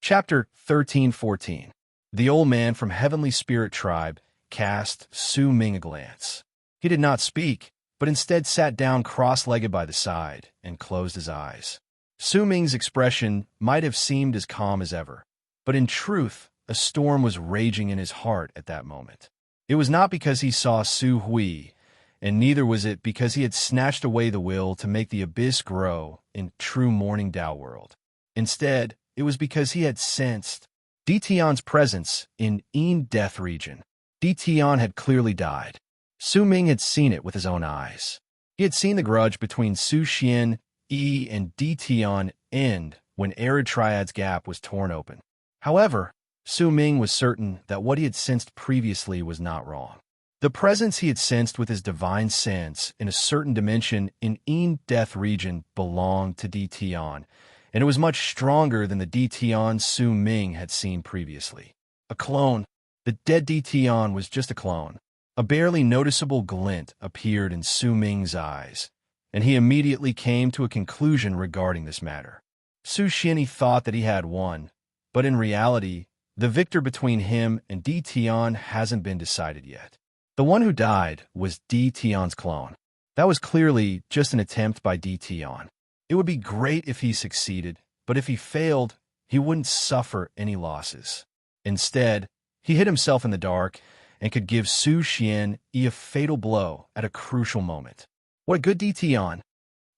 Chapter 13:14. The old man from Heavenly Spirit Tribe cast Su Ming a glance. He did not speak, but instead sat down cross-legged by the side and closed his eyes. Su Ming's expression might have seemed as calm as ever, but in truth, a storm was raging in his heart at that moment. It was not because he saw Su Hui, and neither was it because he had snatched away the will to make the abyss grow in true morning Tao world. Instead, it was because he had sensed Dition's presence in Yin Death region. Dition had clearly died. Su Ming had seen it with his own eyes. He had seen the grudge between Su Xian, Yi, and Dition end when Arid Triad's gap was torn open. However, Su Ming was certain that what he had sensed previously was not wrong. The presence he had sensed with his divine sense in a certain dimension in Yin Death region belonged to Dition, and it was much stronger than the Dition Su Ming had seen previously. A clone. The dead Dition was just a clone. A barely noticeable glint appeared in Su Ming's eyes, and he immediately came to a conclusion regarding this matter. Su Xian thought that he had won, but in reality, the victor between him and Dition hasn't been decided yet. The one who died was Dition's clone. That was clearly just an attempt by Dition. It would be great if he succeeded, but if he failed, he wouldn't suffer any losses. Instead, he hid himself in the dark and could give Su Xian a fatal blow at a crucial moment. What a good Dition!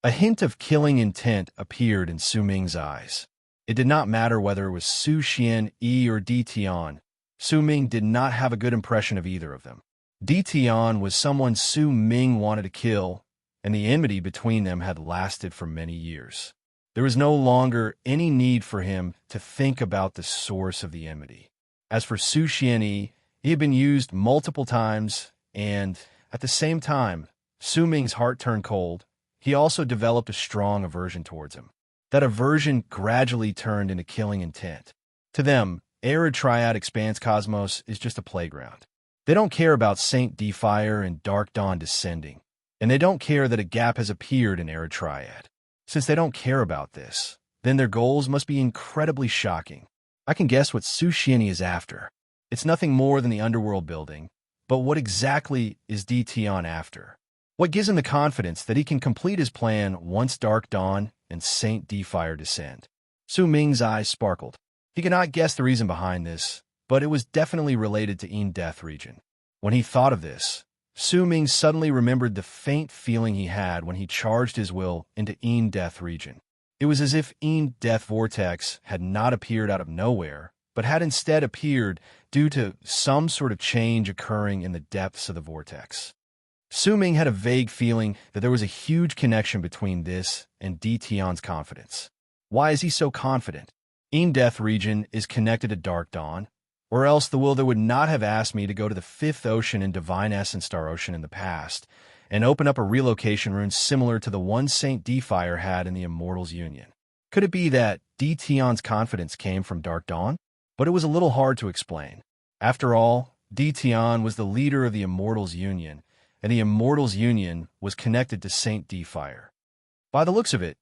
A hint of killing intent appeared in Su Ming's eyes. It did not matter whether it was Su Xian, or Dition. Su Ming did not have a good impression of either of them. Dition was someone Su Ming wanted to kill, and the enmity between them had lasted for many years. There was no longer any need for him to think about the source of the enmity. As for Su Xian, he had been used multiple times, and, at the same time, Su Ming's heart turned cold. He also developed a strong aversion towards him. That aversion gradually turned into killing intent. To them, Arid Triad Expanse Cosmos is just a playground. They don't care about Saint Defire and Dark Dawn descending, and they don't care that a gap has appeared in Arid Triad. Since they don't care about this, then their goals must be incredibly shocking. I can guess what Su Xian is after. It's nothing more than the underworld building, but what exactly is Dition after? What gives him the confidence that he can complete his plan once Dark Dawn and Saint Defire descend? Su Ming's eyes sparkled. He could not guess the reason behind this, but it was definitely related to Yin Death region. When he thought of this, Su Ming suddenly remembered the faint feeling he had when he charged his will into Yin Death region. It was as if Yin Death Vortex had not appeared out of nowhere, but had instead appeared due to some sort of change occurring in the depths of the vortex. Su Ming had a vague feeling that there was a huge connection between this and Dition's confidence. Why is he so confident? Yin Death region is connected to Dark Dawn, or else the Wilder would not have asked me to go to the Fifth Ocean in Divine Essence Star Ocean in the past and open up a relocation rune similar to the one Saint Defire had in the Immortals Union. Could it be that Dition's confidence came from Dark Dawn? But it was a little hard to explain. After all, Dition was the leader of the Immortals Union, and the Immortals Union was connected to Saint Defire. By the looks of it,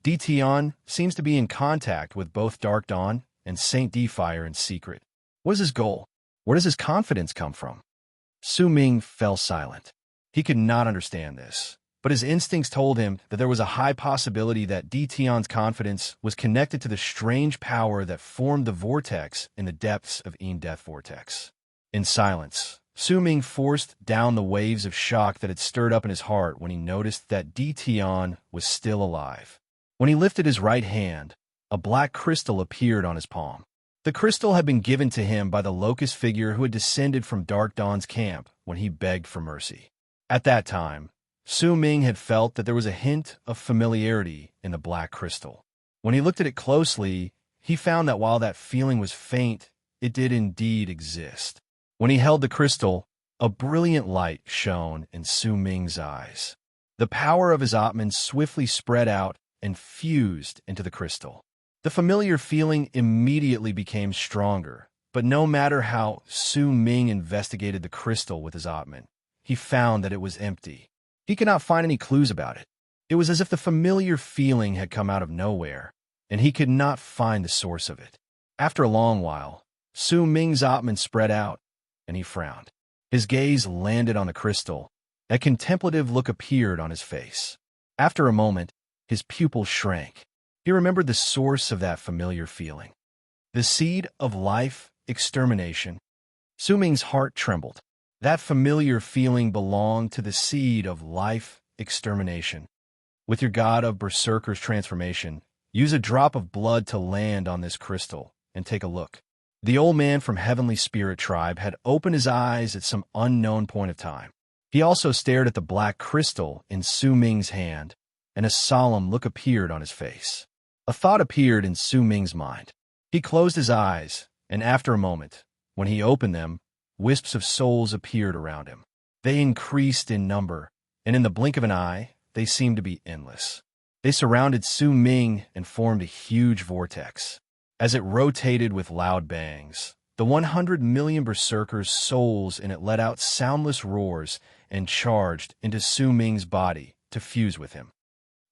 Dition seems to be in contact with both Dark Dawn and Saint Defire in secret. What is his goal? Where does his confidence come from? Su Ming fell silent. He could not understand this, but his instincts told him that there was a high possibility that Dition's confidence was connected to the strange power that formed the vortex in the depths of Yin Death Vortex. In silence, Su Ming forced down the waves of shock that had stirred up in his heart when he noticed that Dition was still alive. When he lifted his right hand, a black crystal appeared on his palm. The crystal had been given to him by the locust figure who had descended from Dark Dawn's camp when he begged for mercy. At that time, Su Ming had felt that there was a hint of familiarity in the black crystal. When he looked at it closely, he found that while that feeling was faint, it did indeed exist. When he held the crystal, a brilliant light shone in Su Ming's eyes. The power of his Atman swiftly spread out and fused into the crystal. The familiar feeling immediately became stronger, but no matter how Su Ming investigated the crystal with his Atman, he found that it was empty. He could not find any clues about it. It was as if the familiar feeling had come out of nowhere, and he could not find the source of it. After a long while, Su Ming's Atman spread out, and he frowned. His gaze landed on the crystal. A contemplative look appeared on his face. After a moment, his pupils shrank. He remembered the source of that familiar feeling. The seed of life extermination. Su Ming's heart trembled. That familiar feeling belonged to the seed of life extermination. With your god of Berserker's transformation, use a drop of blood to land on this crystal and take a look. The old man from Heavenly Spirit Tribe had opened his eyes at some unknown point of time. He also stared at the black crystal in Su Ming's hand, and a solemn look appeared on his face. A thought appeared in Su Ming's mind. He closed his eyes, and after a moment, when he opened them, wisps of souls appeared around him. They increased in number, and in the blink of an eye, they seemed to be endless. They surrounded Su Ming and formed a huge vortex. As it rotated with loud bangs, the 100 million berserkers' souls in it let out soundless roars and charged into Su Ming's body to fuse with him.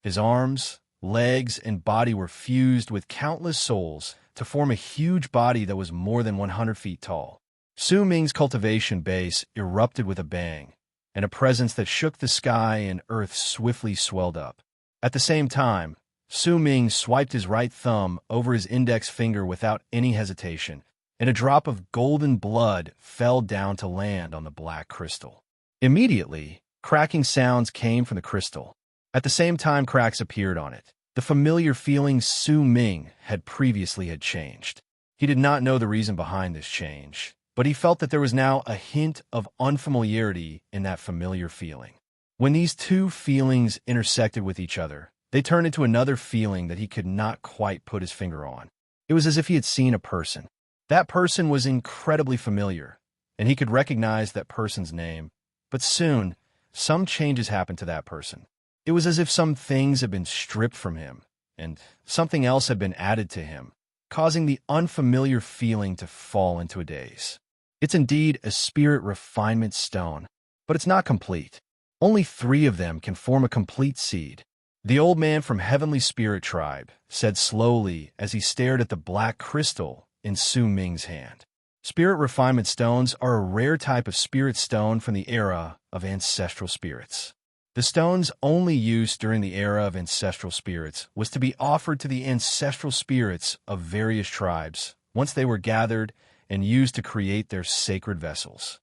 His arms, legs, and body were fused with countless souls to form a huge body that was more than 100 feet tall. Su Ming's cultivation base erupted with a bang, and a presence that shook the sky and earth swiftly swelled up. At the same time, Su Ming swiped his right thumb over his index finger without any hesitation, and a drop of golden blood fell down to land on the black crystal. Immediately, cracking sounds came from the crystal. At the same time cracks appeared on it. The familiar feeling Su Ming had previously had changed. He did not know the reason behind this change, but he felt that there was now a hint of unfamiliarity in that familiar feeling. When these two feelings intersected with each other, they turned into another feeling that he could not quite put his finger on. It was as if he had seen a person. That person was incredibly familiar, and he could recognize that person's name. But soon, some changes happened to that person. It was as if some things had been stripped from him, and something else had been added to him, causing the unfamiliar feeling to fall into a daze. It's indeed a spirit refinement stone, but it's not complete. Only 3 of them can form a complete seed. The old man from Heavenly Spirit Tribe said slowly as he stared at the black crystal in Su Ming's hand. Spirit refinement stones are a rare type of spirit stone from the era of ancestral spirits. The stone's only use during the era of ancestral spirits was to be offered to the ancestral spirits of various tribes once they were gathered and used to create their sacred vessels.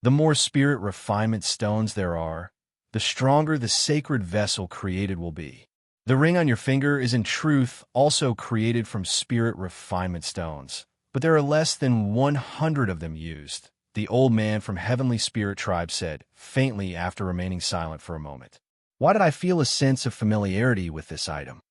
The more spirit refinement stones there are, the stronger the sacred vessel created will be. The ring on your finger is in truth also created from spirit refinement stones, but there are less than 100 of them used, the old man from Heavenly Spirit Tribe said, faintly after remaining silent for a moment. Why did I feel a sense of familiarity with this item?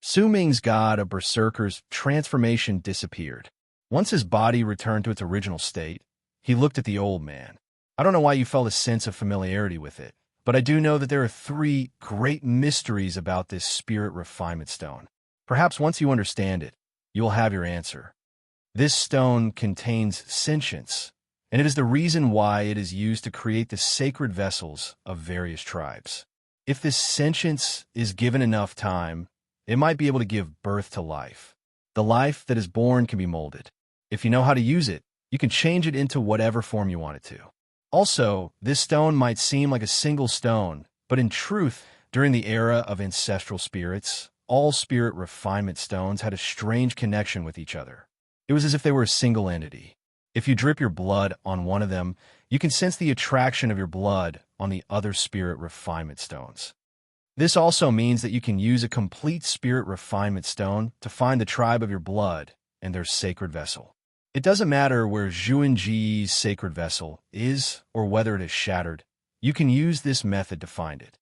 Su Ming's god of Berserker's transformation disappeared. Once his body returned to its original state, he looked at the old man. I don't know why you felt a sense of familiarity with it, but I do know that there are 3 great mysteries about this spirit refinement stone. Perhaps once you understand it, you will have your answer. This stone contains sentience, and it is the reason why it is used to create the sacred vessels of various tribes. If this sentience is given enough time, it might be able to give birth to life. The life that is born can be molded. If you know how to use it, you can change it into whatever form you want it to. Also, this stone might seem like a single stone, but in truth, during the era of ancestral spirits, all spirit refinement stones had a strange connection with each other. It was as if they were a single entity. If you drip your blood on one of them, you can sense the attraction of your blood on the other spirit refinement stones. This also means that you can use a complete spirit refinement stone to find the tribe of your blood and their sacred vessel. It doesn't matter where Zhuangji's sacred vessel is or whether it is shattered. You can use this method to find it.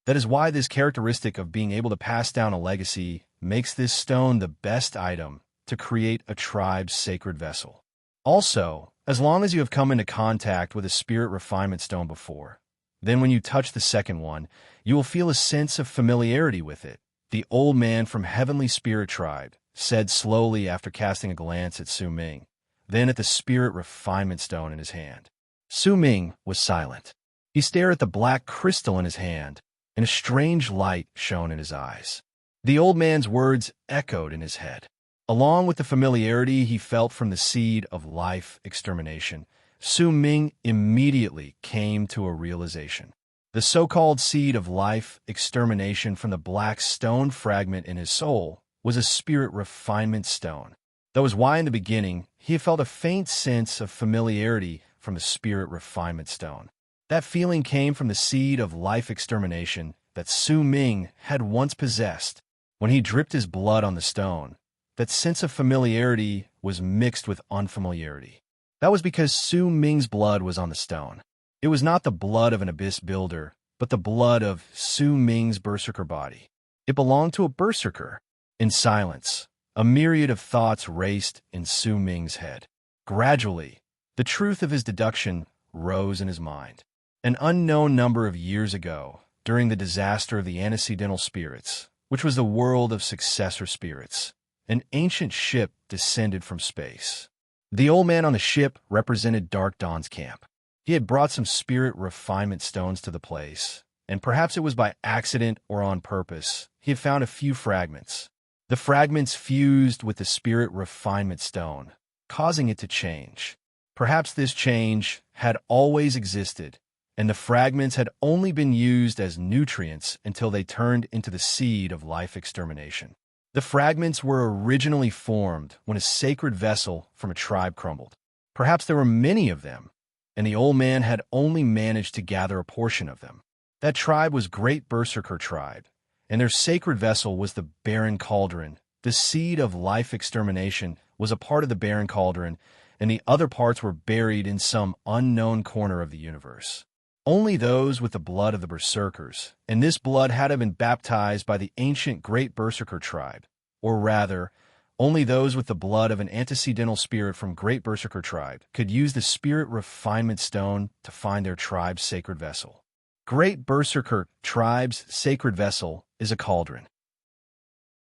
That is why this characteristic of being able to pass down a legacy makes this stone the best item to create a tribe's sacred vessel. Also, as long as you have come into contact with a spirit refinement stone before, then when you touch the second one, you will feel a sense of familiarity with it. The old man from Heavenly Spirit Tribe said slowly after casting a glance at Su Ming, then at the spirit refinement stone in his hand. Su Ming was silent. He stared at the black crystal in his hand, and a strange light shone in his eyes. The old man's words echoed in his head. Along with the familiarity he felt from the seed of life extermination, Su Ming immediately came to a realization. The so-called seed of life extermination from the black stone fragment in his soul was a spirit refinement stone. That was why in the beginning he had felt a faint sense of familiarity from the spirit refinement stone. That feeling came from the seed of life extermination that Su Ming had once possessed. When he dripped his blood on the stone, that sense of familiarity was mixed with unfamiliarity. That was because Su Ming's blood was on the stone. It was not the blood of an abyss builder, but the blood of Su Ming's berserker body. It belonged to a berserker. In silence, a myriad of thoughts raced in Su Ming's head. Gradually, the truth of his deduction rose in his mind. An unknown number of years ago, during the disaster of the antecedent spirits, which was the world of successor spirits, an ancient ship descended from space. The old man on the ship represented Dark Dawn's camp. He had brought some spirit refinement stones to the place, and perhaps it was by accident or on purpose, he had found a few fragments. The fragments fused with the spirit refinement stone, causing it to change. Perhaps this change had always existed, and the fragments had only been used as nutrients until they turned into the seed of life extermination. The fragments were originally formed when a sacred vessel from a tribe crumbled. Perhaps there were many of them, and the old man had only managed to gather a portion of them. That tribe was Great Berserker Tribe, and their sacred vessel was the barren cauldron. The seed of life extermination was a part of the barren cauldron, and the other parts were buried in some unknown corner of the universe. Only those with the blood of the berserkers, and this blood had been baptized by the ancient Great Berserker Tribe, or rather, only those with the blood of an antecedent spirit from Great Berserker Tribe could use the spirit refinement stone to find their tribe's sacred vessel. Great Berserker Tribe's sacred vessel is a cauldron.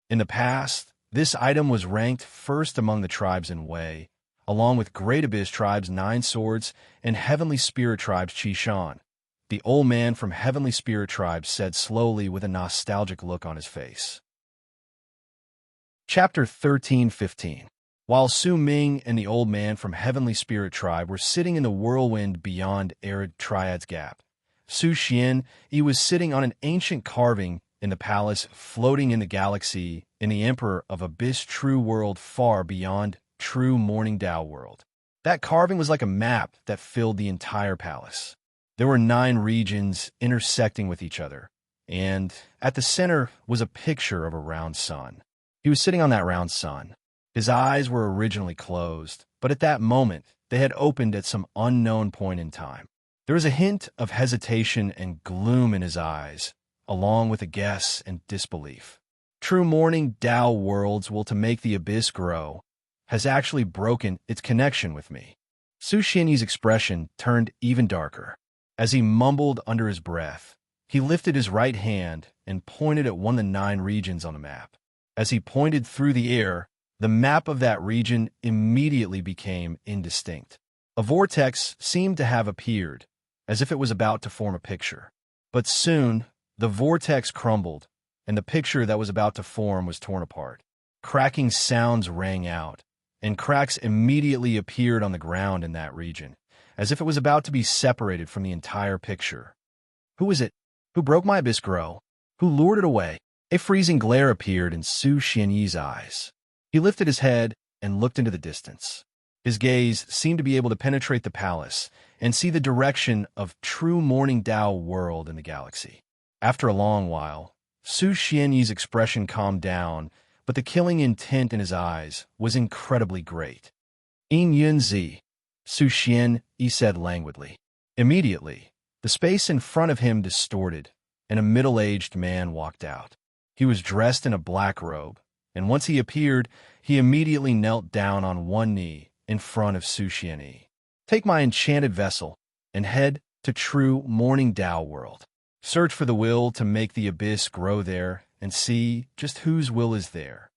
In the past, this item was ranked first among the tribes in Wei, along with Great Abyss Tribe's 9 Swords and Heavenly Spirit Tribe's Qishan. The old man from Heavenly Spirit Tribe said slowly with a nostalgic look on his face. Chapter 13:15. While Su Ming and the old man from Heavenly Spirit Tribe were sitting in the whirlwind beyond arid Triad's Gap, Su Xian, he was sitting on an ancient carving in the palace floating in the galaxy in the Emperor of Abyss True World far beyond True Morning Tao World. That carving was like a map that filled the entire palace. There were 9 regions intersecting with each other, and at the center was a picture of a round sun. He was sitting on that round sun. His eyes were originally closed, but at that moment, they had opened at some unknown point in time. There was a hint of hesitation and gloom in his eyes, along with a guess and disbelief. True Morning Tao World's will to make the abyss grow has actually broken its connection with me. Su Xianyi's expression turned even darker. As he mumbled under his breath, he lifted his right hand and pointed at one of the 9 regions on the map. As he pointed through the air, the map of that region immediately became indistinct. A vortex seemed to have appeared, as if it was about to form a picture. But soon, the vortex crumbled, and the picture that was about to form was torn apart. Cracking sounds rang out, and cracks immediately appeared on the ground in that region, as if it was about to be separated from the entire picture. Who was it? Who broke my abyss grow? Who lured it away? A freezing glare appeared in Su Xianyi's eyes. He lifted his head and looked into the distance. His gaze seemed to be able to penetrate the palace and see the direction of True Morning Tao World in the galaxy. After a long while, Su Xianyi's expression calmed down, but the killing intent in his eyes was incredibly great. "In Yun Zi," Su Xianyi said languidly. Immediately, the space in front of him distorted, and a middle-aged man walked out. He was dressed in a black robe, and once he appeared, he immediately knelt down on one knee in front of Su Xianyi. "Take my enchanted vessel and head to True Morning Tao World. Search for the will to make the abyss grow there and see just whose will is there."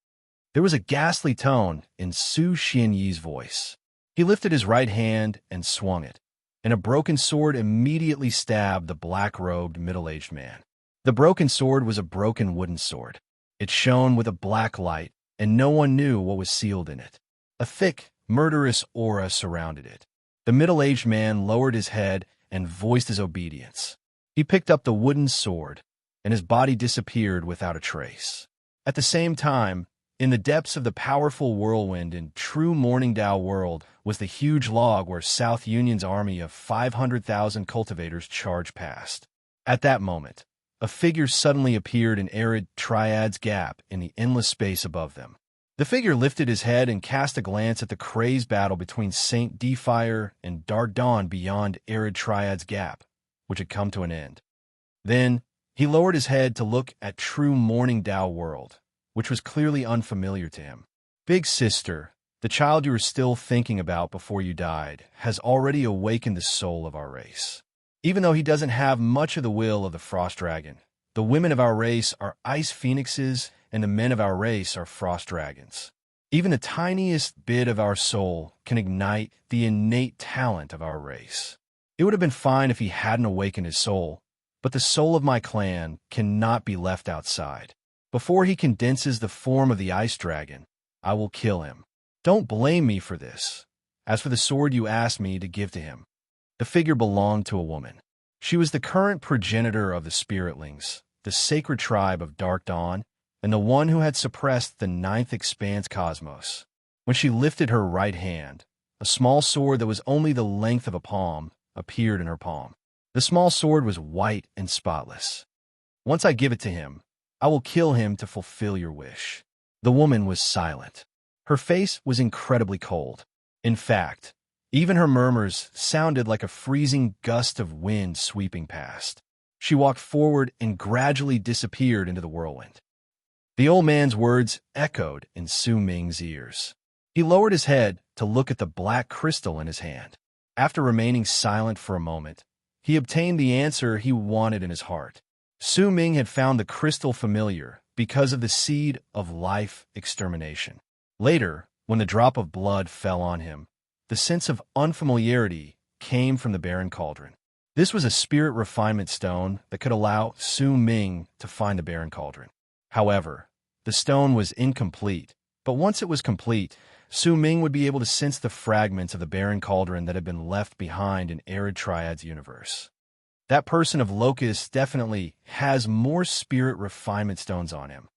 There was a ghastly tone in Su Xianyi's voice. He lifted his right hand and swung it, and a broken sword immediately stabbed the black-robed middle-aged man. The broken sword was a broken wooden sword. It shone with a black light, and no one knew what was sealed in it. A thick, murderous aura surrounded it. The middle-aged man lowered his head and voiced his obedience. He picked up the wooden sword, and his body disappeared without a trace. At the same time, in the depths of the powerful whirlwind in true Morningdao world was the huge log where South Union's army of 500,000 cultivators charged past. At that moment, a figure suddenly appeared in arid Triad's gap in the endless space above them. The figure lifted his head and cast a glance at the crazed battle between Saint Defire and Dark Dawn beyond arid Triad's gap, which had come to an end. Then, he lowered his head to look at true Morningdao world, which was clearly unfamiliar to him. Big sister, the child you were still thinking about before you died, has already awakened the soul of our race. Even though he doesn't have much of the will of the frost dragon, the women of our race are ice phoenixes and the men of our race are frost dragons. Even the tiniest bit of our soul can ignite the innate talent of our race. It would have been fine if he hadn't awakened his soul, but the soul of my clan cannot be left outside. Before he condenses the form of the ice dragon, I will kill him. Don't blame me for this. As for the sword you asked me to give to him, the figure belonged to a woman. She was the current progenitor of the Spiritlings, the sacred tribe of Dark Dawn, and the one who had suppressed the ninth expanse cosmos. When she lifted her right hand, a small sword that was only the length of a palm appeared in her palm. The small sword was white and spotless. Once I give it to him, I will kill him to fulfill your wish. The woman was silent. Her face was incredibly cold. In fact, even her murmurs sounded like a freezing gust of wind sweeping past. She walked forward and gradually disappeared into the whirlwind. The old man's words echoed in Su Ming's ears. He lowered his head to look at the black crystal in his hand. After remaining silent for a moment, he obtained the answer he wanted in his heart. Su Ming had found the crystal familiar because of the seed of life extermination. Later, when the drop of blood fell on him, the sense of unfamiliarity came from the barren cauldron. This was a spirit refinement stone that could allow Su Ming to find the barren cauldron. However, the stone was incomplete, but once it was complete, Su Ming would be able to sense the fragments of the barren cauldron that had been left behind in arid Triad's universe. That person of Locust definitely has more spirit refinement stones on him.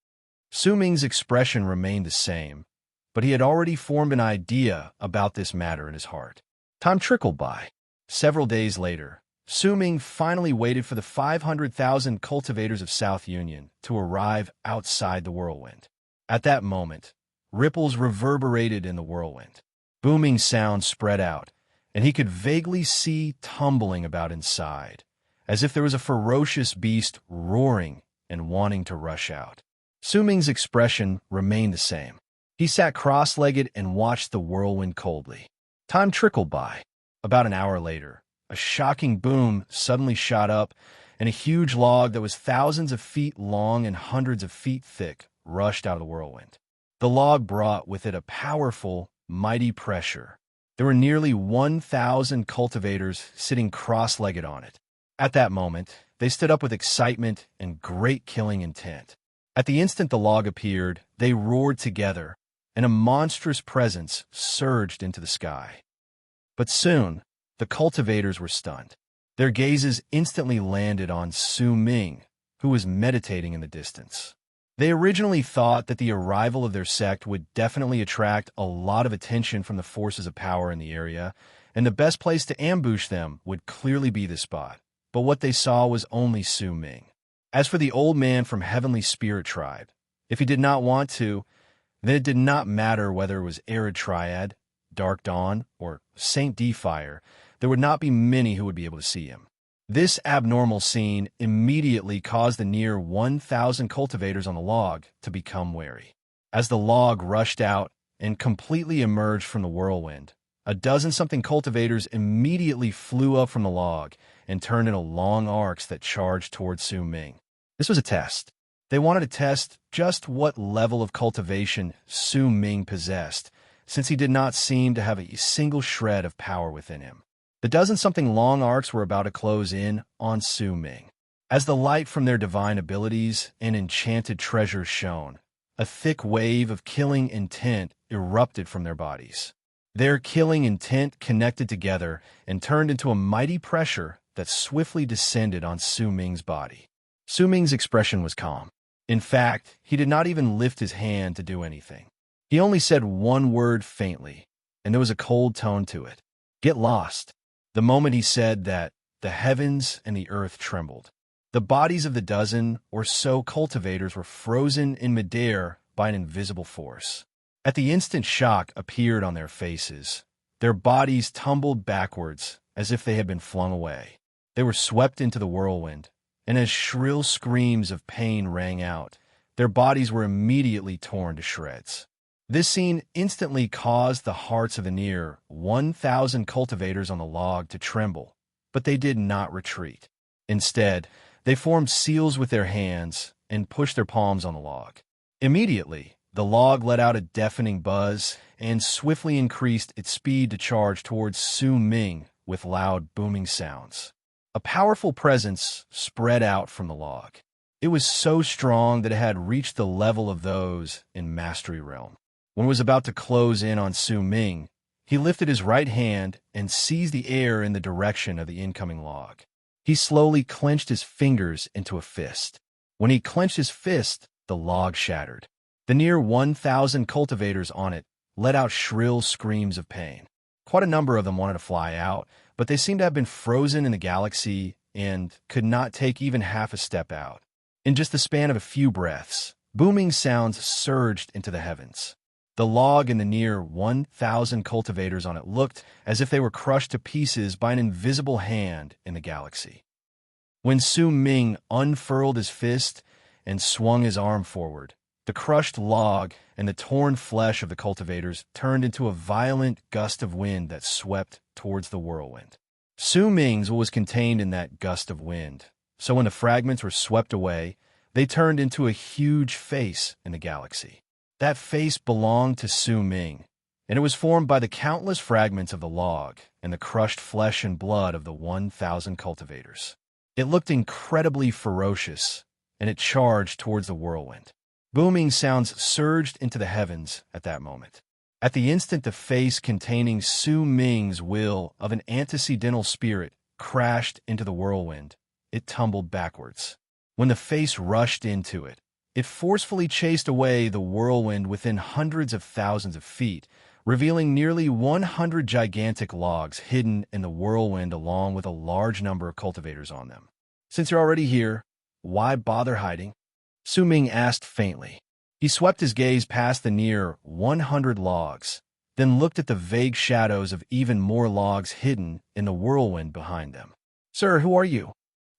Su Ming's expression remained the same, but he had already formed an idea about this matter in his heart. Time trickled by. Several days later, Su Ming finally waited for the 500,000 cultivators of South Union to arrive outside the whirlwind. At that moment, ripples reverberated in the whirlwind. Booming sounds spread out, and he could vaguely see tumbling about inside, as if there was a ferocious beast roaring and wanting to rush out. Su Ming's expression remained the same. He sat cross-legged and watched the whirlwind coldly. Time trickled by. About an hour later, a shocking boom suddenly shot up, and a huge log that was thousands of feet long and hundreds of feet thick rushed out of the whirlwind. The log brought with it a powerful, mighty pressure. There were nearly 1,000 cultivators sitting cross-legged on it. At that moment, they stood up with excitement and great killing intent. At the instant the log appeared, they roared together, and a monstrous presence surged into the sky. But soon, the cultivators were stunned. Their gazes instantly landed on Su Ming, who was meditating in the distance. They originally thought that the arrival of their sect would definitely attract a lot of attention from the forces of power in the area, and the best place to ambush them would clearly be this spot. But what they saw was only Su Ming. As for the old man from Heavenly Spirit Tribe, if he did not want to, then it did not matter whether it was Arid Triad, Dark Dawn, or Saint Defire, there would not be many who would be able to see him. This abnormal scene immediately caused the near 1,000 cultivators on the log to become wary. As the log rushed out and completely emerged from the whirlwind, a dozen-something cultivators immediately flew up from the log and turned into long arcs that charged towards Su Ming. This was a test. They wanted to test just what level of cultivation Su Ming possessed, since he did not seem to have a single shred of power within him. The dozen-something long arcs were about to close in on Su Ming. As the light from their divine abilities and enchanted treasures shone, A thick wave of killing intent erupted from their bodies. Their killing intent connected together and turned into a mighty pressure that swiftly descended on Su Ming's body. Su Ming's expression was calm. In fact, he did not even lift his hand to do anything. He only said one word faintly, and there was a cold tone to it. "Get lost." The moment he said that, the heavens and the earth trembled. The bodies of the dozen or so cultivators were frozen in midair by an invisible force. At the instant, shock appeared on their faces. Their bodies tumbled backwards as if they had been flung away. They were swept into the whirlwind, and as shrill screams of pain rang out, their bodies were immediately torn to shreds. This scene instantly caused the hearts of the near 1,000 cultivators on the log to tremble, but they did not retreat. Instead, they formed seals with their hands and pushed their palms on the log. Immediately, the log let out a deafening buzz and swiftly increased its speed to charge towards Su Ming with loud booming sounds. A powerful presence spread out from the log. It was so strong that it had reached the level of those in Mastery Realm. When it was about to close in on Su Ming, he lifted his right hand and seized the air in the direction of the incoming log. He slowly clenched his fingers into a fist. When he clenched his fist, the log shattered. The near 1,000 cultivators on it let out shrill screams of pain. Quite a number of them wanted to fly out, but they seemed to have been frozen in the galaxy and could not take even half a step out. In just the span of a few breaths, booming sounds surged into the heavens. The log and the near 1,000 cultivators on it looked as if they were crushed to pieces by an invisible hand in the galaxy. When Su Ming unfurled his fist and swung his arm forward, the crushed log and the torn flesh of the cultivators turned into a violent gust of wind that swept towards the whirlwind. Su Ming's was contained in that gust of wind, so when the fragments were swept away, they turned into a huge face in the galaxy. That face belonged to Su Ming, and it was formed by the countless fragments of the log and the crushed flesh and blood of the 1,000 cultivators. It looked incredibly ferocious, and it charged towards the whirlwind. Booming sounds surged into the heavens at that moment. At the instant, the face containing Su Ming's will of an antecedental spirit crashed into the whirlwind. It tumbled backwards. When the face rushed into it, it forcefully chased away the whirlwind within hundreds of thousands of feet, revealing nearly 100 gigantic logs hidden in the whirlwind along with a large number of cultivators on them. "Since you're already here, why bother hiding?" Su Ming asked faintly. He swept his gaze past the near 100 logs, then looked at the vague shadows of even more logs hidden in the whirlwind behind them. "Sir, who are you?"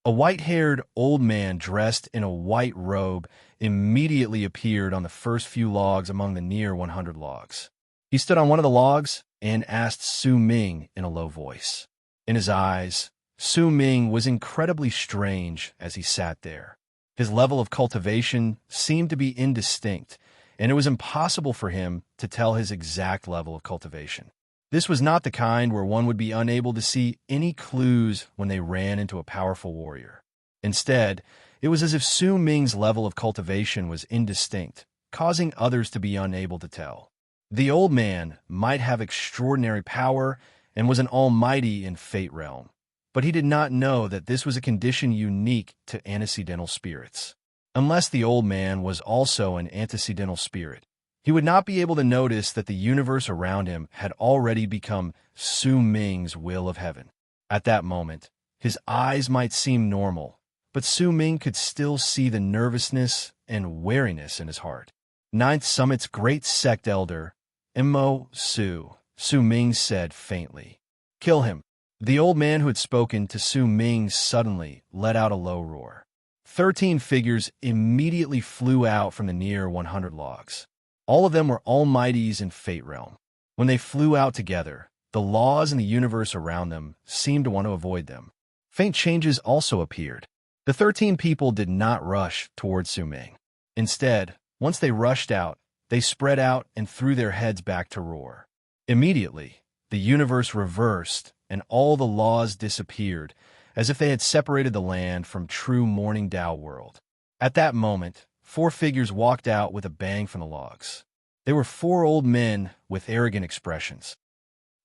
A white-haired old man dressed in a white robe immediately appeared on the first few logs among the near 100 logs. He stood on one of the logs and asked Su Ming in a low voice. In his eyes, Su Ming was incredibly strange as he sat there. His level of cultivation seemed to be indistinct, and it was impossible for him to tell his exact level of cultivation. This was not the kind where one would be unable to see any clues when they ran into a powerful warrior. Instead, it was as if Su Ming's level of cultivation was indistinct, causing others to be unable to tell. The old man might have extraordinary power and was an almighty in Fate Realm, but he did not know that this was a condition unique to antecedental spirits. Unless the old man was also an antecedental spirit, he would not be able to notice that the universe around him had already become Su Ming's will of heaven. At that moment, his eyes might seem normal, but Su Ming could still see the nervousness and wariness in his heart. Ninth Summit's great sect elder, Su Ming said faintly. "Kill him." The old man who had spoken to Su Ming suddenly let out a low roar. 13 figures immediately flew out from the near 100 logs. All of them were almighties in Fate Realm. When they flew out together, the laws in the universe around them seemed to want to avoid them. Faint changes also appeared. The 13 people did not rush towards Su Ming. Instead, once they rushed out, they spread out and threw their heads back to roar. Immediately, the universe reversed and all the laws disappeared, as if they had separated the land from true Morning Tao world. At that moment, 4 figures walked out with a bang from the logs. They were 4 old men with arrogant expressions.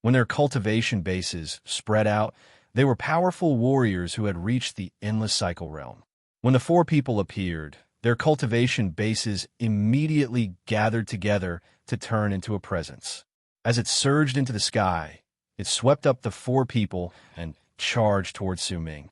When their cultivation bases spread out, they were powerful warriors who had reached the endless cycle realm. When the 4 people appeared, their cultivation bases immediately gathered together to turn into a presence. As it surged into the sky, it swept up the 4 people and charged towards Su Ming.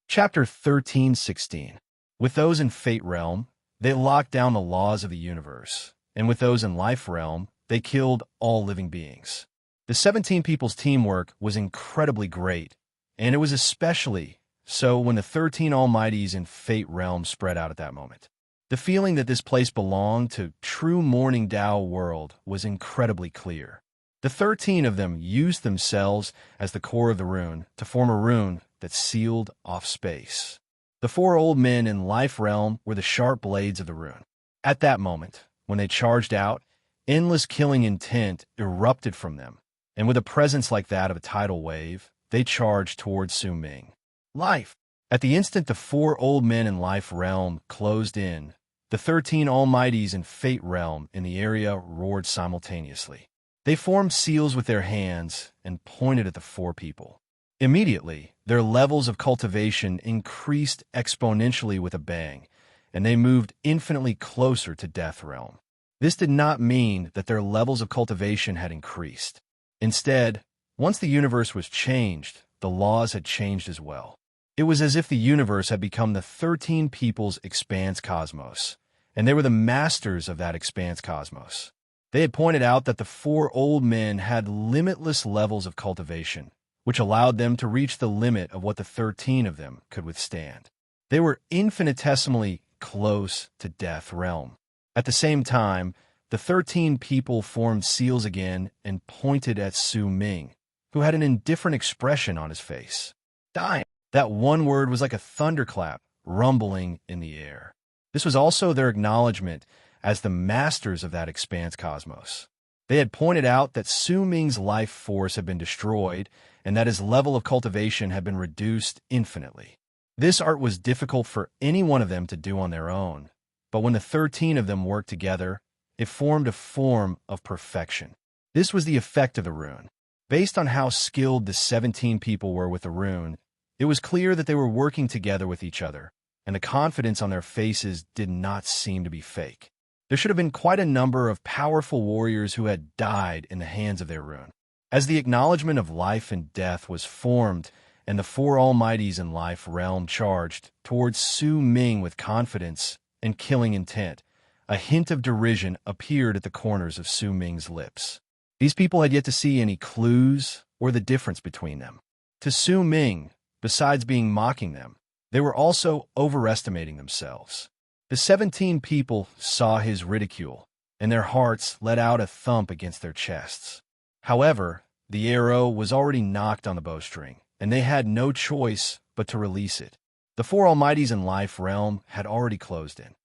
Chapter 13:16. With those in Fate Realm, they locked down the laws of the universe, and with those in Life Realm, they killed all living beings. The 17 people's teamwork was incredibly great, and it was especially so when the 13 Almighties in Fate Realm spread out at that moment. The feeling that this place belonged to true Morning Dao world was incredibly clear. The 13 of them used themselves as the core of the rune to form a rune that sealed off space. The 4 old men in Life Realm were the sharp blades of the rune. At that moment, when they charged out, endless killing intent erupted from them, and with a presence like that of a tidal wave, they charged towards Su Ming. Life! At the instant the 4 old men in Life Realm closed in, the 13 Almighties in Fate Realm in the area roared simultaneously. They formed seals with their hands and pointed at the 4 people. Immediately, their levels of cultivation increased exponentially with a bang, and they moved infinitely closer to Death Realm. This did not mean that their levels of cultivation had increased. Instead, once the universe was changed, the laws had changed as well. It was as if the universe had become the 13 people's expanse cosmos, and they were the masters of that expanse cosmos. They had pointed out that the 4 old men had limitless levels of cultivation, which allowed them to reach the limit of what the 13 of them could withstand. They were infinitesimally close to Death Realm. At the same time, the 13 people formed seals again and pointed at Su Ming, who had an indifferent expression on his face. Dying. That one word was like a thunderclap rumbling in the air. This was also their acknowledgement as the masters of that expanse cosmos. They had pointed out that Su Ming's life force had been destroyed and that his level of cultivation had been reduced infinitely. This art was difficult for any one of them to do on their own, but when the 13 of them worked together, it formed a form of perfection. This was the effect of the rune. Based on how skilled the 17 people were with the rune, it was clear that they were working together with each other, and the confidence on their faces did not seem to be fake. There should have been quite a number of powerful warriors who had died in the hands of their rune. As the acknowledgement of life and death was formed, and the 4 Almighties in Life Realm charged towards Su Ming with confidence and killing intent, a hint of derision appeared at the corners of Su Ming's lips. These people had yet to see any clues or the difference between them. To Su Ming, besides being mocking them, they were also overestimating themselves. The 17 people saw his ridicule, and their hearts let out a thump against their chests. However, the arrow was already knocked on the bowstring, and they had no choice but to release it. The 4 Almighties in Life Realm had already closed in.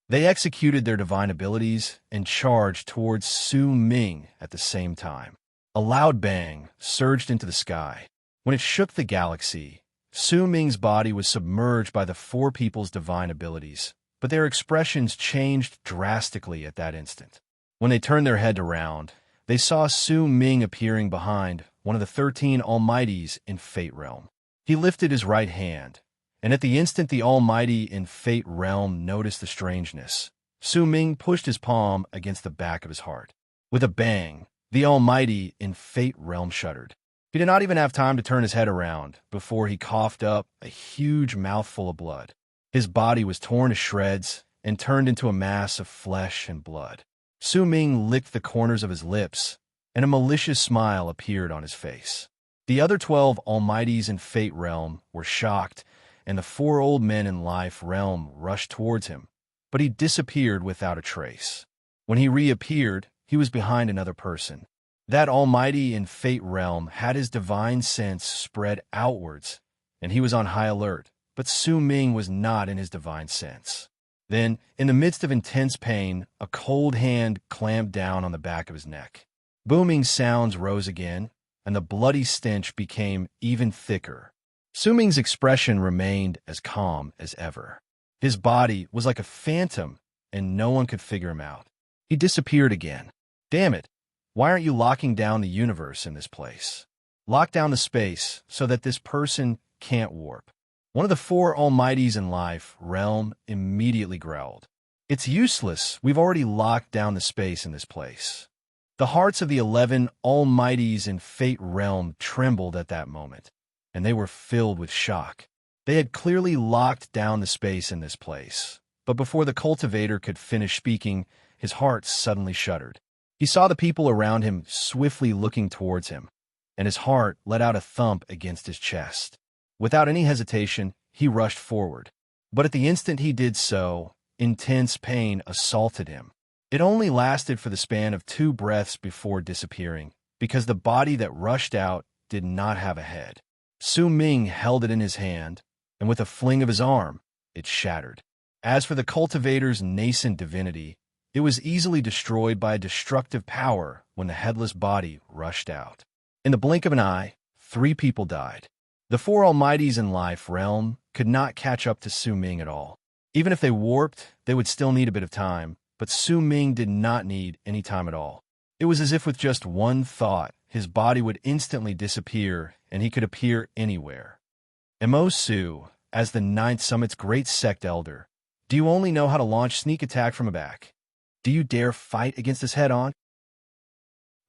They executed their divine abilities and charged towards Su Ming at the same time. A loud bang surged into the sky. When it shook the galaxy, Su Ming's body was submerged by the 4 people's divine abilities, but their expressions changed drastically at that instant. When they turned their head around, they saw Su Ming appearing behind one of the 13 Almighties in Fate Realm. He lifted his right hand, and at the instant the Almighty in Fate Realm noticed the strangeness, Su Ming pushed his palm against the back of his heart. With a bang, the Almighty in Fate Realm shuddered. He did not even have time to turn his head around before he coughed up a huge mouthful of blood. His body was torn to shreds and turned into a mass of flesh and blood. Su Ming licked the corners of his lips, and a malicious smile appeared on his face. The other 12 Almighties in Fate Realm were shocked, and the 4 old men in Life Realm rushed towards him, but he disappeared without a trace. When he reappeared, he was behind another person. That Almighty in Fate Realm had his divine sense spread outwards, and he was on high alert, but Su Ming was not in his divine sense. Then, in the midst of intense pain, a cold hand clamped down on the back of his neck. Booming sounds rose again, and the bloody stench became even thicker. Su Ming's expression remained as calm as ever. His body was like a phantom, and no one could figure him out. He disappeared again. Damn it, why aren't you locking down the universe in this place? Lock down the space so that this person can't warp. One of the four almighties in life realm immediately growled. It's useless, we've already locked down the space in this place. The hearts of the 11 almighties in fate realm trembled at that moment, and they were filled with shock. They had clearly locked down the space in this place, but before the cultivator could finish speaking, his heart suddenly shuddered. He saw the people around him swiftly looking towards him, and his heart let out a thump against his chest. Without any hesitation, he rushed forward. But at the instant he did so, intense pain assaulted him. It only lasted for the span of 2 breaths before disappearing, because the body that rushed out did not have a head. Su Ming held it in his hand, and with a fling of his arm, it shattered. As for the cultivator's nascent divinity, it was easily destroyed by a destructive power when the headless body rushed out. In the blink of an eye, 3 people died. The 4 almighties in life realm could not catch up to Su Ming at all. Even if they warped, they would still need a bit of time, but Su Ming did not need any time at all. It was as if with just one thought, his body would instantly disappear and he could appear anywhere. Mo Su, as the 9th Summit's great sect elder, do you only know how to launch sneak attack from a back? Do you dare fight against us head-on?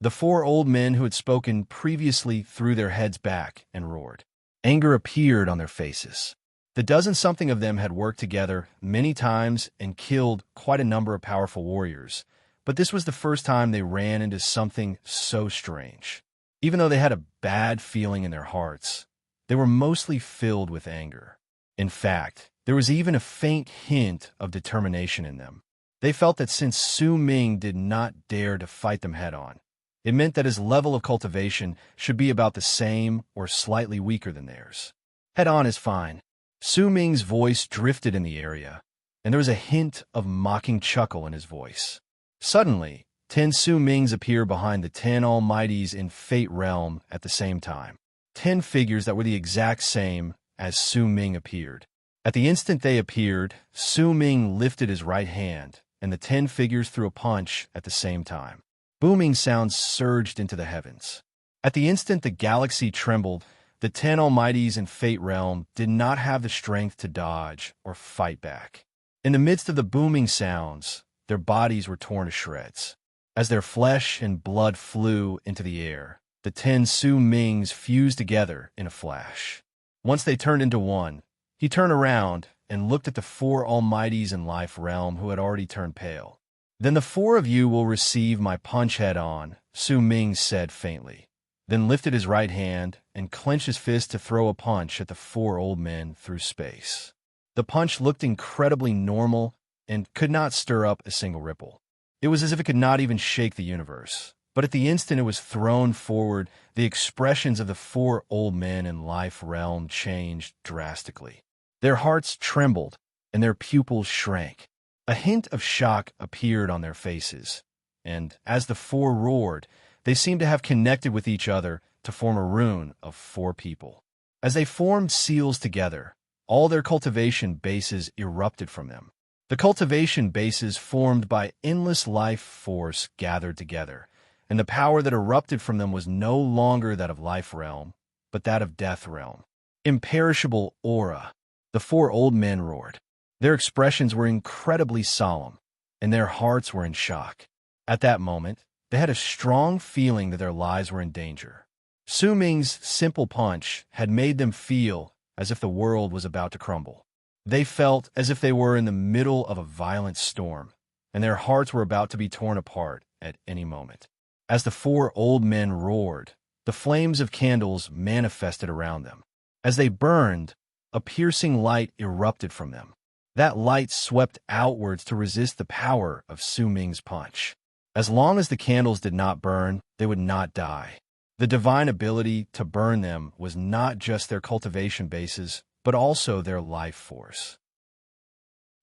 The 4 old men who had spoken previously threw their heads back and roared. Anger appeared on their faces. The dozen-something of them had worked together many times and killed quite a number of powerful warriors, but this was the first time they ran into something so strange. Even though they had a bad feeling in their hearts, they were mostly filled with anger. In fact, there was even a faint hint of determination in them. They felt that since Su Ming did not dare to fight them head-on, it meant that his level of cultivation should be about the same or slightly weaker than theirs. Head-on is fine. Su Ming's voice drifted in the area, and there was a hint of mocking chuckle in his voice. Suddenly, 10 Su Mings appear behind the 10 almighties in Fate Realm at the same time. 10 figures that were the exact same as Su Ming appeared. At the instant they appeared, Su Ming lifted his right hand, and the 10 figures threw a punch at the same time. Booming sounds surged into the heavens. At the instant the galaxy trembled, the 10 almighties in Fate Realm did not have the strength to dodge or fight back. In the midst of the booming sounds, their bodies were torn to shreds. As their flesh and blood flew into the air, the 10 Su Mings fused together in a flash. Once they turned into one, he turned around and looked at the 4 almighties in Life Realm who had already turned pale. Then the 4 of you will receive my punch head-on, Su Ming said faintly, then lifted his right hand and clenched his fist to throw a punch at the 4 old men through space. The punch looked incredibly normal and could not stir up a single ripple. It was as if it could not even shake the universe. But at the instant it was thrown forward, the expressions of the 4 old men in Life Realm changed drastically. Their hearts trembled and their pupils shrank. A hint of shock appeared on their faces, and as the 4 roared, they seemed to have connected with each other to form a rune of 4 people. As they formed seals together, all their cultivation bases erupted from them. The cultivation bases formed by endless life force gathered together, and the power that erupted from them was no longer that of Life Realm, but that of Death Realm. Imperishable aura, the 4 old men roared. Their expressions were incredibly solemn, and their hearts were in shock. At that moment, they had a strong feeling that their lives were in danger. Su Ming's simple punch had made them feel as if the world was about to crumble. They felt as if they were in the middle of a violent storm, and their hearts were about to be torn apart at any moment. As the 4 old men roared, the flames of candles manifested around them. As they burned, a piercing light erupted from them. That light swept outwards to resist the power of Su Ming's punch. As long as the candles did not burn, they would not die. The divine ability to burn them was not just their cultivation bases, but also their life force.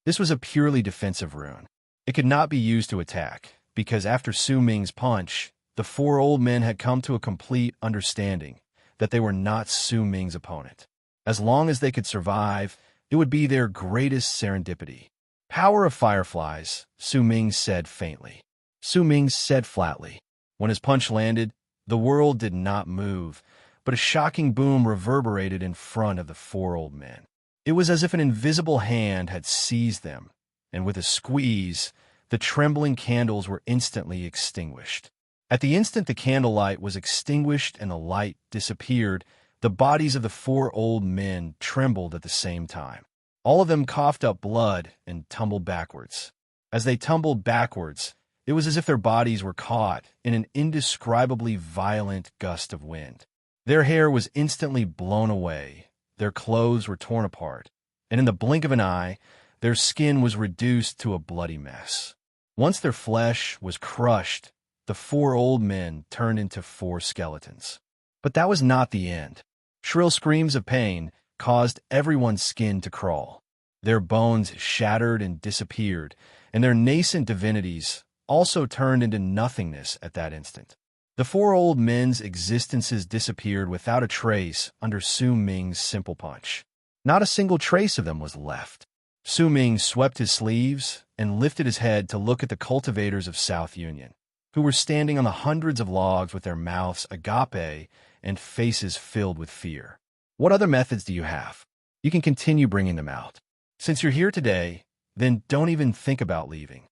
This was a purely defensive rune. It could not be used to attack, because after Su Ming's punch, the 4 old men had come to a complete understanding that they were not Su Ming's opponent. As long as they could survive, It would be their greatest serendipity. Power of fireflies, Su Ming said faintly. Su Ming said flatly. When his punch landed, the world did not move, but a shocking boom reverberated in front of the four old men. It was as if an invisible hand had seized them, and with a squeeze, the trembling candles were instantly extinguished. At the instant the candlelight was extinguished and the light disappeared, the bodies of the four old men trembled at the same time. All of them coughed up blood and tumbled backwards. As they tumbled backwards, it was as if their bodies were caught in an indescribably violent gust of wind. Their hair was instantly blown away, their clothes were torn apart, and in the blink of an eye, their skin was reduced to a bloody mess. Once their flesh was crushed, the four old men turned into four skeletons. But that was not the end. Shrill screams of pain caused everyone's skin to crawl. Their bones shattered and disappeared, and their nascent divinities also turned into nothingness at that instant. The four old men's existences disappeared without a trace under Su Ming's simple punch. Not a single trace of them was left. Su Ming swept his sleeves and lifted his head to look at the cultivators of South Union, who were standing on the hundreds of logs with their mouths agape and faces filled with fear. What other methods do you have? You can continue bringing them out. Since you're here today, then don't even think about leaving.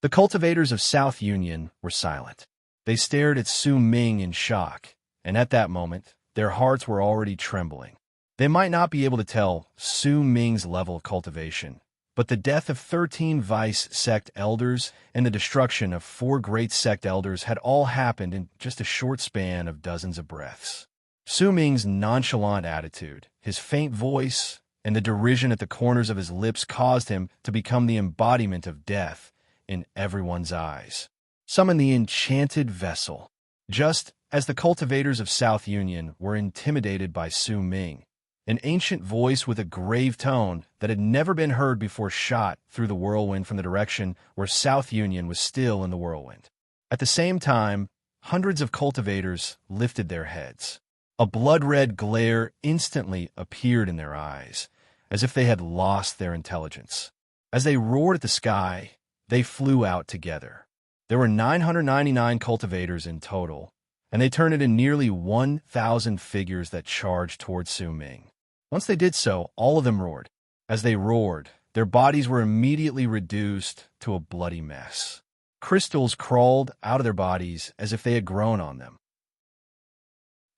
The cultivators of South Union were silent. They stared at Su Ming in shock, and at that moment, their hearts were already trembling. They might not be able to tell Su Ming's level of cultivation, but the death of 13 vice sect elders and the destruction of 4 great sect elders had all happened in just a short span of dozens of breaths. Su Ming's nonchalant attitude, his faint voice, and the derision at the corners of his lips caused him to become the embodiment of death in everyone's eyes. Summon the enchanted vessel. Just as the cultivators of South Union were intimidated by Su Ming, an ancient voice with a grave tone that had never been heard before shot through the whirlwind from the direction where South Union was still in the whirlwind. At the same time, hundreds of cultivators lifted their heads. A blood-red glare instantly appeared in their eyes, as if they had lost their intelligence. As they roared at the sky, they flew out together. There were 999 cultivators in total, and they turned into nearly 1,000 figures that charged toward Su Ming. Once they did so, all of them roared. As they roared, their bodies were immediately reduced to a bloody mess. Crystals crawled out of their bodies as if they had grown on them.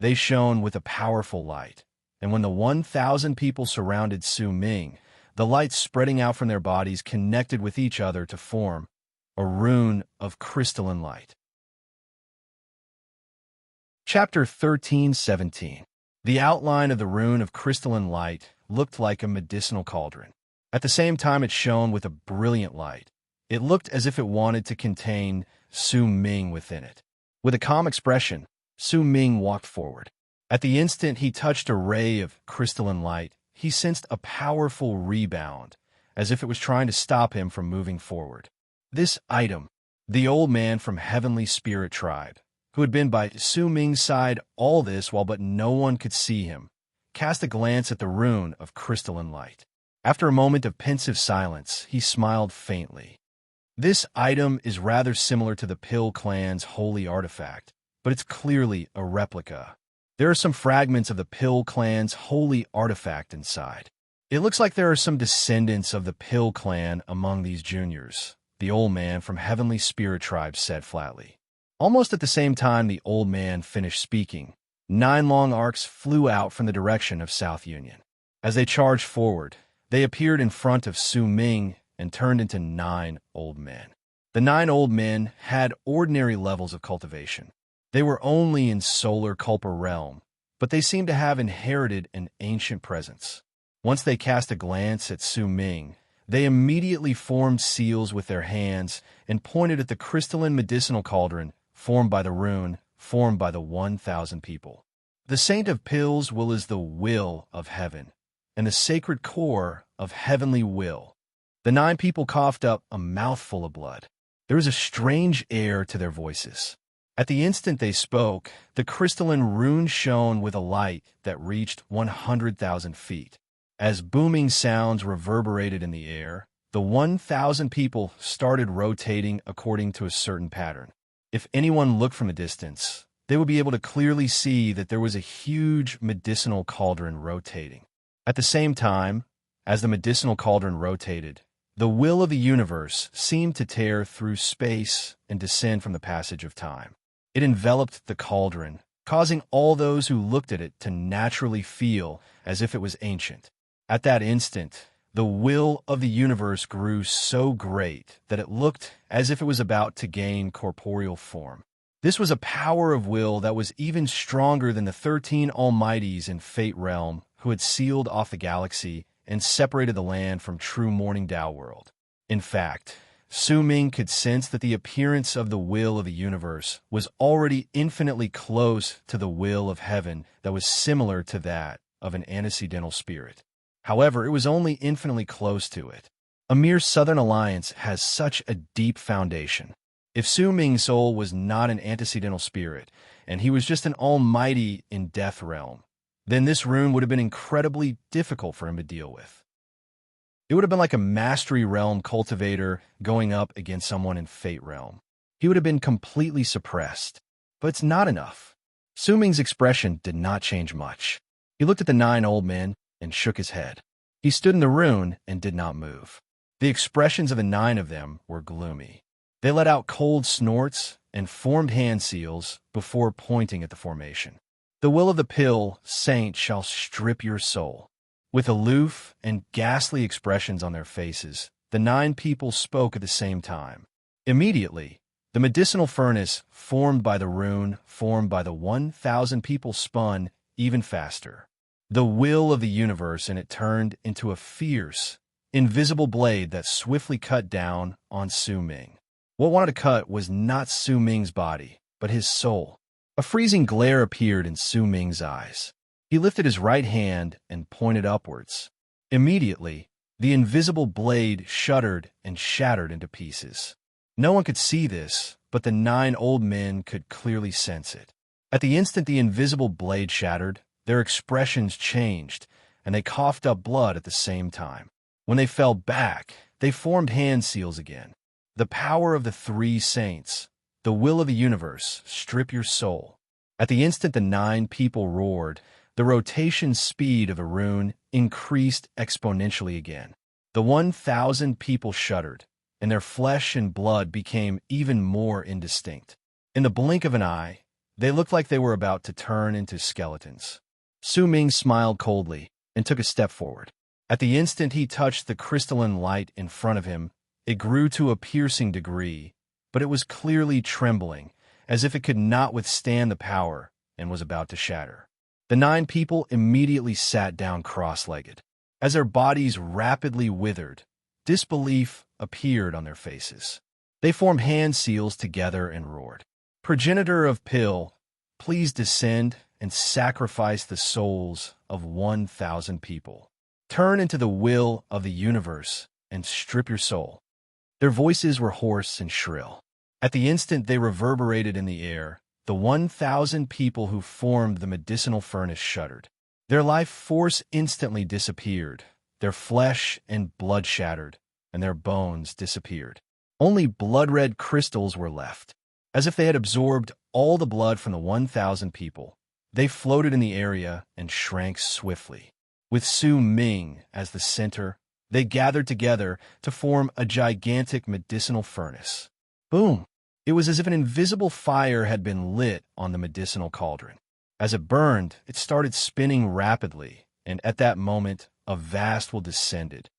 They shone with a powerful light, and when the 1,000 people surrounded Su Ming, the light spreading out from their bodies connected with each other to form a rune of crystalline light. Chapter 13:17. The outline of the rune of crystalline light looked like a medicinal cauldron. At the same time it shone with a brilliant light. It looked as if it wanted to contain Su Ming within it. With a calm expression, Su Ming walked forward. At the instant he touched a ray of crystalline light, he sensed a powerful rebound, as if it was trying to stop him from moving forward. This item, the old man from Heavenly Spirit Tribe, who had been by Su Ming's side all this while but no one could see him, cast a glance at the rune of crystalline light. After a moment of pensive silence, he smiled faintly. This item is rather similar to the Pill clan's holy artifact, but it's clearly a replica. There are some fragments of the Pill clan's holy artifact inside. It looks like there are some descendants of the Pill clan among these juniors, the old man from Heavenly Spirit Tribe said flatly. Almost at the same time the old man finished speaking, 9 long arcs flew out from the direction of South Union. As they charged forward, they appeared in front of Su Ming and turned into 9 old men. The 9 old men had ordinary levels of cultivation. They were only in solar Kulpa realm, but they seemed to have inherited an ancient presence. Once they cast a glance at Su Ming, they immediately formed seals with their hands and pointed at the crystalline medicinal cauldron formed by the rune, formed by the 1,000 people. The Saint of Pills is the will of heaven, and the sacred core of heavenly will. The 9 people coughed up a mouthful of blood. There was a strange air to their voices. At the instant they spoke, the crystalline rune shone with a light that reached 100,000 feet. As booming sounds reverberated in the air, the 1,000 people started rotating according to a certain pattern. If anyone looked from a distance, they would be able to clearly see that there was a huge medicinal cauldron rotating. At the same time, as the medicinal cauldron rotated, the will of the universe seemed to tear through space and descend from the passage of time. It enveloped the cauldron, causing all those who looked at it to naturally feel as if it was ancient. At that instant, the will of the universe grew so great that it looked as if it was about to gain corporeal form. This was a power of will that was even stronger than the 13 Almighties in Fate Realm who had sealed off the galaxy and separated the land from true Morning Tao world. In fact, Su Ming could sense that the appearance of the will of the universe was already infinitely close to the will of heaven that was similar to that of an antecedental spirit. However, it was only infinitely close to it. A mere Southern Alliance has such a deep foundation. If Su Ming's soul was not an antecedental spirit, and he was just an almighty in Death Realm, then this rune would have been incredibly difficult for him to deal with. It would have been like a Mastery Realm cultivator going up against someone in Fate Realm. He would have been completely suppressed. But it's not enough. Su Ming's expression did not change much. He looked at the 9 old men and shook his head. He stood in the rune and did not move. The expressions of the 9 of them were gloomy. They let out cold snorts and formed hand seals before pointing at the formation. The will of the pill, Saint, shall strip your soul. With aloof and ghastly expressions on their faces, the 9 people spoke at the same time. Immediately, the medicinal furnace, formed by the rune, formed by the 1,000 people, spun even faster. The will of the universe, and it turned into a fierce, invisible blade that swiftly cut down on Su Ming. What wanted to cut was not Su Ming's body, but his soul. A freezing glare appeared in Su Ming's eyes. He lifted his right hand and pointed upwards. Immediately, the invisible blade shuddered and shattered into pieces. No one could see this, but the 9 old men could clearly sense it. At the instant the invisible blade shattered, their expressions changed, and they coughed up blood at the same time. When they fell back, they formed hand seals again. The power of the 3 saints, the will of the universe, strip your soul. At the instant the 9 people roared, the rotation speed of the rune increased exponentially again. The 1,000 people shuddered, and their flesh and blood became even more indistinct. In the blink of an eye, they looked like they were about to turn into skeletons. Su Ming smiled coldly and took a step forward. At the instant he touched the crystalline light in front of him, it grew to a piercing degree, but it was clearly trembling, as if it could not withstand the power and was about to shatter. The 9 people immediately sat down cross-legged. As their bodies rapidly withered, disbelief appeared on their faces. They formed hand seals together and roared, "Progenitor of Pill, please descend and sacrifice the souls of 1,000 people. Turn into the will of the universe and strip your soul." Their voices were hoarse and shrill. At the instant they reverberated in the air, the 1,000 people who formed the medicinal furnace shuddered. Their life force instantly disappeared, their flesh and blood shattered, and their bones disappeared. Only blood-red crystals were left. As if they had absorbed all the blood from the 1,000 people, they floated in the area and shrank swiftly. With Su Ming as the center, they gathered together to form a gigantic medicinal furnace. Boom! It was as if an invisible fire had been lit on the medicinal cauldron. As it burned, it started spinning rapidly, and at that moment, a vast will descended.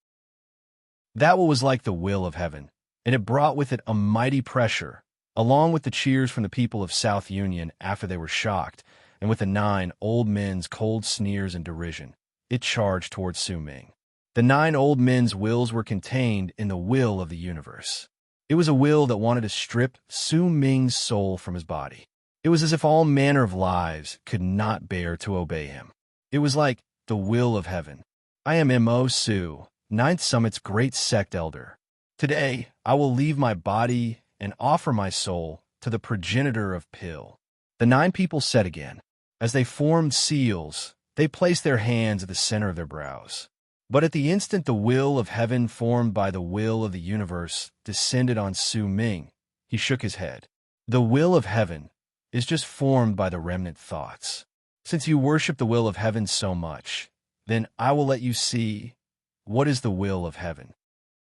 That will was like the will of heaven, and it brought with it a mighty pressure, along with the cheers from the people of South Union after they were shocked, and with the 9 old men's cold sneers and derision. It charged towards Su Ming. The 9 old men's wills were contained in the will of the universe. It was a will that wanted to strip Su Ming's soul from his body. It was as if all manner of lives could not bear to obey him. It was like the will of heaven. I am Mo Su, 9th Summit's great sect elder. Today, I will leave my body and offer my soul to the progenitor of Pill. The 9 people said again. As they formed seals, they placed their hands at the center of their brows. But at the instant the will of heaven formed by the will of the universe descended on Su Ming, he shook his head. The will of heaven is just formed by the remnant thoughts. Since you worship the will of heaven so much, then I will let you see what is the will of heaven.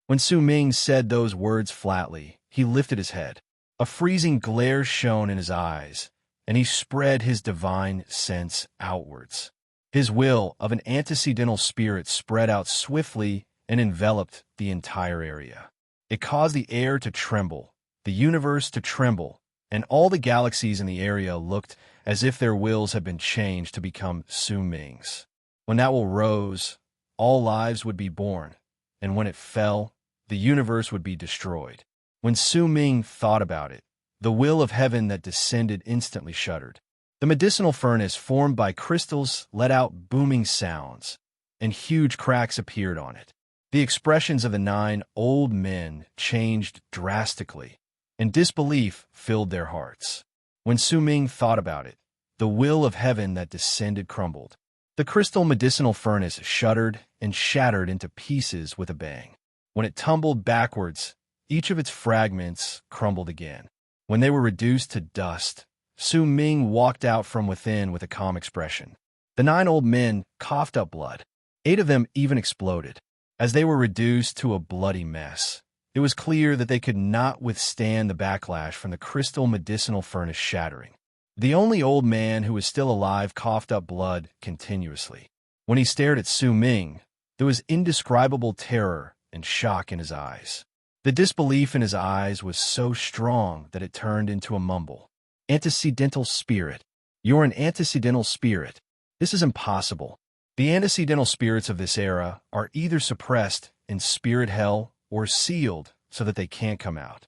When Su Ming said those words flatly, he lifted his head. A freezing glare shone in his eyes, and he spread his divine sense outwards. His will of an antecedental spirit spread out swiftly and enveloped the entire area. It caused the air to tremble, the universe to tremble, and all the galaxies in the area looked as if their wills had been changed to become Su Ming's. When that will rose, all lives would be born, and when it fell, the universe would be destroyed. When Su Ming thought about it, the will of heaven that descended instantly shuddered. The medicinal furnace formed by crystals let out booming sounds, and huge cracks appeared on it. The expressions of the 9 old men changed drastically, and disbelief filled their hearts. When Su Ming thought about it, the will of heaven that descended crumbled. The crystal medicinal furnace shuddered and shattered into pieces with a bang. When it tumbled backwards, each of its fragments crumbled again. When they were reduced to dust, Su Ming walked out from within with a calm expression. The 9 old men coughed up blood. 8 of them even exploded. As they were reduced to a bloody mess, it was clear that they could not withstand the backlash from the crystal medicinal furnace shattering. The only old man who was still alive coughed up blood continuously. When he stared at Su Ming, there was indescribable terror and shock in his eyes. The disbelief in his eyes was so strong that it turned into a mumble. Antecedental spirit. You're an antecedental spirit. This is impossible. The antecedental spirits of this era are either suppressed in spirit hell or sealed so that they can't come out.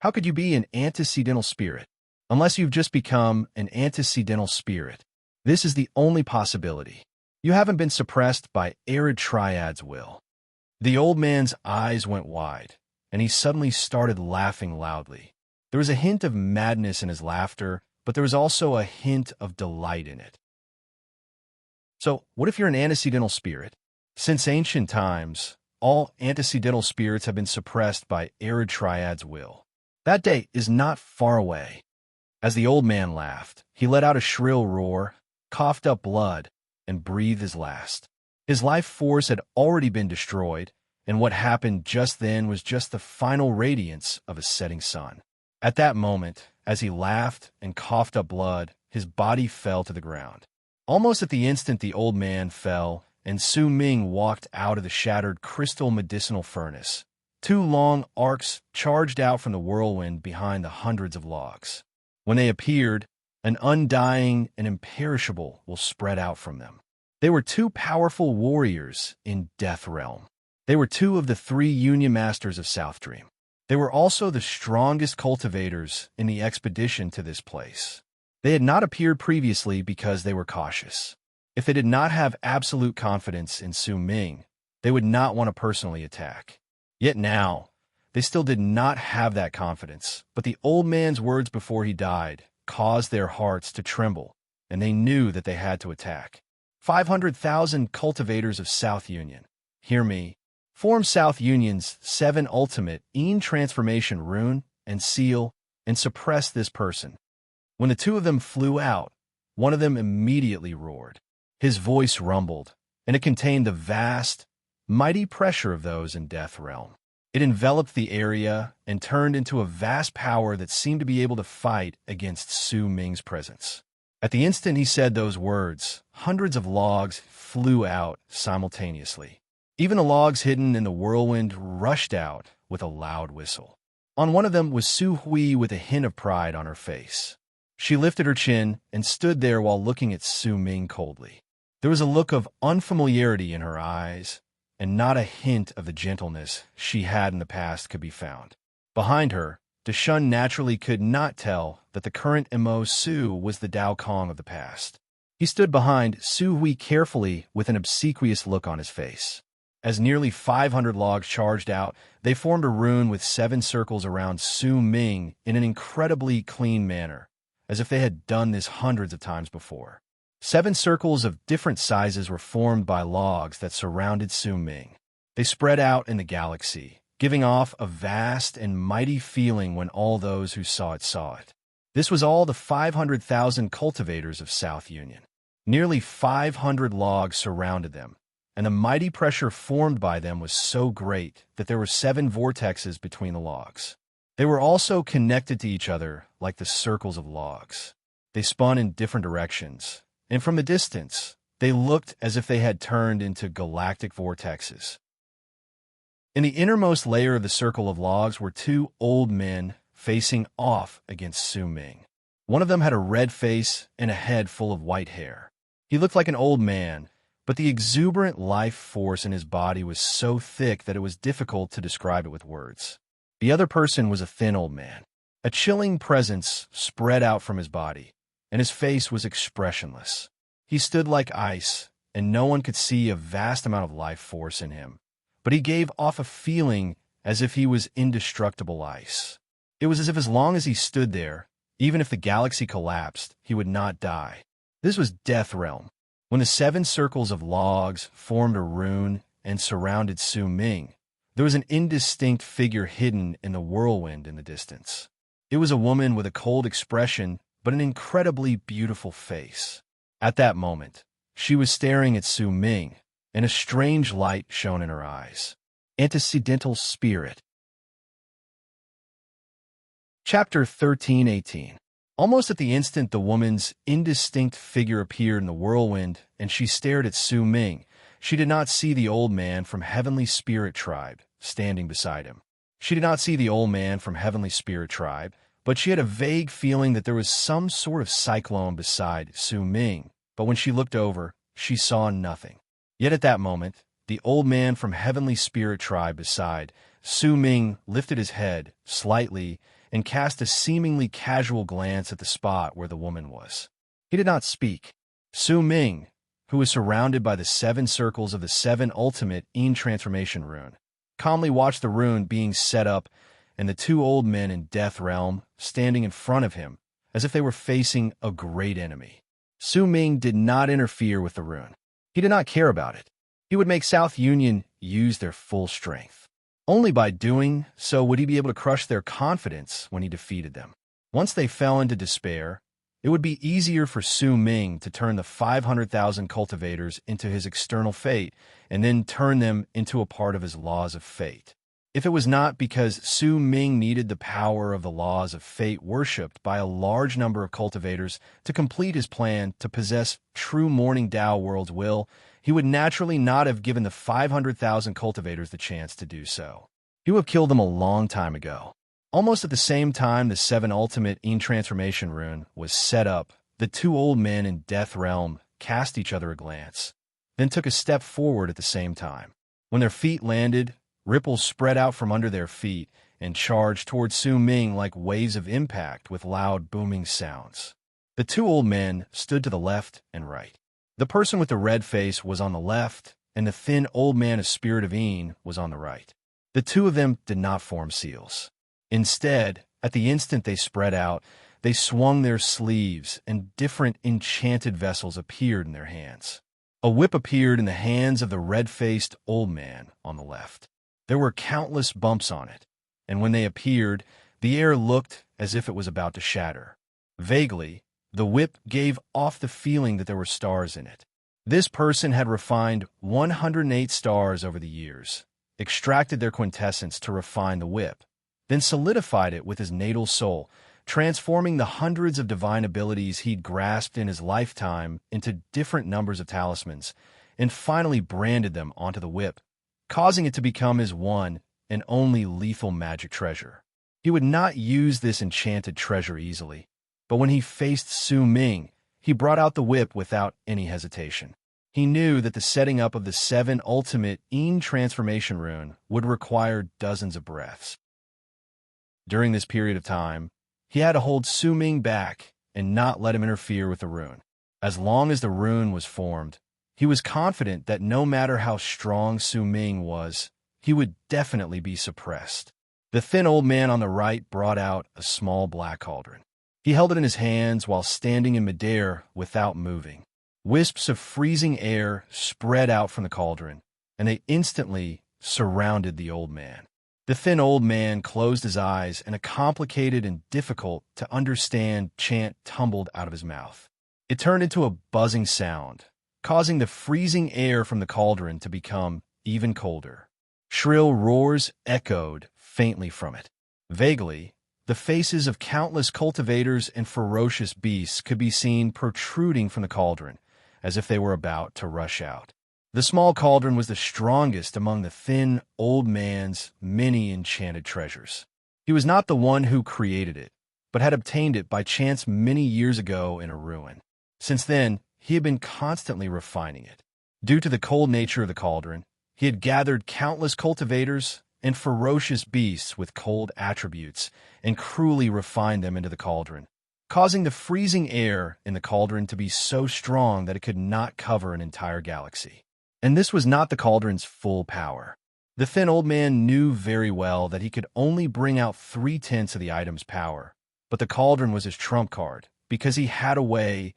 How could you be an antecedental spirit? Unless you've just become an antecedental spirit. This is the only possibility. You haven't been suppressed by arid triad's will. The old man's eyes went wide, and he suddenly started laughing loudly. There was a hint of madness in his laughter, but there was also a hint of delight in it. So, what if you're an antecedental spirit? Since ancient times, all antecedental spirits have been suppressed by arid triad's will. That day is not far away. As the old man laughed, he let out a shrill roar, coughed up blood, and breathed his last. His life force had already been destroyed, and what happened just then was just the final radiance of a setting sun. At that moment, as he laughed and coughed up blood, his body fell to the ground. Almost at the instant the old man fell, and Su Ming walked out of the shattered crystal medicinal furnace. 2 long arcs charged out from the whirlwind behind the hundreds of logs. When they appeared, an undying and imperishable will spread out from them. They were 2 powerful warriors in Death Realm. They were 2 of the 3 Union Masters of South Dream. They were also the strongest cultivators in the expedition to this place. They had not appeared previously because they were cautious. If they did not have absolute confidence in Su Ming, they would not want to personally attack. Yet now, they still did not have that confidence, but the old man's words before he died caused their hearts to tremble, and they knew that they had to attack. 500,000 cultivators of South Union, hear me, form South Union's 7 ultimate transformation rune and seal and suppress this person. When the 2 of them flew out, one of them immediately roared. His voice rumbled, and it contained the vast, mighty pressure of those in Death Realm. It enveloped the area and turned into a vast power that seemed to be able to fight against Su Ming's presence. At the instant he said those words, hundreds of logs flew out simultaneously. Even the logs hidden in the whirlwind rushed out with a loud whistle. On one of them was Su Hui with a hint of pride on her face. She lifted her chin and stood there while looking at Su Ming coldly. There was a look of unfamiliarity in her eyes, and not a hint of the gentleness she had in the past could be found. Behind her, Deshun naturally could not tell that the current Mo Su was the Dao Kong of the past. He stood behind Su Hui carefully with an obsequious look on his face. As nearly 500 logs charged out, they formed a rune with 7 circles around Su Ming in an incredibly clean manner, as if they had done this hundreds of times before. 7 circles of different sizes were formed by logs that surrounded Su Ming. They spread out in the galaxy, giving off a vast and mighty feeling when all those who saw it. This was all the 500,000 cultivators of South Union. Nearly 500 logs surrounded them, and the mighty pressure formed by them was so great that there were 7 vortexes between the logs. They were also connected to each other like the circles of logs. They spun in different directions, and from a distance, they looked as if they had turned into galactic vortexes. In the innermost layer of the circle of logs were 2 old men facing off against Su Ming. One of them had a red face and a head full of white hair. He looked like an old man, but the exuberant life force in his body was so thick that it was difficult to describe it with words. The other person was a thin old man. A chilling presence spread out from his body, and his face was expressionless. He stood like ice, and no one could see a vast amount of life force in him, but he gave off a feeling as if he was indestructible ice. It was as if as long as he stood there, even if the galaxy collapsed, he would not die. This was Death Realm. When the 7 circles of logs formed a rune and surrounded Su Ming, there was an indistinct figure hidden in the whirlwind in the distance. It was a woman with a cold expression but an incredibly beautiful face. At that moment, she was staring at Su Ming, and a strange light shone in her eyes. Antecedental Spirit. Chapter 13:18. Almost at the instant the woman's indistinct figure appeared in the whirlwind and she stared at Su Ming, she did not see the old man from Heavenly Spirit Tribe standing beside him. She did not see the old man from Heavenly Spirit Tribe, but she had a vague feeling that there was some sort of cyclone beside Su Ming, but when she looked over, she saw nothing. Yet at that moment, the old man from Heavenly Spirit Tribe beside Su Ming lifted his head slightly and cast a seemingly casual glance at the spot where the woman was. He did not speak. Su Ming, who was surrounded by the 7 circles of the 7 ultimate transformation rune, calmly watched the rune being set up and the 2 old men in Death Realm standing in front of him as if they were facing a great enemy. Su Ming did not interfere with the rune. He did not care about it. He would make South Union use their full strength. Only by doing so would he be able to crush their confidence when he defeated them. Once they fell into despair, it would be easier for Su Ming to turn the 500,000 cultivators into his external fate and then turn them into a part of his laws of fate. If it was not because Su Ming needed the power of the laws of fate worshipped by a large number of cultivators to complete his plan to possess true Morning Tao World's will, he would naturally not have given the 500,000 cultivators the chance to do so. He would have killed them a long time ago. Almost at the same time the 7 ultimate transformation rune was set up, the 2 old men in Death Realm cast each other a glance, then took a step forward at the same time. When their feet landed, ripples spread out from under their feet and charged toward Su Ming like waves of impact with loud booming sounds. The 2 old men stood to the left and right. The person with the red face was on the left, and the thin old man of Spirit of Een was on the right. The 2 of them did not form seals. Instead, at the instant they spread out, they swung their sleeves, and different enchanted vessels appeared in their hands. A whip appeared in the hands of the red-faced old man on the left. There were countless bumps on it, and when they appeared, the air looked as if it was about to shatter. Vaguely, the whip gave off the feeling that there were stars in it. This person had refined 108 stars over the years, extracted their quintessence to refine the whip, then solidified it with his natal soul, transforming the hundreds of divine abilities he'd grasped in his lifetime into different numbers of talismans, and finally branded them onto the whip, causing it to become his one and only lethal magic treasure. He would not use this enchanted treasure easily, but when he faced Su Ming, he brought out the whip without any hesitation. He knew that the setting up of the 7 ultimate transformation rune would require dozens of breaths. During this period of time, he had to hold Su Ming back and not let him interfere with the rune. As long as the rune was formed, he was confident that no matter how strong Su Ming was, he would definitely be suppressed. The thin old man on the right brought out a small black cauldron. He held it in his hands while standing in midair without moving. Wisps of freezing air spread out from the cauldron, and they instantly surrounded the old man. The thin old man closed his eyes, and a complicated and difficult-to-understand chant tumbled out of his mouth. It turned into a buzzing sound, causing the freezing air from the cauldron to become even colder. Shrill roars echoed faintly from it. Vaguely, the faces of countless cultivators and ferocious beasts could be seen protruding from the cauldron, as if they were about to rush out. The small cauldron was the strongest among the thin old man's many enchanted treasures. He was not the one who created it, but had obtained it by chance many years ago in a ruin. Since then, he had been constantly refining it. Due to the cold nature of the cauldron, he had gathered countless cultivators and ferocious beasts with cold attributes and cruelly refined them into the cauldron, causing the freezing air in the cauldron to be so strong that it could not cover an entire galaxy. And this was not the cauldron's full power. The thin old man knew very well that he could only bring out 3/10 of the item's power, but the cauldron was his trump card because he had a way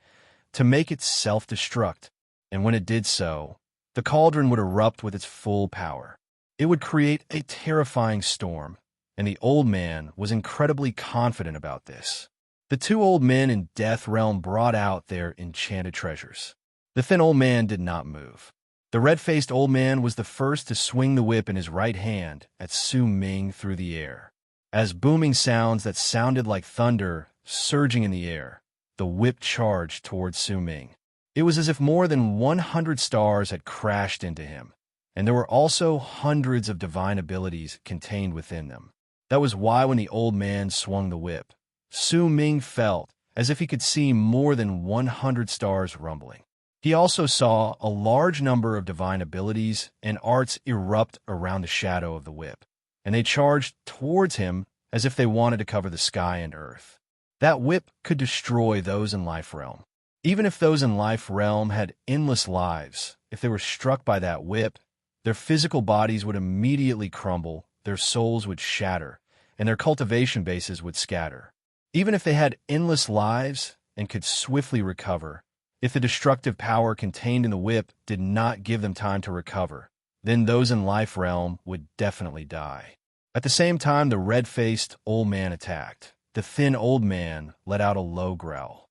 to make it self-destruct, and when it did so, the cauldron would erupt with its full power. It would create a terrifying storm, and the old man was incredibly confident about this. The two old men in Death Realm brought out their enchanted treasures. The thin old man did not move. The red-faced old man was the first to swing the whip in his right hand at Su Ming through the air. As booming sounds that sounded like thunder surging in the air, the whip charged towards Su Ming. It was as if more than 100 stars had crashed into him, and there were also hundreds of divine abilities contained within them. That was why when the old man swung the whip, Su Ming felt as if he could see more than 100 stars rumbling. He also saw a large number of divine abilities and arts erupt around the shadow of the whip, and they charged towards him as if they wanted to cover the sky and earth. That whip could destroy those in Life Realm. Even if those in Life Realm had endless lives, if they were struck by that whip, their physical bodies would immediately crumble, their souls would shatter, and their cultivation bases would scatter. Even if they had endless lives and could swiftly recover, if the destructive power contained in the whip did not give them time to recover, then those in Life Realm would definitely die. At the same time the red-faced old man attacked, the thin old man let out a low growl.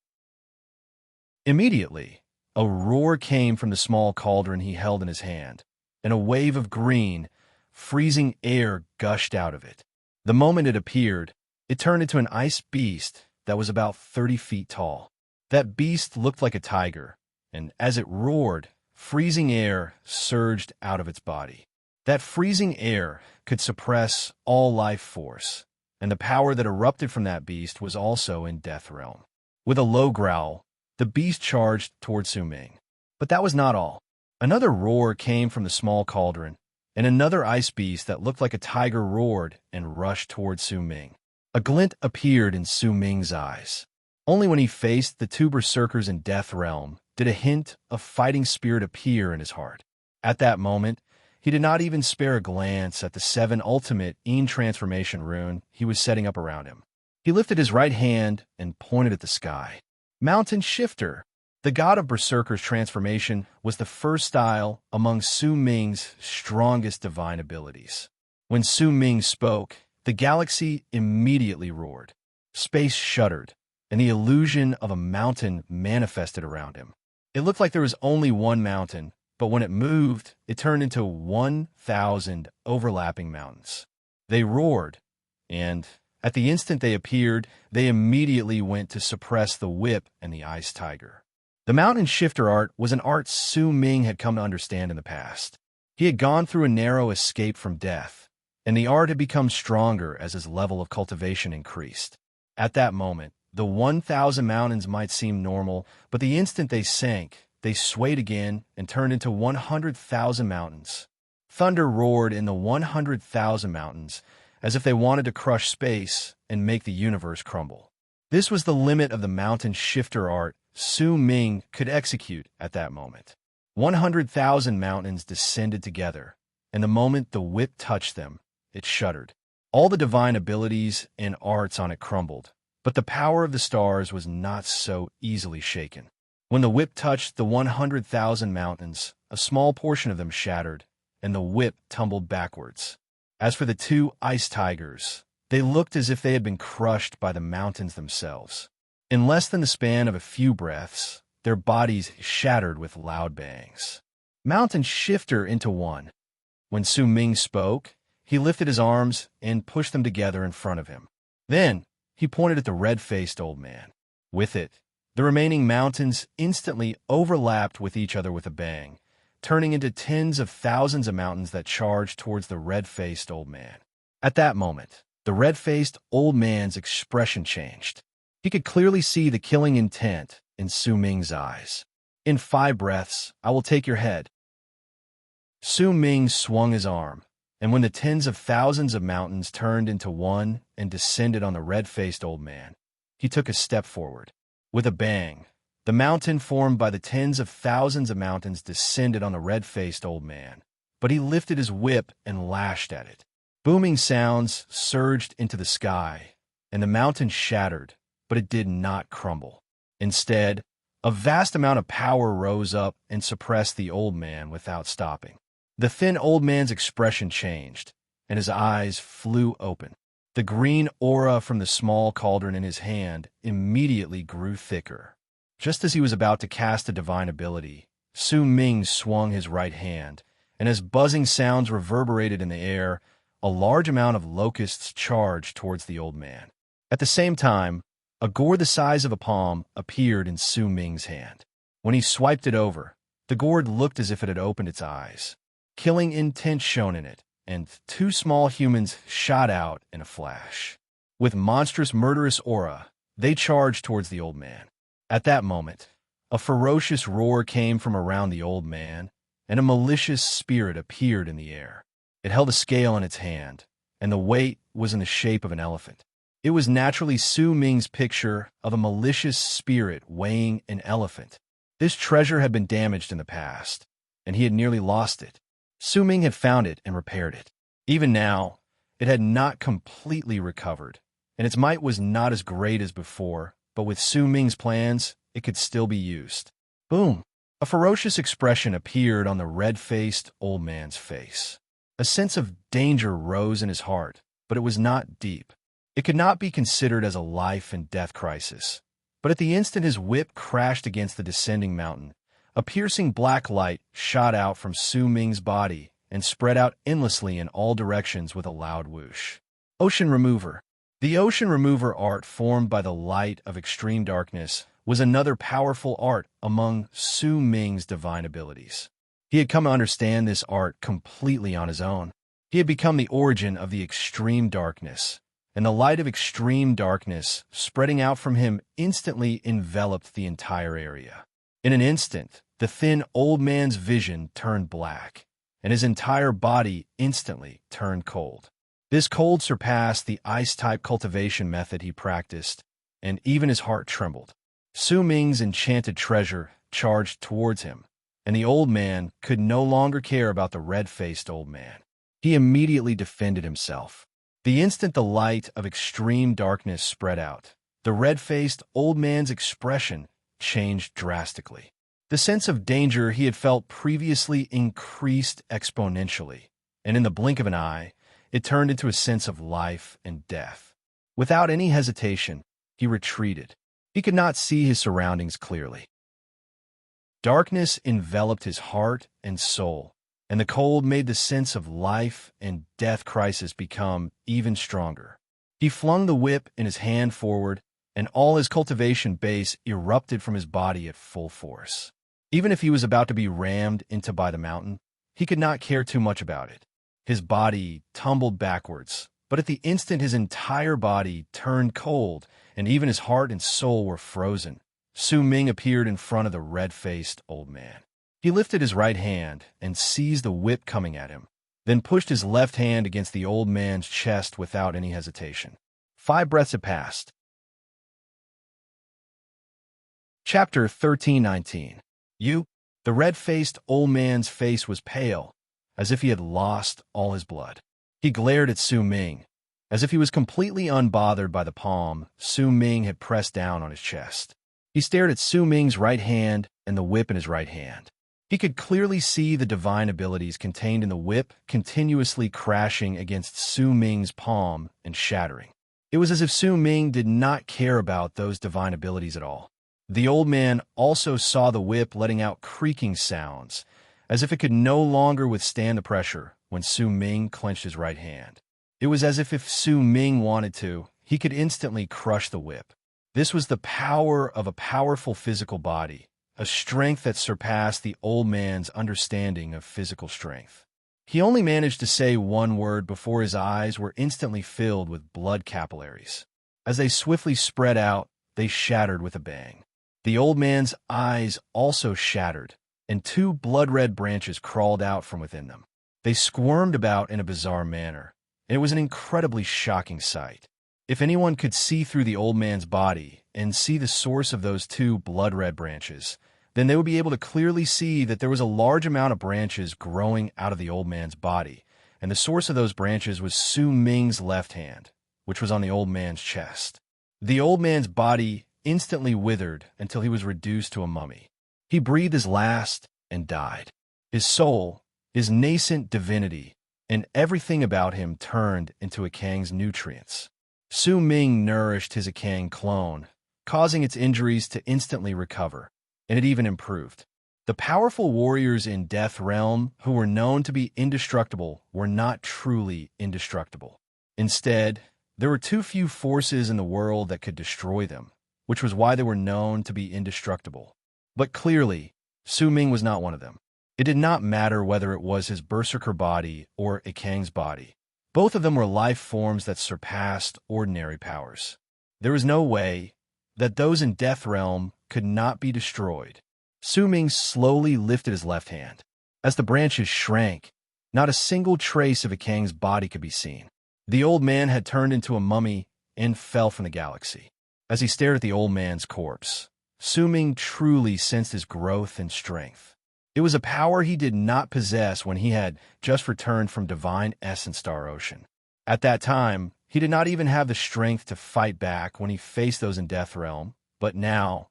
Immediately, a roar came from the small cauldron he held in his hand, and a wave of green, freezing air gushed out of it. The moment it appeared, it turned into an ice beast that was about 30 feet tall. That beast looked like a tiger, and as it roared, freezing air surged out of its body. That freezing air could suppress all life force, and the power that erupted from that beast was also in Death Realm. With a low growl, the beast charged toward Su Ming. But that was not all. Another roar came from the small cauldron, and another ice beast that looked like a tiger roared and rushed toward Su Ming. A glint appeared in Su Ming's eyes. Only when he faced the two berserkers in Death Realm did a hint of fighting spirit appear in his heart. At that moment, he did not even spare a glance at the 7 ultimate transformation rune he was setting up around him. He lifted his right hand and pointed at the sky. Mountain Shifter, the god of Berserker's transformation, was the first style among Su Ming's strongest divine abilities. When Su Ming spoke, the galaxy immediately roared. Space shuddered, and the illusion of a mountain manifested around him. It looked like there was only one mountain, but when it moved, it turned into 1,000 overlapping mountains. They roared, and at the instant they appeared, they immediately went to suppress the whip and the ice tiger. The Mountain Shifter art was an art Su Ming had come to understand in the past. He had gone through a narrow escape from death, and the art had become stronger as his level of cultivation increased. At that moment, the 1,000 mountains might seem normal, but the instant they sank, they swayed again and turned into 100,000 mountains. Thunder roared in the 100,000 mountains, as if they wanted to crush space and make the universe crumble. This was the limit of the Mountain Shifter art Su Ming could execute at that moment. 100,000 mountains descended together, and the moment the whip touched them, it shuddered. All the divine abilities and arts on it crumbled, but the power of the stars was not so easily shaken. When the whip touched the 100,000 mountains, a small portion of them shattered, and the whip tumbled backwards. As for the two ice tigers, they looked as if they had been crushed by the mountains themselves. In less than the span of a few breaths, their bodies shattered with loud bangs. Mountain shifter into one. When Su Ming spoke, he lifted his arms and pushed them together in front of him. Then, he pointed at the red-faced old man. With it, the remaining mountains instantly overlapped with each other with a bang, turning into tens of thousands of mountains that charged towards the red-faced old man. At that moment, the red-faced old man's expression changed. He could clearly see the killing intent in Su Ming's eyes. In 5 breaths, I will take your head. Su Ming swung his arm, and when the tens of thousands of mountains turned into one and descended on the red-faced old man, he took a step forward. With a bang, the mountain formed by the tens of thousands of mountains descended on the red-faced old man, but he lifted his whip and lashed at it. Booming sounds surged into the sky, and the mountain shattered, but it did not crumble. Instead, a vast amount of power rose up and suppressed the old man without stopping. The thin old man's expression changed, and his eyes flew open. The green aura from the small cauldron in his hand immediately grew thicker. Just as he was about to cast a divine ability, Su Ming swung his right hand, and as buzzing sounds reverberated in the air, a large amount of locusts charged towards the old man. At the same time, a gourd the size of a palm appeared in Su Ming's hand. When he swiped it over, the gourd looked as if it had opened its eyes. Killing intent shone in it, and 2 small humans shot out in a flash. With monstrous murderous aura, they charged towards the old man. At that moment, a ferocious roar came from around the old man, and a malicious spirit appeared in the air. It held a scale in its hand, and the weight was in the shape of an elephant. It was naturally Su Ming's picture of a malicious spirit weighing an elephant. This treasure had been damaged in the past, and he had nearly lost it. Su Ming had found it and repaired it. Even now, it had not completely recovered, and its might was not as great as before, but with Su Ming's plans, it could still be used. Boom! A ferocious expression appeared on the red-faced old man's face. A sense of danger rose in his heart, but it was not deep. It could not be considered as a life-and-death crisis. But at the instant his whip crashed against the descending mountain, a piercing black light shot out from Su Ming's body and spread out endlessly in all directions with a loud whoosh. Ocean Remover. The Ocean Remover art formed by the light of extreme darkness was another powerful art among Su Ming's divine abilities. He had come to understand this art completely on his own. He had become the origin of the extreme darkness, and the light of extreme darkness spreading out from him instantly enveloped the entire area. In an instant, the thin old man's vision turned black, and his entire body instantly turned cold. This cold surpassed the ice-type cultivation method he practiced, and even his heart trembled. Su Ming's enchanted treasure charged towards him, and the old man could no longer care about the red-faced old man. He immediately defended himself. The instant the light of extreme darkness spread out, the red-faced old man's expression changed drastically. The sense of danger he had felt previously increased exponentially, and in the blink of an eye, it turned into a sense of life and death. Without any hesitation, he retreated. He could not see his surroundings clearly. Darkness enveloped his heart and soul, and the cold made the sense of life and death crisis become even stronger. He flung the whip in his hand forward, and all his cultivation base erupted from his body at full force. Even if he was about to be rammed into by the mountain, he could not care too much about it. His body tumbled backwards, but at the instant his entire body turned cold, and even his heart and soul were frozen, Su Ming appeared in front of the red-faced old man. He lifted his right hand and seized the whip coming at him, then pushed his left hand against the old man's chest without any hesitation. 5 breaths had passed. Chapter 13:19. The red-faced old man's face was pale, as if he had lost all his blood. He glared at Su Ming, as if he was completely unbothered by the palm Su Ming had pressed down on his chest. He stared at Su Ming's right hand and the whip in his right hand. He could clearly see the divine abilities contained in the whip continuously crashing against Su Ming's palm and shattering. It was as if Su Ming did not care about those divine abilities at all. The old man also saw the whip letting out creaking sounds, as if it could no longer withstand the pressure when Su Ming clenched his right hand. It was as if Su Ming wanted to, he could instantly crush the whip. This was the power of a powerful physical body, a strength that surpassed the old man's understanding of physical strength. He only managed to say one word before his eyes were instantly filled with blood capillaries. As they swiftly spread out, they shattered with a bang. The old man's eyes also shattered, and two blood-red branches crawled out from within them. They squirmed about in a bizarre manner, and it was an incredibly shocking sight. If anyone could see through the old man's body and see the source of those two blood-red branches, then they would be able to clearly see that there was a large amount of branches growing out of the old man's body, and the source of those branches was Su Ming's left hand, which was on the old man's chest. The old man's body instantly withered until he was reduced to a mummy. He breathed his last and died. His soul, his nascent divinity, and everything about him turned into Akang's nutrients. Su Ming nourished his Akang clone, causing its injuries to instantly recover, and it even improved. The powerful warriors in Death Realm, who were known to be indestructible, were not truly indestructible. Instead, there were too few forces in the world that could destroy them, which was why they were known to be indestructible. But clearly, Su Ming was not one of them. It did not matter whether it was his berserker body or Akang's body. Both of them were life forms that surpassed ordinary powers. There was no way that those in Death Realm could not be destroyed. Su Ming slowly lifted his left hand. As the branches shrank, not a single trace of Akang's body could be seen. The old man had turned into a mummy and fell from the galaxy. As he stared at the old man's corpse, Su Ming truly sensed his growth and strength. It was a power he did not possess when he had just returned from Divine Essence Star Ocean. At that time, he did not even have the strength to fight back when he faced those in Death Realm, but now,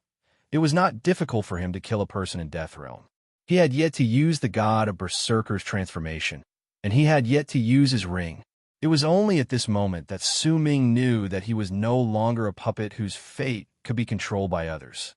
it was not difficult for him to kill a person in Death Realm. He had yet to use the god of Berserker's transformation, and he had yet to use his ring. It was only at this moment that Su Ming knew that he was no longer a puppet whose fate could be controlled by others.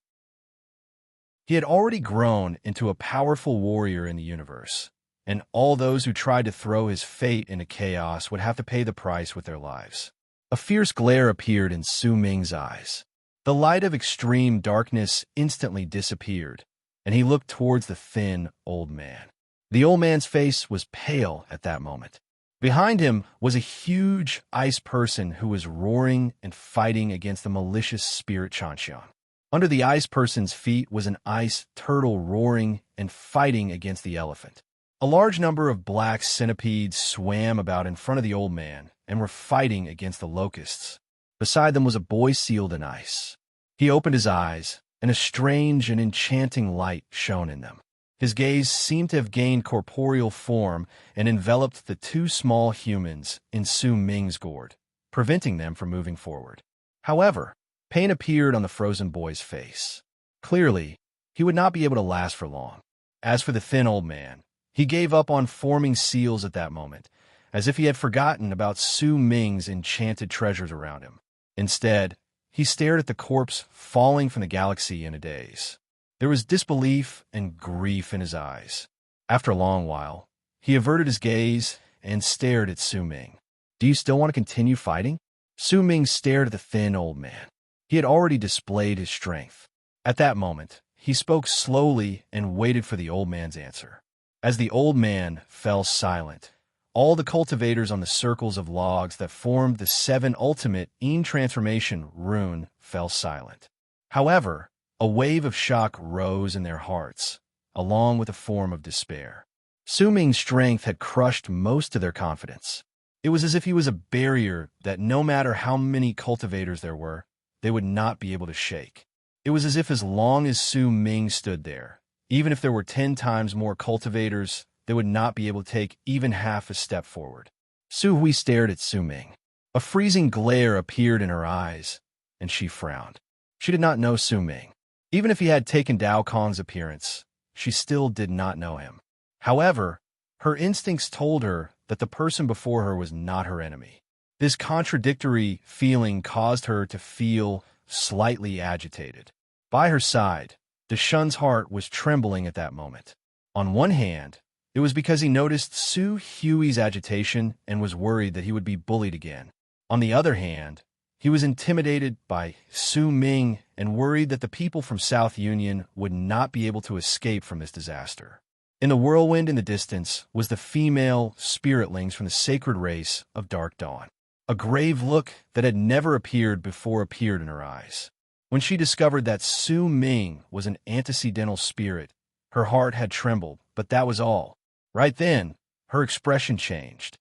He had already grown into a powerful warrior in the universe, and all those who tried to throw his fate into chaos would have to pay the price with their lives. A fierce glare appeared in Su Ming's eyes. The light of extreme darkness instantly disappeared, and he looked towards the thin, old man. The old man's face was pale at that moment. Behind him was a huge ice person who was roaring and fighting against the malicious spirit Chanshan. Under the ice person's feet was an ice turtle roaring and fighting against the elephant. A large number of black centipedes swam about in front of the old man and were fighting against the locusts. Beside them was a boy sealed in ice. He opened his eyes, and a strange and enchanting light shone in them. His gaze seemed to have gained corporeal form and enveloped the two small humans in Su Ming's gourd, preventing them from moving forward. However, pain appeared on the frozen boy's face. Clearly, he would not be able to last for long. As for the thin old man, he gave up on forming seals at that moment, as if he had forgotten about Su Ming's enchanted treasures around him. Instead, he stared at the corpse falling from the galaxy in a daze. There was disbelief and grief in his eyes. After a long while, he averted his gaze and stared at Su Ming. "Do you still want to continue fighting?" Su Ming stared at the thin old man. He had already displayed his strength. At that moment, he spoke slowly and waited for the old man's answer. As the old man fell silent, all the cultivators on the circles of logs that formed the 7 ultimate transformation rune fell silent. However, a wave of shock rose in their hearts, along with a form of despair. Su Ming's strength had crushed most of their confidence. It was as if he was a barrier that no matter how many cultivators there were, they would not be able to shake. It was as long as Su Ming stood there, even if there were 10 times more cultivators, they would not be able to take even half a step forward. Su Hui stared at Su Ming. A freezing glare appeared in her eyes, and she frowned. She did not know Su Ming. Even if he had taken Dao Kong's appearance, she still did not know him. However, her instincts told her that the person before her was not her enemy. This contradictory feeling caused her to feel slightly agitated. By her side, Deshun's heart was trembling at that moment. On one hand, it was because he noticed Su Hui's agitation and was worried that he would be bullied again. On the other hand, he was intimidated by Su Ming and worried that the people from South Union would not be able to escape from this disaster. In the whirlwind in the distance was the female spiritlings from the sacred race of Dark Dawn. A grave look that had never appeared before appeared in her eyes. When she discovered that Su Ming was an antecedental spirit, her heart had trembled, but that was all. Right then, her expression changed.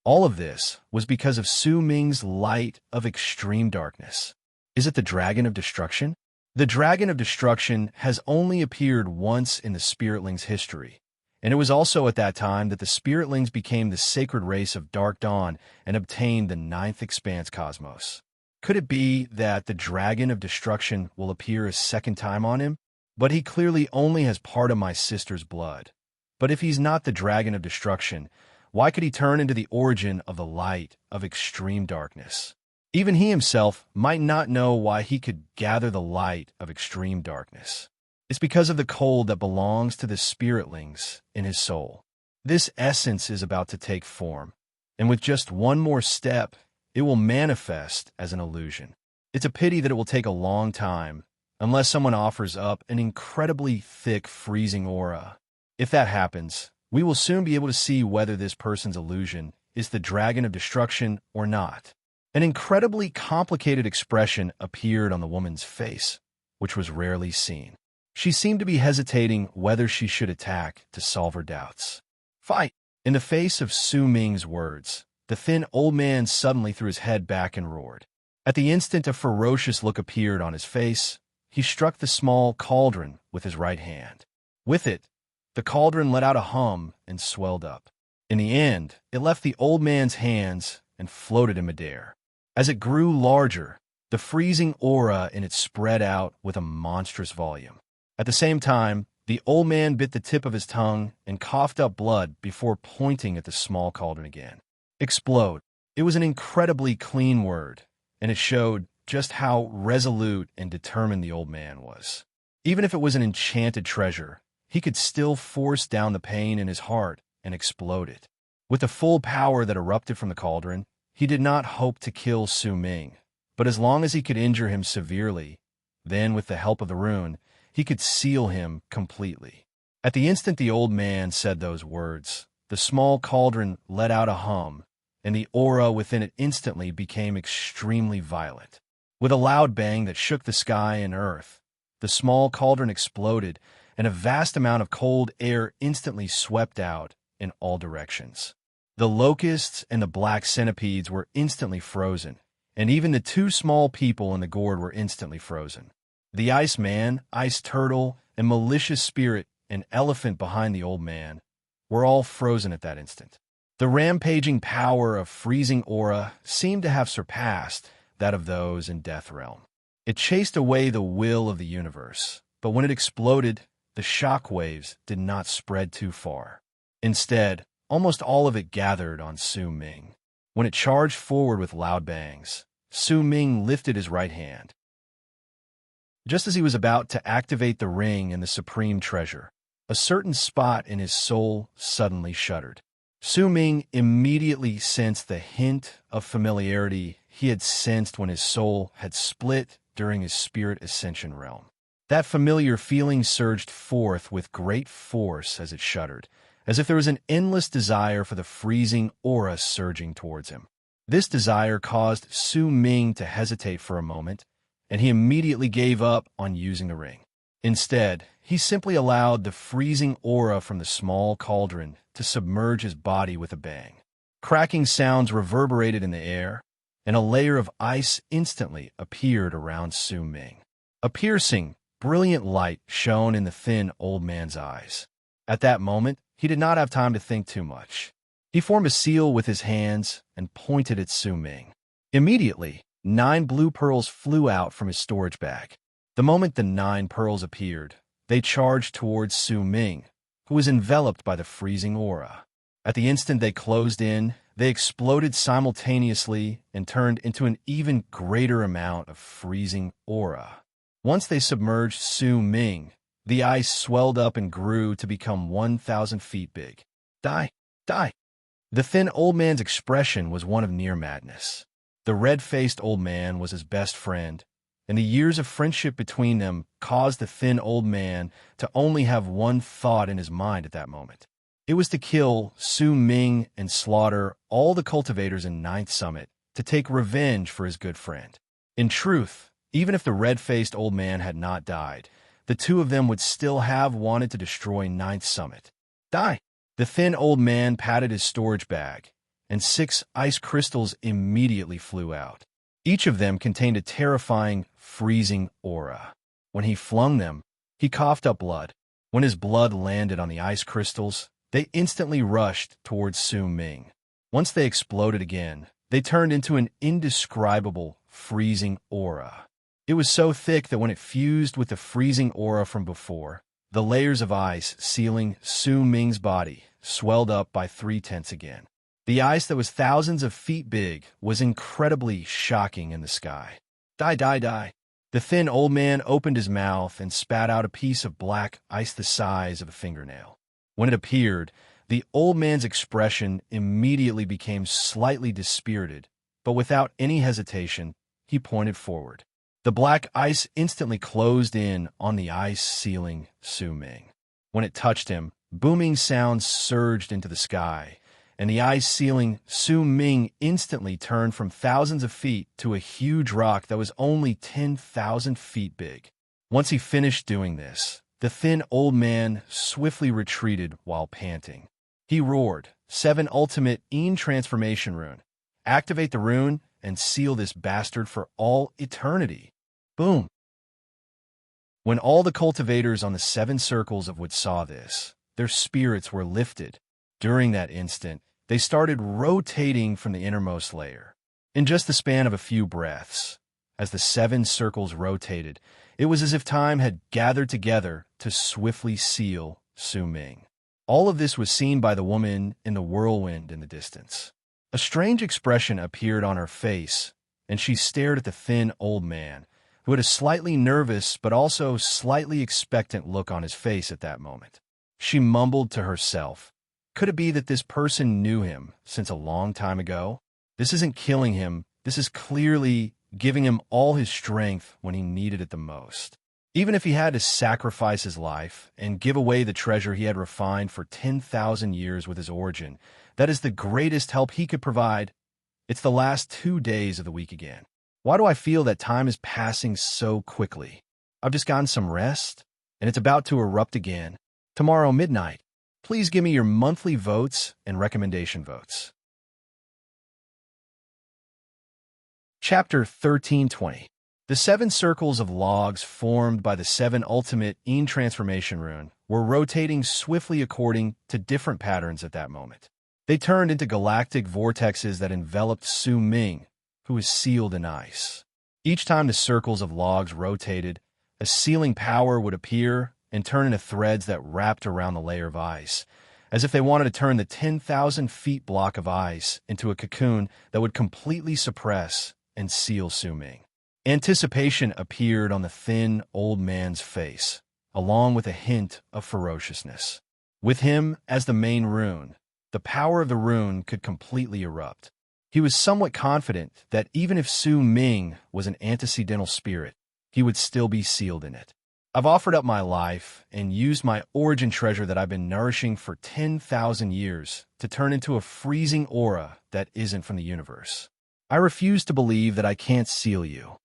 All of this was because of Su Ming's light of extreme darkness. Is it the Dragon of Destruction? The Dragon of Destruction has only appeared once in the Spiritlings' history, and it was also at that time that the Spiritlings became the sacred race of Dark Dawn and obtained the Ninth Expanse Cosmos. Could it be that the Dragon of Destruction will appear a second time on him? But he clearly only has part of my sister's blood. But if he's not the Dragon of Destruction, why could he turn into the origin of the light of extreme darkness? Even he himself might not know why he could gather the light of extreme darkness. It's because of the cold that belongs to the spiritlings in his soul. This essence is about to take form, and with just one more step, it will manifest as an illusion. It's a pity that it will take a long time, unless someone offers up an incredibly thick freezing aura. If that happens, we will soon be able to see whether this person's illusion is the Dragon of Destruction or not. An incredibly complicated expression appeared on the woman's face, which was rarely seen. She seemed to be hesitating whether she should attack to solve her doubts. Fight! In the face of Su Ming's words, the thin old man suddenly threw his head back and roared. At the instant a ferocious look appeared on his face, he struck the small cauldron with his right hand. With it, the cauldron let out a hum and swelled up. In the end, it left the old man's hands and floated in midair. As it grew larger, the freezing aura in it spread out with a monstrous volume. At the same time, the old man bit the tip of his tongue and coughed up blood before pointing at the small cauldron again. Explode. It was an incredibly clean word, and it showed just how resolute and determined the old man was. Even if it was an enchanted treasure, he could still force down the pain in his heart and explode it. With the full power that erupted from the cauldron, he did not hope to kill Su Ming, but as long as he could injure him severely, then with the help of the rune, he could seal him completely. At the instant the old man said those words, the small cauldron let out a hum, and the aura within it instantly became extremely violent. With a loud bang that shook the sky and earth, the small cauldron exploded, and a vast amount of cold air instantly swept out in all directions. The locusts and the black centipedes were instantly frozen, and even the two small people in the gourd were instantly frozen. The ice man, ice turtle, and malicious spirit and elephant behind the old man were all frozen at that instant. The rampaging power of freezing aura seemed to have surpassed that of those in Death Realm. It chased away the will of the universe, but when it exploded, the shock waves did not spread too far. Instead, almost all of it gathered on Su Ming. When it charged forward with loud bangs, Su Ming lifted his right hand. Just as he was about to activate the ring and the supreme treasure, a certain spot in his soul suddenly shuddered. Su Ming immediately sensed the hint of familiarity he had sensed when his soul had split during his spirit ascension realm. That familiar feeling surged forth with great force as it shuddered, as if there was an endless desire for the freezing aura surging towards him. This desire caused Su Ming to hesitate for a moment, and he immediately gave up on using the ring. Instead, he simply allowed the freezing aura from the small cauldron to submerge his body with a bang. Cracking sounds reverberated in the air, and a layer of ice instantly appeared around Su Ming. A piercing, brilliant light shone in the thin old man's eyes. At that moment, he did not have time to think too much. He formed a seal with his hands and pointed at Su Ming. Immediately, 9 blue pearls flew out from his storage bag. The moment the 9 pearls appeared, they charged towards Su Ming, who was enveloped by the freezing aura. At the instant they closed in, they exploded simultaneously and turned into an even greater amount of freezing aura. Once they submerged Su Ming, the ice swelled up and grew to become 1,000 feet big. Die! Die! The thin old man's expression was one of near madness. The red-faced old man was his best friend, and the years of friendship between them caused the thin old man to only have one thought in his mind at that moment. It was to kill Su Ming and slaughter all the cultivators in Ninth Summit to take revenge for his good friend. In truth, even if the red-faced old man had not died, the two of them would still have wanted to destroy Ninth Summit. Die! The thin old man patted his storage bag, and 6 ice crystals immediately flew out. Each of them contained a terrifying, freezing aura. When he flung them, he coughed up blood. When his blood landed on the ice crystals, they instantly rushed towards Su Ming. Once they exploded again, they turned into an indescribable, freezing aura. It was so thick that when it fused with the freezing aura from before, the layers of ice sealing Su Ming's body swelled up by 3/10 again. The ice that was thousands of feet big was incredibly shocking in the sky. Die, die, die. The thin old man opened his mouth and spat out a piece of black ice the size of a fingernail. When it appeared, the old man's expression immediately became slightly dispirited, but without any hesitation, he pointed forward. The black ice instantly closed in on the ice sealing Su Ming. When it touched him, booming sounds surged into the sky, and the ice sealing Su Ming instantly turned from thousands of feet to a huge rock that was only 10,000 feet big. Once he finished doing this, the thin old man swiftly retreated while panting. He roared, 7 ultimate transformation rune. Activate the rune and seal this bastard for all eternity. Boom! When all the cultivators on the 7 circles of wood saw this, their spirits were lifted. During that instant, they started rotating from the innermost layer. In just the span of a few breaths, as the 7 circles rotated, it was as if time had gathered together to swiftly seal Su Ming. All of this was seen by the woman in the whirlwind in the distance. A strange expression appeared on her face, and she stared at the thin old man, who had a slightly nervous but also slightly expectant look on his face at that moment. She mumbled to herself, could it be that this person knew him since a long time ago? This isn't killing him, this is clearly giving him all his strength when he needed it the most. Even if he had to sacrifice his life and give away the treasure he had refined for 10,000 years with his origin, that is the greatest help he could provide. It's the last 2 days of the week again. Why do I feel that time is passing so quickly? I've just gotten some rest, and it's about to erupt again. Tomorrow midnight. Please give me your monthly votes and recommendation votes. Chapter 1320. The 7 circles of logs formed by the 7 ultimate transformation rune were rotating swiftly according to different patterns at that moment. They turned into galactic vortexes that enveloped Su Ming, who was sealed in ice. Each time the circles of logs rotated, a sealing power would appear and turn into threads that wrapped around the layer of ice, as if they wanted to turn the 10,000 feet block of ice into a cocoon that would completely suppress and seal Su Ming. Anticipation appeared on the thin old man's face, along with a hint of ferociousness. With him as the main rune, the power of the rune could completely erupt. He was somewhat confident that even if Su Ming was an antecedental spirit, he would still be sealed in it. I've offered up my life and used my origin treasure that I've been nourishing for 10,000 years to turn into a freezing aura that isn't from the universe. I refuse to believe that I can't seal you.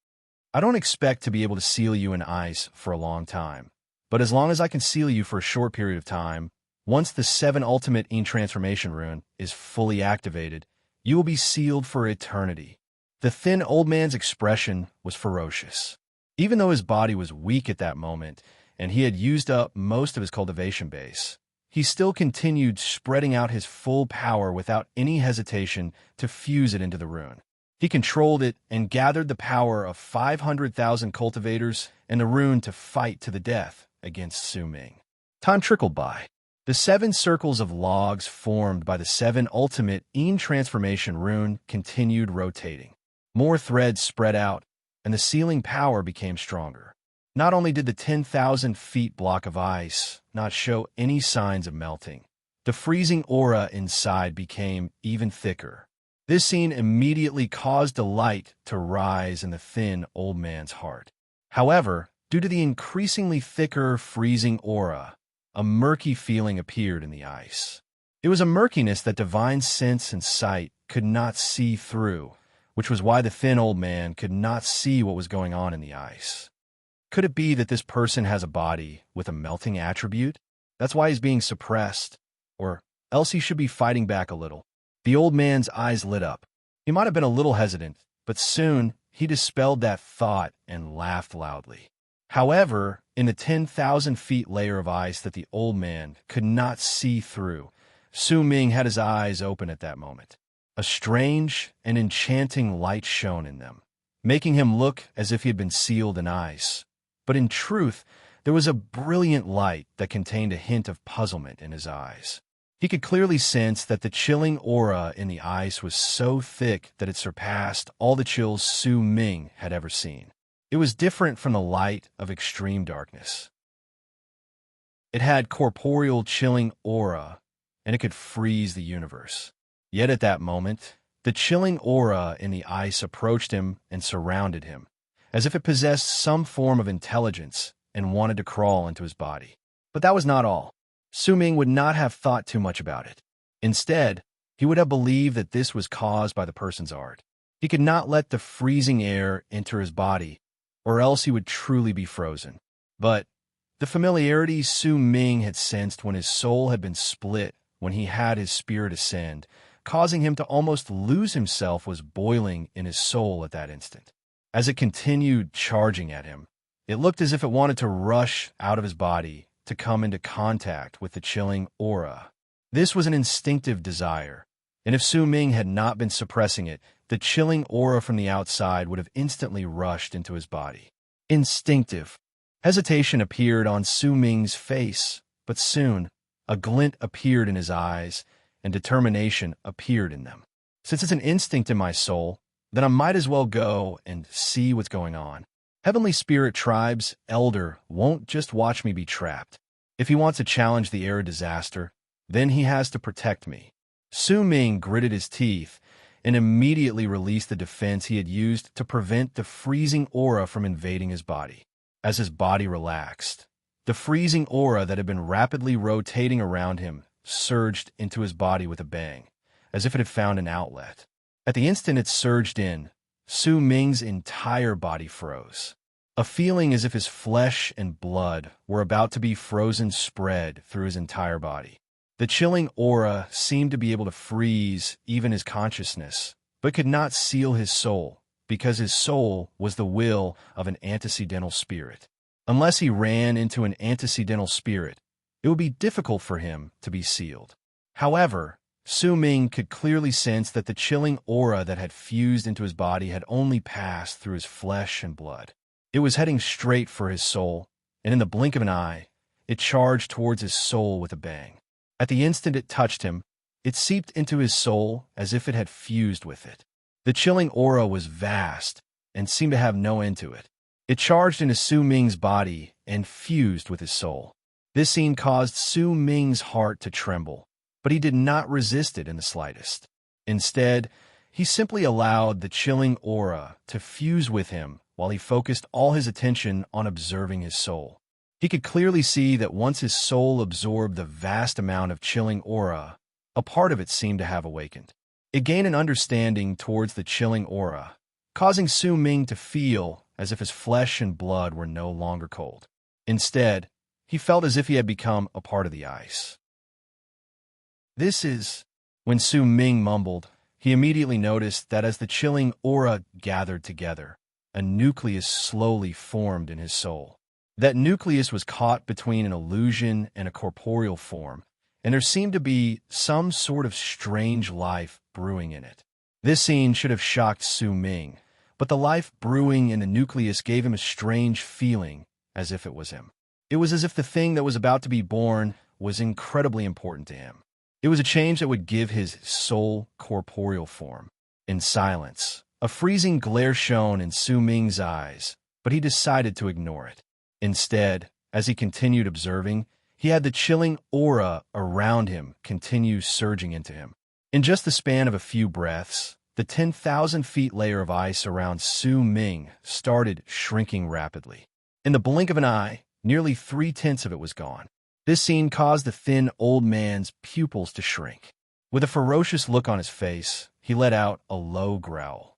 I don't expect to be able to seal you in ice for a long time, but as long as I can seal you for a short period of time, once the 7 ultimate transformation rune is fully activated, you will be sealed for eternity. The thin old man's expression was ferocious. Even though his body was weak at that moment, and he had used up most of his cultivation base, he still continued spreading out his full power without any hesitation to fuse it into the rune. He controlled it and gathered the power of 500,000 cultivators and the rune to fight to the death against Su Ming. Time trickled by. The 7 circles of logs formed by the 7 ultimate transformation rune continued rotating. More threads spread out, and the sealing power became stronger. Not only did the 10,000 feet block of ice not show any signs of melting, the freezing aura inside became even thicker. This scene immediately caused a light to rise in the thin old man's heart. However, due to the increasingly thicker freezing aura, a murky feeling appeared in the ice. It was a murkiness that divine sense and sight could not see through, which was why the thin old man could not see what was going on in the ice. Could it be that this person has a body with a melting attribute? That's why he's being suppressed, or else he should be fighting back a little. The old man's eyes lit up. He might have been a little hesitant, but soon he dispelled that thought and laughed loudly. However, in the 10,000 feet layer of ice that the old man could not see through, Su Ming had his eyes open at that moment. A strange and enchanting light shone in them, making him look as if he had been sealed in ice. But in truth, there was a brilliant light that contained a hint of puzzlement in his eyes. He could clearly sense that the chilling aura in the ice was so thick that it surpassed all the chills Su Ming had ever seen. It was different from the light of extreme darkness. It had corporeal chilling aura, and it could freeze the universe. Yet at that moment, the chilling aura in the ice approached him and surrounded him, as if it possessed some form of intelligence and wanted to crawl into his body. But that was not all. Su Ming would not have thought too much about it. Instead, he would have believed that this was caused by the person's art. He could not let the freezing air enter his body, or else he would truly be frozen. But the familiarity Su Ming had sensed when his soul had been split when he had his spirit ascend, causing him to almost lose himself, was boiling in his soul at that instant. As it continued charging at him, it looked as if it wanted to rush out of his body to come into contact with the chilling aura. This was an instinctive desire, and if Su Ming had not been suppressing it, the chilling aura from the outside would have instantly rushed into his body. Instinctive. Hesitation appeared on Su Ming's face, but soon a glint appeared in his eyes, and determination appeared in them. Since it's an instinct in my soul, then I might as well go and see what's going on. Heavenly Spirit Tribe's elder won't just watch me be trapped. If he wants to challenge the air of disaster, then he has to protect me. Su Ming gritted his teeth and immediately released the defense he had used to prevent the freezing aura from invading his body. As his body relaxed, the freezing aura that had been rapidly rotating around him surged into his body with a bang, as if it had found an outlet. At the instant it surged in, Su Ming's entire body froze. A feeling as if his flesh and blood were about to be frozen spread through his entire body. The chilling aura seemed to be able to freeze even his consciousness, but could not seal his soul, because his soul was the will of an antecedental spirit. Unless he ran into an antecedental spirit, it would be difficult for him to be sealed. However, Su Ming could clearly sense that the chilling aura that had fused into his body had only passed through his flesh and blood. It was heading straight for his soul, and in the blink of an eye, it charged towards his soul with a bang. At the instant it touched him, it seeped into his soul as if it had fused with it. The chilling aura was vast and seemed to have no end to it. It charged into Su Ming's body and fused with his soul. This scene caused Su Ming's heart to tremble, but he did not resist it in the slightest. Instead, he simply allowed the chilling aura to fuse with him while he focused all his attention on observing his soul. He could clearly see that once his soul absorbed the vast amount of chilling aura, a part of it seemed to have awakened. It gained an understanding towards the chilling aura, causing Su Ming to feel as if his flesh and blood were no longer cold. Instead, he felt as if he had become a part of the ice. This is... When Su Ming mumbled, he immediately noticed that as the chilling aura gathered together, a nucleus slowly formed in his soul. That nucleus was caught between an illusion and a corporeal form, and there seemed to be some sort of strange life brewing in it. This scene should have shocked Su Ming, but the life brewing in the nucleus gave him a strange feeling, as if it was him. It was as if the thing that was about to be born was incredibly important to him. It was a change that would give his soul corporeal form. In silence, a freezing glare shone in Su Ming's eyes, but he decided to ignore it. Instead, as he continued observing, he had the chilling aura around him continue surging into him. In just the span of a few breaths, the 10,000 feet layer of ice around Su Ming started shrinking rapidly. In the blink of an eye, nearly 3/10 of it was gone. This scene caused the thin old man's pupils to shrink. With a ferocious look on his face, he let out a low growl.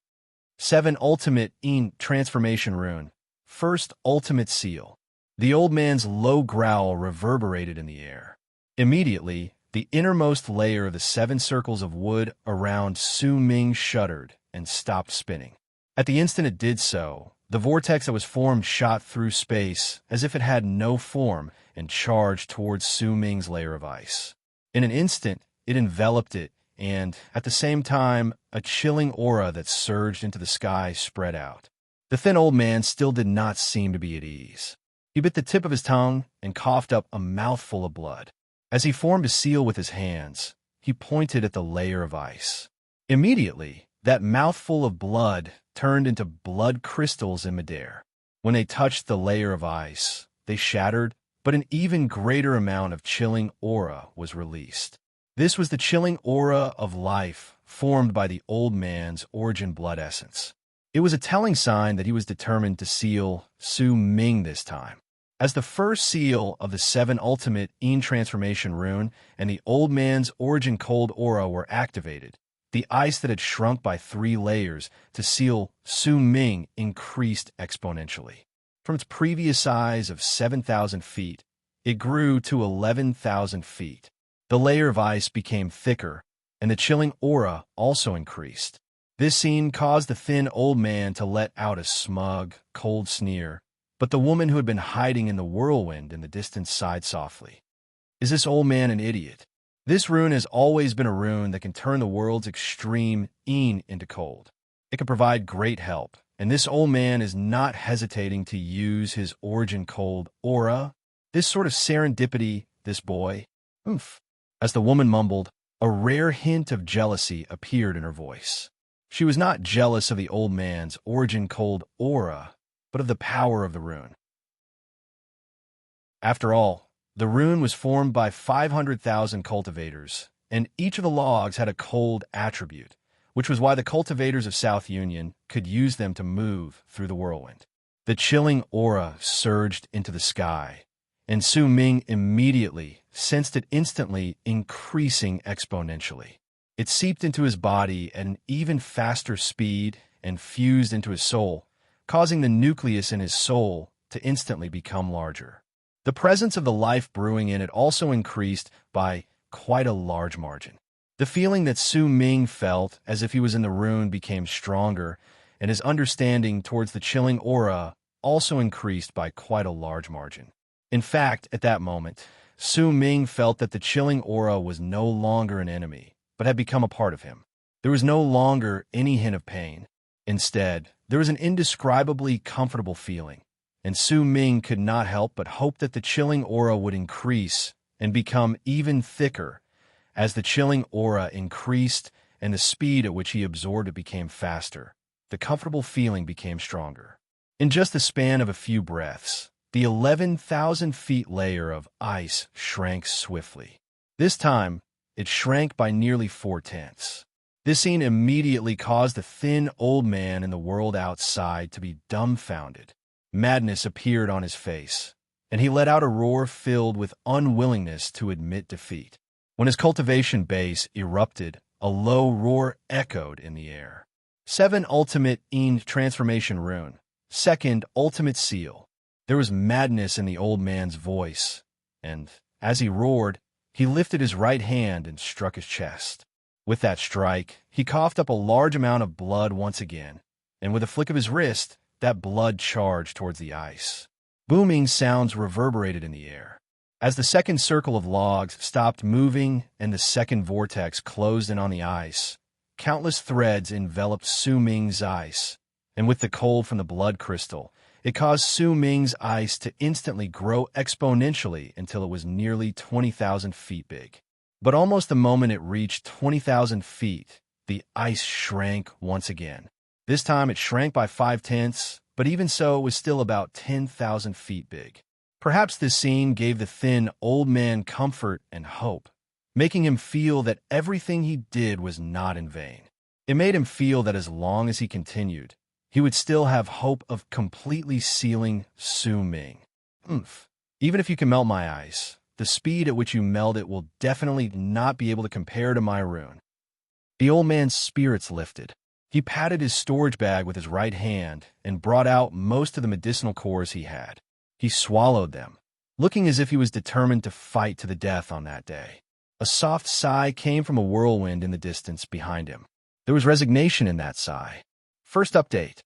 7 Ultimate Transformation Rune. First Ultimate Seal. The old man's low growl reverberated in the air. Immediately, the innermost layer of the 7 circles of wood around Su Ming shuddered and stopped spinning. At the instant it did so, the vortex that was formed shot through space as if it had no form and charged towards Su Ming's layer of ice. In an instant, it enveloped it, and, at the same time, a chilling aura that surged into the sky spread out. The thin old man still did not seem to be at ease. He bit the tip of his tongue and coughed up a mouthful of blood. As he formed a seal with his hands, he pointed at the layer of ice. Immediately, that mouthful of blood turned into blood crystals in midair. When they touched the layer of ice, they shattered, but an even greater amount of chilling aura was released. This was the chilling aura of life formed by the old man's origin blood essence. It was a telling sign that he was determined to seal Su Ming this time. As the first seal of the 7 Ultimate Transformation Rune and the old man's origin cold aura were activated, the ice that had shrunk by 3 layers to seal Su Ming increased exponentially. From its previous size of 7,000 feet, it grew to 11,000 feet. The layer of ice became thicker, and the chilling aura also increased. This scene caused the thin old man to let out a smug, cold sneer, but the woman who had been hiding in the whirlwind in the distance sighed softly. Is this old man an idiot? This rune has always been a rune that can turn the world's extreme into cold. It can provide great help, and this old man is not hesitating to use his origin cold aura. This sort of serendipity, this boy. Oomph. As the woman mumbled, a rare hint of jealousy appeared in her voice. She was not jealous of the old man's origin cold aura, but of the power of the rune. After all, the rune was formed by 500,000 cultivators, and each of the logs had a cold attribute, which was why the cultivators of South Union could use them to move through the whirlwind. The chilling aura surged into the sky, and Su Ming immediately sensed it instantly increasing exponentially. It seeped into his body at an even faster speed and fused into his soul, causing the nucleus in his soul to instantly become larger. The presence of the life brewing in it also increased by quite a large margin. The feeling that Su Ming felt as if he was in the rune became stronger, and his understanding towards the chilling aura also increased by quite a large margin. In fact, at that moment, Su Ming felt that the chilling aura was no longer an enemy, but had become a part of him. There was no longer any hint of pain. Instead, there was an indescribably comfortable feeling, and Su Ming could not help but hope that the chilling aura would increase and become even thicker. As the chilling aura increased and the speed at which he absorbed it became faster, the comfortable feeling became stronger. In just the span of a few breaths, the 11,000 feet layer of ice shrank swiftly. This time, it shrank by nearly 4/10. This scene immediately caused the thin old man in the world outside to be dumbfounded. Madness appeared on his face, and he let out a roar filled with unwillingness to admit defeat. When his cultivation base erupted, a low roar echoed in the air. 7 Ultimate Transformation Rune. Second Ultimate Seal. There was madness in the old man's voice, and, as he roared, he lifted his right hand and struck his chest. With that strike, he coughed up a large amount of blood once again, and with a flick of his wrist, that blood charged towards the ice. Booming sounds reverberated in the air. As the second circle of logs stopped moving and the second vortex closed in on the ice, countless threads enveloped Su Ming's ice, and with the cold from the blood crystal, it caused Su Ming's ice to instantly grow exponentially until it was nearly 20,000 feet big. But almost the moment it reached 20,000 feet, the ice shrank once again. This time it shrank by 5/10, but even so it was still about 10,000 feet big. Perhaps this scene gave the thin old man comfort and hope, making him feel that everything he did was not in vain. It made him feel that as long as he continued, he would still have hope of completely sealing Su Ming. Even if you can melt my ice, the speed at which you melt it will definitely not be able to compare to my rune. The old man's spirits lifted. He patted his storage bag with his right hand and brought out most of the medicinal cores he had. He swallowed them, looking as if he was determined to fight to the death on that day. A soft sigh came from a whirlwind in the distance behind him. There was resignation in that sigh. First update.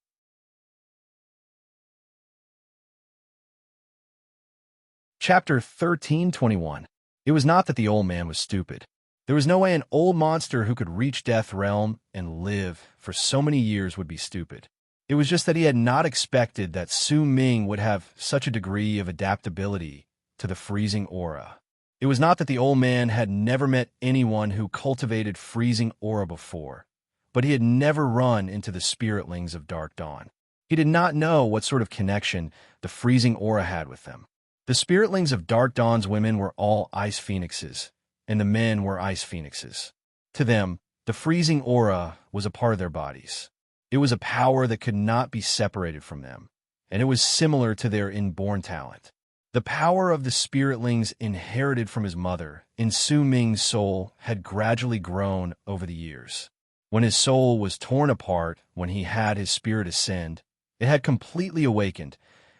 Chapter 13:21. It was not that the old man was stupid. There was no way an old monster who could reach Death Realm and live for so many years would be stupid. It was just that he had not expected that Su Ming would have such a degree of adaptability to the freezing aura. It was not that the old man had never met anyone who cultivated freezing aura before, but he had never run into the spiritlings of Dark Dawn. He did not know what sort of connection the freezing aura had with them. The spiritlings of Dark Dawn's women were all ice phoenixes, and the men were ice phoenixes. To them, the freezing aura was a part of their bodies. It was a power that could not be separated from them, and it was similar to their inborn talent. The power of the spiritlings inherited from his mother in Su Ming's soul had gradually grown over the years. When his soul was torn apart when he had his spirit ascend, it had completely awakened,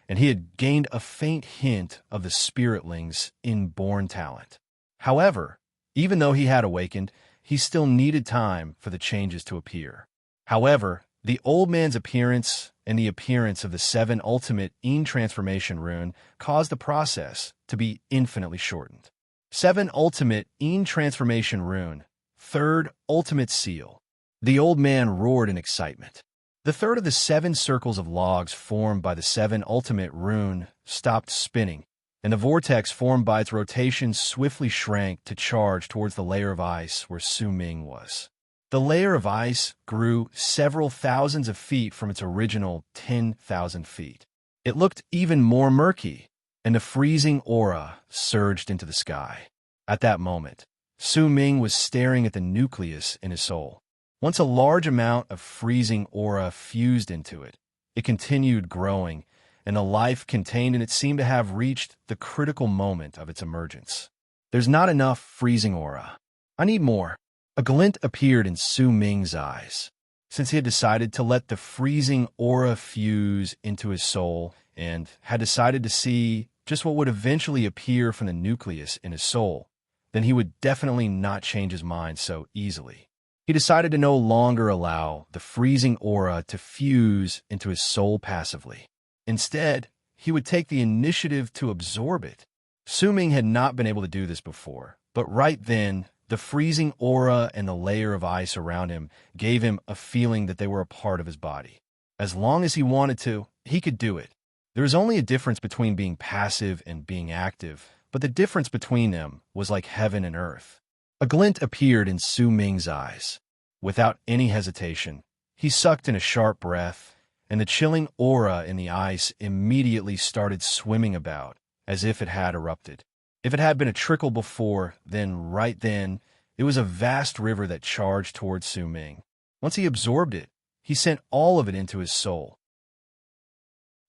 and he had gained a faint hint of the spiritling's inborn talent. However, even though he had awakened, he still needed time for the changes to appear. However, the old man's appearance and the appearance of the 7 ultimate transformation rune caused the process to be infinitely shortened. 7 ultimate transformation rune, 3rd ultimate seal. The old man roared in excitement. The third of the 7 circles of logs formed by the 7 ultimate rune stopped spinning, and the vortex formed by its rotation swiftly shrank to charge towards the layer of ice where Su Ming was. The layer of ice grew several thousands of feet from its original 10,000 feet. It looked even more murky, and the freezing aura surged into the sky. At that moment, Su Ming was staring at the nucleus in his soul. Once a large amount of freezing aura fused into it, it continued growing, and the life contained in it seemed to have reached the critical moment of its emergence. There's not enough freezing aura. I need more. A glint appeared in Su Ming's eyes. Since he had decided to let the freezing aura fuse into his soul and had decided to see just what would eventually appear from the nucleus in his soul, then he would definitely not change his mind so easily. He decided to no longer allow the freezing aura to fuse into his soul passively. Instead, he would take the initiative to absorb it. Su Ming had not been able to do this before, but right then, the freezing aura and the layer of ice around him gave him a feeling that they were a part of his body. As long as he wanted to, he could do it. There is only a difference between being passive and being active, but the difference between them was like heaven and earth. A glint appeared in Su Ming's eyes. Without any hesitation, he sucked in a sharp breath, and the chilling aura in the ice immediately started swimming about, as if it had erupted. If it had been a trickle before, then right then, it was a vast river that charged towards Su Ming. Once he absorbed it, he sent all of it into his soul.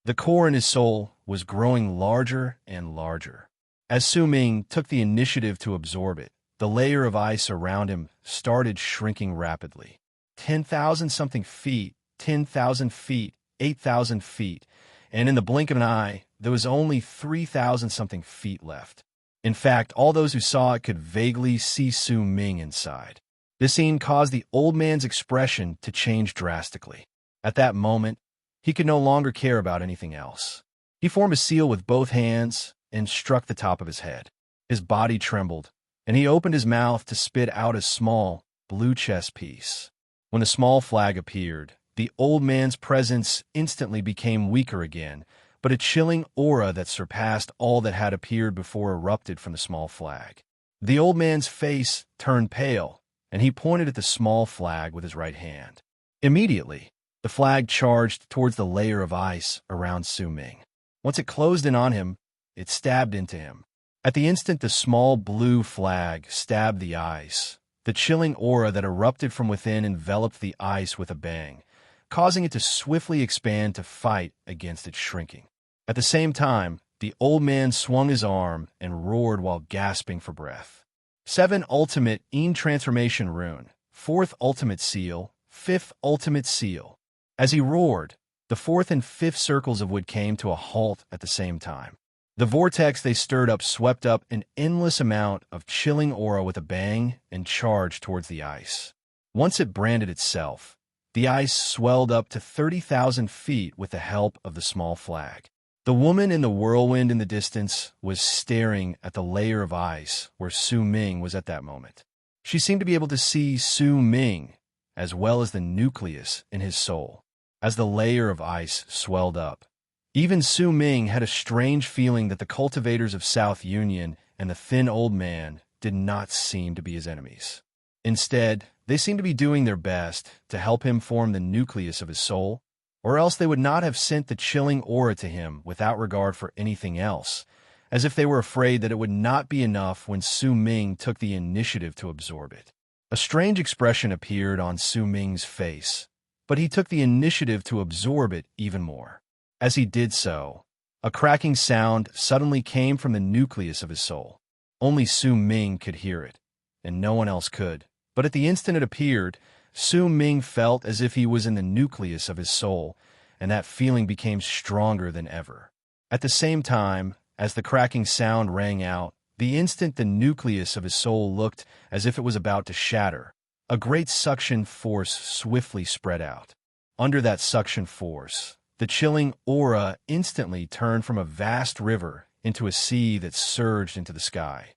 The core in his soul was growing larger and larger. As Su Ming took the initiative to absorb it, the layer of ice around him started shrinking rapidly. 10,000 something feet, 10,000 feet, 8,000 feet, and in the blink of an eye, there was only 3,000 something feet left. In fact, all those who saw it could vaguely see Su Ming inside. This scene caused the old man's expression to change drastically. At that moment, he could no longer care about anything else. He formed a seal with both hands and struck the top of his head. His body trembled, and he opened his mouth to spit out a small, blue chess piece. When the small flag appeared, the old man's presence instantly became weaker again, but a chilling aura that surpassed all that had appeared before erupted from the small flag. The old man's face turned pale, and he pointed at the small flag with his right hand. Immediately, the flag charged towards the layer of ice around Su Ming. Once it closed in on him, it stabbed into him. At the instant the small blue flag stabbed the ice, the chilling aura that erupted from within enveloped the ice with a bang, causing it to swiftly expand to fight against its shrinking. At the same time, the old man swung his arm and roared while gasping for breath. 7 Ultimate Transformation Rune, 4th Ultimate Seal, 5th Ultimate Seal. As he roared, the 4th and 5th circles of wood came to a halt at the same time. The vortex they stirred up swept up an endless amount of chilling aura with a bang and charged towards the ice. Once it branded itself, the ice swelled up to 30,000 feet with the help of the small flag. The woman in the whirlwind in the distance was staring at the layer of ice where Su Ming was at that moment. She seemed to be able to see Su Ming as well as the nucleus in his soul. As the layer of ice swelled up, even Su Ming had a strange feeling that the cultivators of South Union and the thin old man did not seem to be his enemies. Instead, they seemed to be doing their best to help him form the nucleus of his soul, or else they would not have sent the chilling aura to him without regard for anything else, as if they were afraid that it would not be enough when Su Ming took the initiative to absorb it. A strange expression appeared on Su Ming's face, but he took the initiative to absorb it even more. As he did so, a cracking sound suddenly came from the nucleus of his soul. Only Su Ming could hear it, and no one else could. But at the instant it appeared, Su Ming felt as if he was in the nucleus of his soul, and that feeling became stronger than ever. At the same time, as the cracking sound rang out, the instant the nucleus of his soul looked as if it was about to shatter, a great suction force swiftly spread out. Under that suction force, the chilling aura instantly turned from a vast river into a sea that surged into the sky.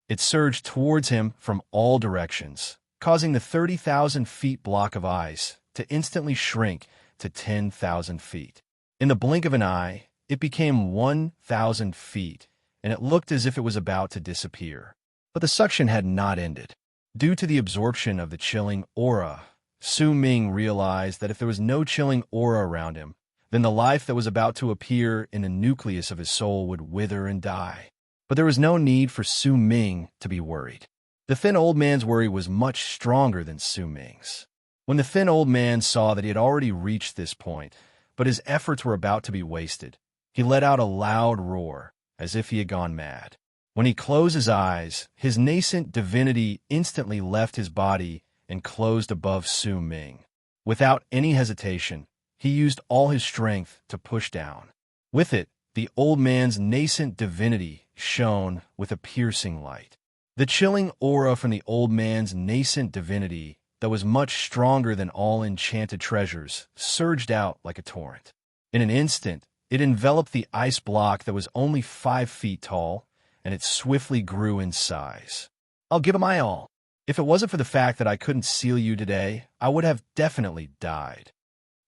It surged towards him from all directions, causing the 30,000 feet block of ice to instantly shrink to 10,000 feet. In the blink of an eye, it became 1,000 feet, and it looked as if it was about to disappear. But the suction had not ended. Due to the absorption of the chilling aura, Su Ming realized that if there was no chilling aura around him, then the life that was about to appear in the nucleus of his soul would wither and die. But there was no need for Su Ming to be worried. The thin old man's worry was much stronger than Su Ming's. When the thin old man saw that he had already reached this point, but his efforts were about to be wasted, he let out a loud roar, as if he had gone mad. When he closed his eyes, his nascent divinity instantly left his body and closed above Su Ming. Without any hesitation, he used all his strength to push down. With it, the old man's nascent divinity shone with a piercing light. The chilling aura from the old man's nascent divinity, that was much stronger than all enchanted treasures, surged out like a torrent. In an instant, it enveloped the ice block that was only 5 feet tall, and it swiftly grew in size. "I'll give it my all. If it wasn't for the fact that I couldn't seal you today, I would have definitely died."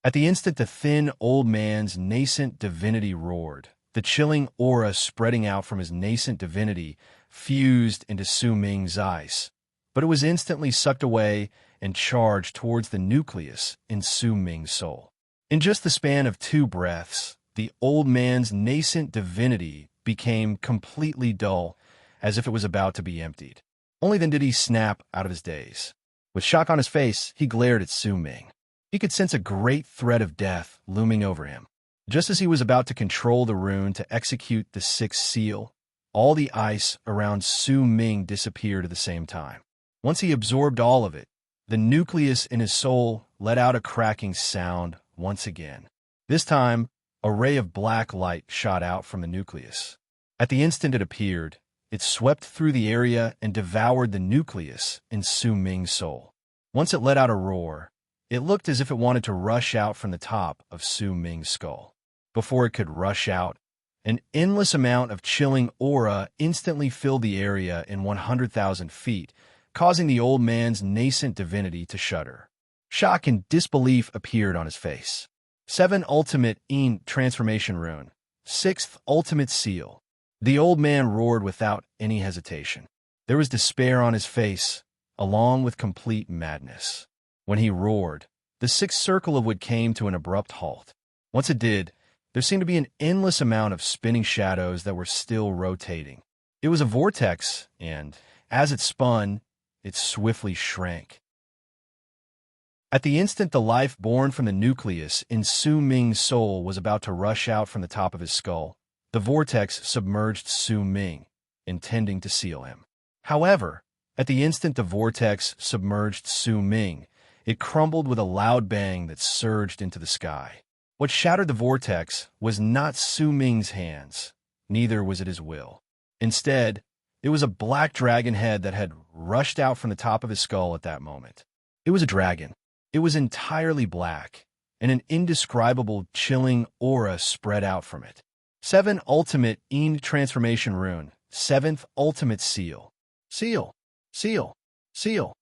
At the instant the thin old man's nascent divinity roared, the chilling aura spreading out from his nascent divinity fused into Su Ming's ice, but it was instantly sucked away and charged towards the nucleus in Su Ming's soul. In just the span of 2 breaths, the old man's nascent divinity became completely dull, as if it was about to be emptied. Only then did he snap out of his daze. With shock on his face, he glared at Su Ming. He could sense a great threat of death looming over him. Just as he was about to control the rune to execute the 6th seal, all the ice around Su Ming disappeared at the same time. Once he absorbed all of it, the nucleus in his soul let out a cracking sound once again. This time, a ray of black light shot out from the nucleus. At the instant it appeared, it swept through the area and devoured the nucleus in Su Ming's soul. Once it let out a roar, it looked as if it wanted to rush out from the top of Su Ming's skull. Before it could rush out, an endless amount of chilling aura instantly filled the area in 100,000 feet, causing the old man's nascent divinity to shudder. Shock and disbelief appeared on his face. 7 Ultimate Transformation Rune. 6th Ultimate Seal. The old man roared without any hesitation. There was despair on his face, along with complete madness. When he roared, the 6th circle of wood came to an abrupt halt. Once it did, there seemed to be an endless amount of spinning shadows that were still rotating. It was a vortex, and, as it spun, it swiftly shrank. At the instant the life born from the nucleus in Su Ming's soul was about to rush out from the top of his skull, the vortex submerged Su Ming, intending to seal him. However, at the instant the vortex submerged Su Ming, it crumbled with a loud bang that surged into the sky. What shattered the vortex was not Su Ming's hands, neither was it his will. Instead, it was a black dragon head that had rushed out from the top of his skull at that moment. It was a dragon. It was entirely black, and an indescribable, chilling aura spread out from it. 7 Ultimate Transformation Rune. 7th Ultimate Seal. Seal. Seal. Seal.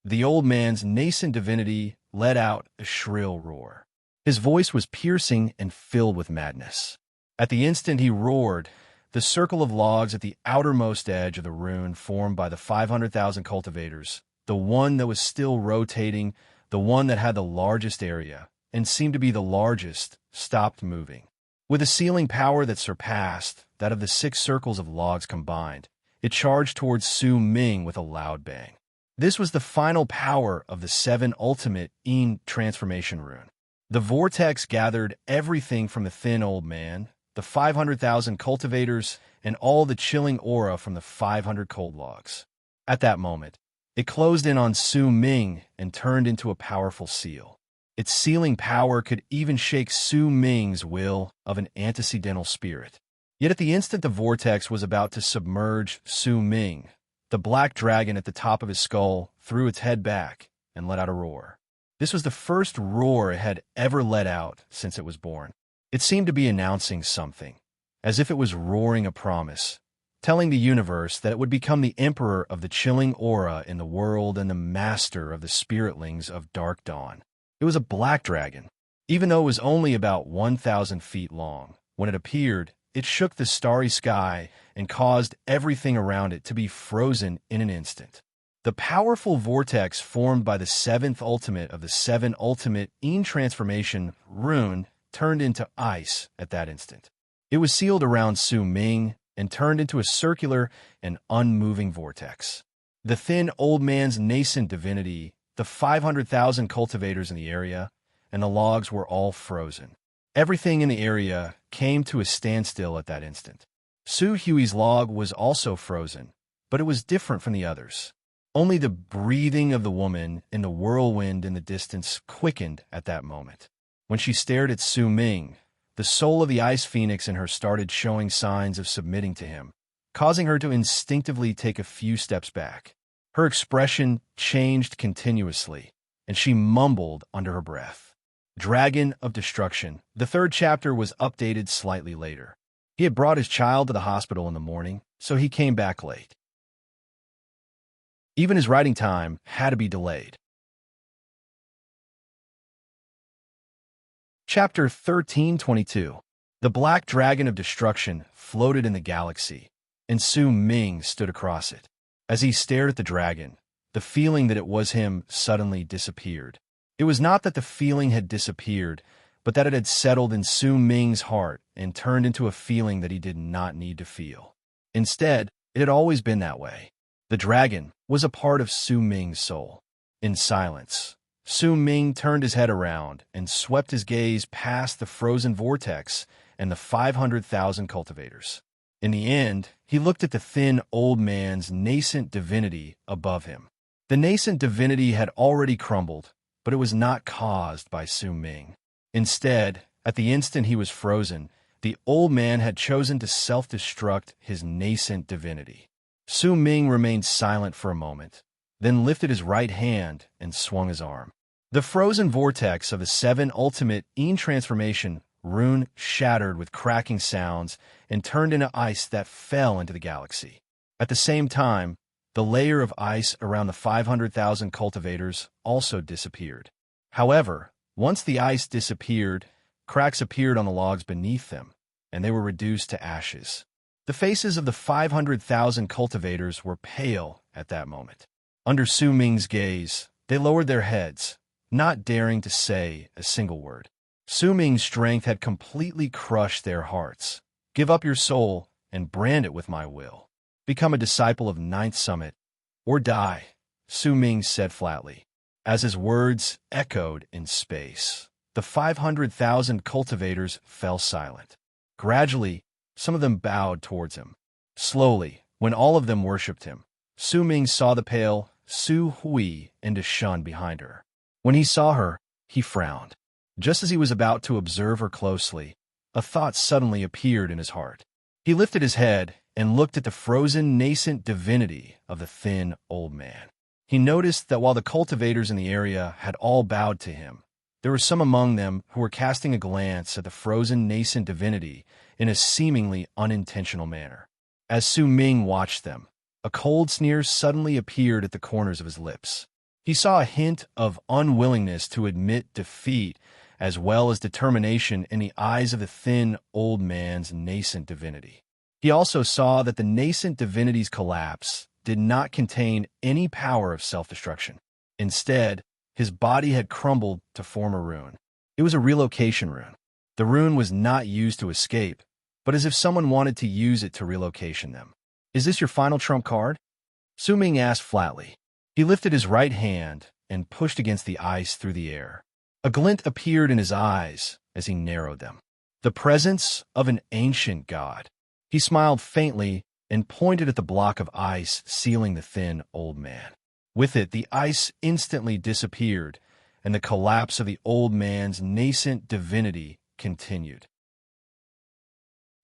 The old man's nascent divinity let out a shrill roar. His voice was piercing and filled with madness. At the instant he roared, the circle of logs at the outermost edge of the rune formed by the 500,000 cultivators, the one that was still rotating, the one that had the largest area, and seemed to be the largest, stopped moving. With a sealing power that surpassed that of the 6 circles of logs combined, it charged towards Su Ming with a loud bang. This was the final power of the 7 Ultimate Transformation Rune. The vortex gathered everything from the thin old man, the 500,000 cultivators, and all the chilling aura from the 500 cold logs. At that moment, it closed in on Su Ming and turned into a powerful seal. Its sealing power could even shake Su Ming's will of an antecedental spirit. Yet at the instant the vortex was about to submerge Su Ming, the black dragon at the top of his skull threw its head back and let out a roar. This was the first roar it had ever let out since it was born. It seemed to be announcing something, as if it was roaring a promise, telling the universe that it would become the emperor of the chilling aura in the world and the master of the spiritlings of Dark Dawn. It was a black dragon. Even though it was only about 1,000 feet long, when it appeared, it shook the starry sky and caused everything around it to be frozen in an instant. The powerful vortex formed by the 7th ultimate of the 7 Ultimate Transformation Rune turned into ice at that instant. It was sealed around Su Ming and turned into a circular and unmoving vortex. The thin old man's nascent divinity, the 500,000 cultivators in the area, and the logs were all frozen. Everything in the area came to a standstill at that instant. Su Hui's log was also frozen, but it was different from the others. Only the breathing of the woman in the whirlwind in the distance quickened at that moment. When she stared at Su Ming, the soul of the ice phoenix in her started showing signs of submitting to him, causing her to instinctively take a few steps back. Her expression changed continuously, and she mumbled under her breath. Dragon of Destruction. The 3rd chapter was updated slightly later. He had brought his child to the hospital in the morning, so he came back late. Even his writing time had to be delayed. Chapter 1322. The Black Dragon of Destruction floated in the galaxy, and Su Ming stood across it. As he stared at the dragon, the feeling that it was him suddenly disappeared. It was not that the feeling had disappeared, but that it had settled in Su Ming's heart and turned into a feeling that he did not need to feel. Instead, it had always been that way. The dragon was a part of Su Ming's soul. In silence, Su Ming turned his head around and swept his gaze past the frozen vortex and the 500,000 cultivators. In the end, he looked at the thin old man's nascent divinity above him. The nascent divinity had already crumbled, but it was not caused by Su Ming. Instead, at the instant he was frozen, the old man had chosen to self-destruct his nascent divinity. Su Ming remained silent for a moment, then lifted his right hand and swung his arm. The frozen vortex of the 7 Ultimate Transformation Rune shattered with cracking sounds and turned into ice that fell into the galaxy. At the same time, The layer of ice around the 500,000 cultivators also disappeared. However, once the ice disappeared, cracks appeared on the logs beneath them, and they were reduced to ashes. The faces of the 500,000 cultivators were pale at that moment. Under Su Ming's gaze, they lowered their heads, not daring to say a single word. Su Ming's strength had completely crushed their hearts. Give up your soul and brand it with my will. Become a disciple of Ninth Summit, or die, Su Ming said flatly. As his words echoed in space, the 500,000 cultivators fell silent. Gradually, some of them bowed towards him. Slowly, when all of them worshipped him, Su Ming saw the pale Su Hui and Shun behind her. When he saw her, he frowned. Just as he was about to observe her closely, a thought suddenly appeared in his heart. He lifted his head and looked at the frozen nascent divinity of the thin old man. He noticed that while the cultivators in the area had all bowed to him, there were some among them who were casting a glance at the frozen nascent divinity in a seemingly unintentional manner. As Su Ming watched them, a cold sneer suddenly appeared at the corners of his lips. He saw a hint of unwillingness to admit defeat as well as determination in the eyes of the thin old man's nascent divinity. He also saw that the nascent divinity's collapse did not contain any power of self-destruction. Instead, his body had crumbled to form a rune. It was a relocation rune. The rune was not used to escape, but as if someone wanted to use it to relocation them. Is this your final trump card? Su Ming asked flatly. He lifted his right hand and pushed against the ice through the air. A glint appeared in his eyes as he narrowed them. The presence of an ancient god. He smiled faintly and pointed at the block of ice sealing the thin old man. With it, the ice instantly disappeared, and the collapse of the old man's nascent divinity continued.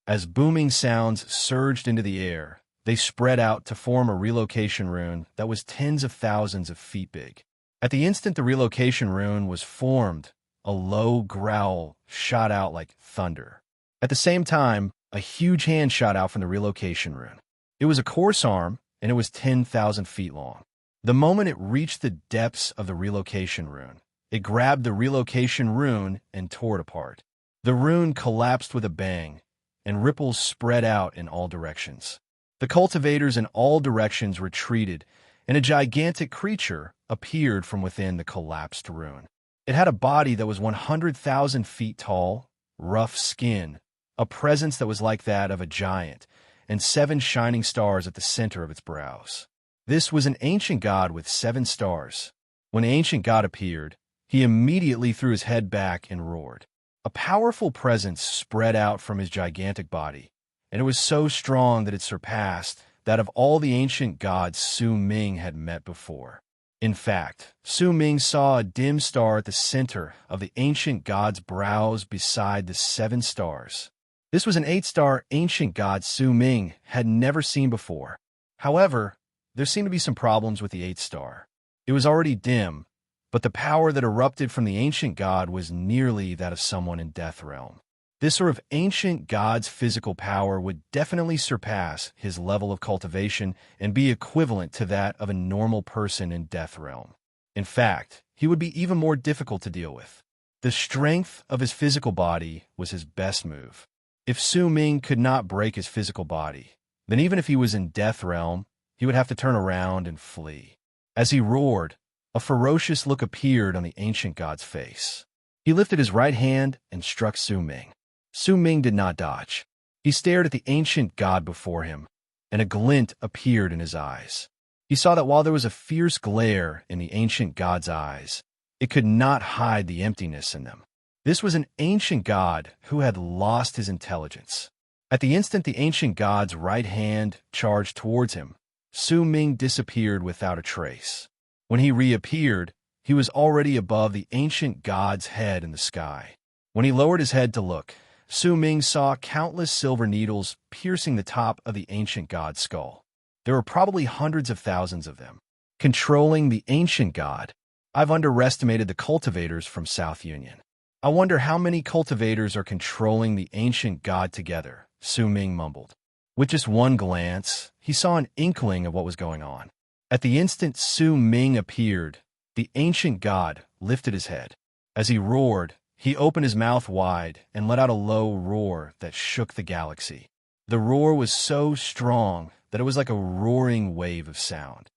As booming sounds surged into the air, they spread out to form a relocation rune that was tens of thousands of feet big. At the instant the relocation rune was formed, a low growl shot out like thunder. At the same time, a huge hand shot out from the relocation rune. It was a coarse arm, and it was 10,000 feet long. The moment it reached the depths of the relocation rune, it grabbed the relocation rune and tore it apart. The rune collapsed with a bang, and ripples spread out in all directions. The cultivators in all directions retreated, and a gigantic creature appeared from within the collapsed rune. It had a body that was 100,000 feet tall, rough skin, a presence that was like that of a giant, and 7 shining stars at the center of its brows. This was an ancient god with 7 stars. When the ancient god appeared, he immediately threw his head back and roared. A powerful presence spread out from his gigantic body, and it was so strong that it surpassed that of all the ancient gods Su Ming had met before. In fact, Su Ming saw a dim star at the center of the ancient god's brows beside the 7 stars. This was an 8-star ancient god Su Ming had never seen before. However, there seemed to be some problems with the 8-star. It was already dim, but the power that erupted from the ancient god was nearly that of someone in Death Realm. This sort of ancient god's physical power would definitely surpass his level of cultivation and be equivalent to that of a normal person in Death Realm. In fact, he would be even more difficult to deal with. The strength of his physical body was his best move. If Su Ming could not break his physical body, then even if he was in Death Realm, he would have to turn around and flee. As he roared, a ferocious look appeared on the ancient god's face. He lifted his right hand and struck Su Ming. Su Ming did not dodge. He stared at the ancient god before him, and a glint appeared in his eyes. He saw that while there was a fierce glare in the ancient god's eyes, it could not hide the emptiness in them. This was an ancient god who had lost his intelligence. At the instant the ancient god's right hand charged towards him, Su Ming disappeared without a trace. When he reappeared, he was already above the ancient god's head in the sky. When he lowered his head to look, Su Ming saw countless silver needles piercing the top of the ancient god's skull. There were probably hundreds of thousands of them. Controlling the ancient god, I've underestimated the cultivators from South Union. I wonder how many cultivators are controlling the ancient god together, Su Ming mumbled. With just one glance, he saw an inkling of what was going on. At the instant Su Ming appeared, the ancient god lifted his head. As he roared, he opened his mouth wide and let out a low roar that shook the galaxy. The roar was so strong that it was like a roaring wave of sound.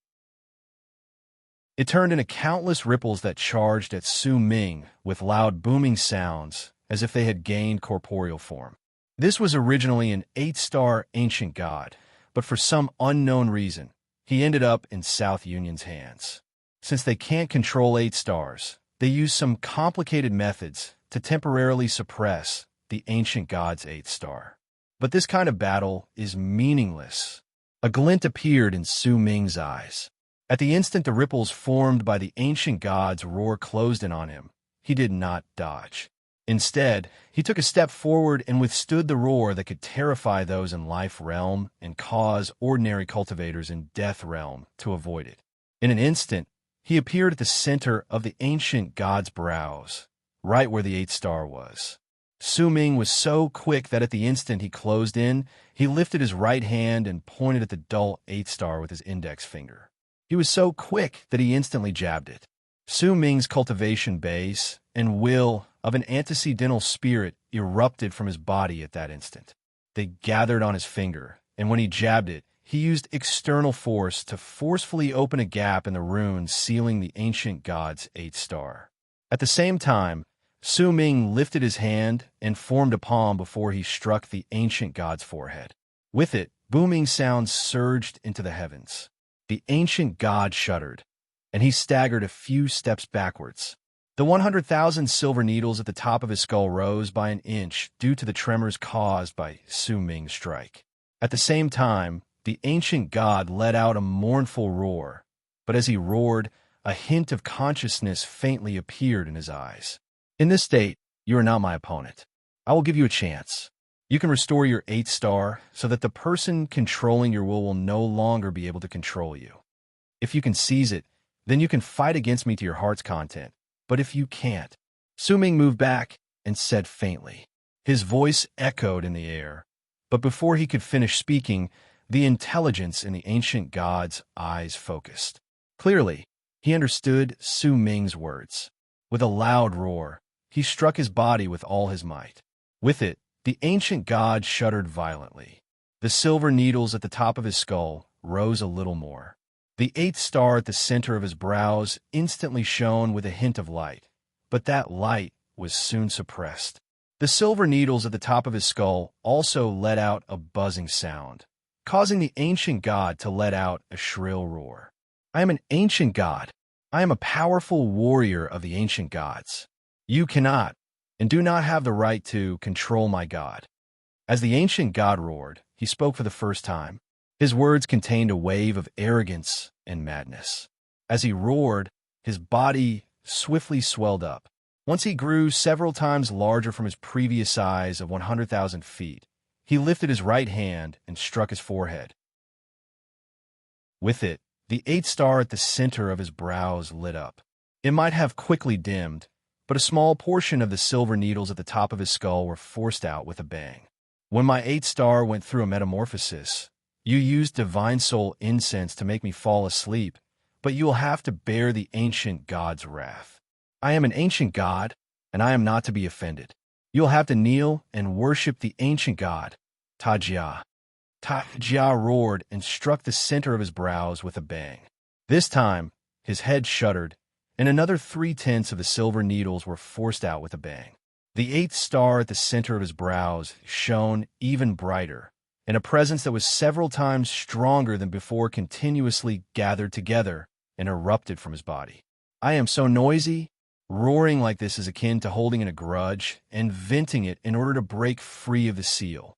It turned into countless ripples that charged at Su Ming with loud booming sounds as if they had gained corporeal form. This was originally an 8-star ancient god, but for some unknown reason, he ended up in South Union's hands. Since they can't control 8 stars, they use some complicated methods to temporarily suppress the ancient god's 8th star. But this kind of battle is meaningless. A glint appeared in Su Ming's eyes. At the instant the ripples formed by the ancient god's roar closed in on him, he did not dodge. Instead, he took a step forward and withstood the roar that could terrify those in Life Realm and cause ordinary cultivators in Death Realm to avoid it. In an instant, he appeared at the center of the ancient god's brows, right where the 8th star was. Su Ming was so quick that at the instant he closed in, he lifted his right hand and pointed at the dull 8th star with his index finger. He was so quick that he instantly jabbed it. Su Ming's cultivation base and will of an antecedental spirit erupted from his body at that instant. They gathered on his finger, and when he jabbed it, he used external force to forcefully open a gap in the runes sealing the ancient god's 8th star. At the same time, Su Ming lifted his hand and formed a palm before he struck the ancient god's forehead. With it, booming sounds surged into the heavens. The ancient god shuddered, and he staggered a few steps backwards. The 100,000 silver needles at the top of his skull rose by an inch due to the tremors caused by Su Ming's strike. At the same time, the ancient god let out a mournful roar, but as he roared, a hint of consciousness faintly appeared in his eyes. In this state, you are not my opponent. I will give you a chance. You can restore your 8th star so that the person controlling your will no longer be able to control you. If you can seize it, then you can fight against me to your heart's content. But if you can't, Su Ming moved back and said faintly. His voice echoed in the air, but before he could finish speaking, the intelligence in the ancient god's eyes focused. Clearly, he understood Su Ming's words. With a loud roar, he struck his body with all his might. With it, the ancient god shuddered violently. The silver needles at the top of his skull rose a little more. The 8th star at the center of his brows instantly shone with a hint of light, but that light was soon suppressed. The silver needles at the top of his skull also let out a buzzing sound, causing the ancient god to let out a shrill roar. I am an ancient god. I am a powerful warrior of the ancient gods. You cannot, and do not have the right to, control my god. As the ancient god roared, he spoke for the first time. His words contained a wave of arrogance and madness. As he roared, his body swiftly swelled up. Once he grew several times larger from his previous size of 100,000 feet, he lifted his right hand and struck his forehead. With it, the 8th star at the center of his brows lit up. It might have quickly dimmed, but a small portion of the silver needles at the top of his skull were forced out with a bang. When my 8th star went through a metamorphosis, you used divine soul incense to make me fall asleep, but you will have to bear the ancient god's wrath. I am an ancient god, and I am not to be offended. You will have to kneel and worship the ancient god, Tajia. Tajia roared and struck the center of his brows with a bang. This time, his head shuddered, and another 3/10 of the silver needles were forced out with a bang. The 8th star at the center of his brows shone even brighter, and a presence that was several times stronger than before continuously gathered together and erupted from his body. I am so noisy. Roaring like this is akin to holding in a grudge and venting it in order to break free of the seal.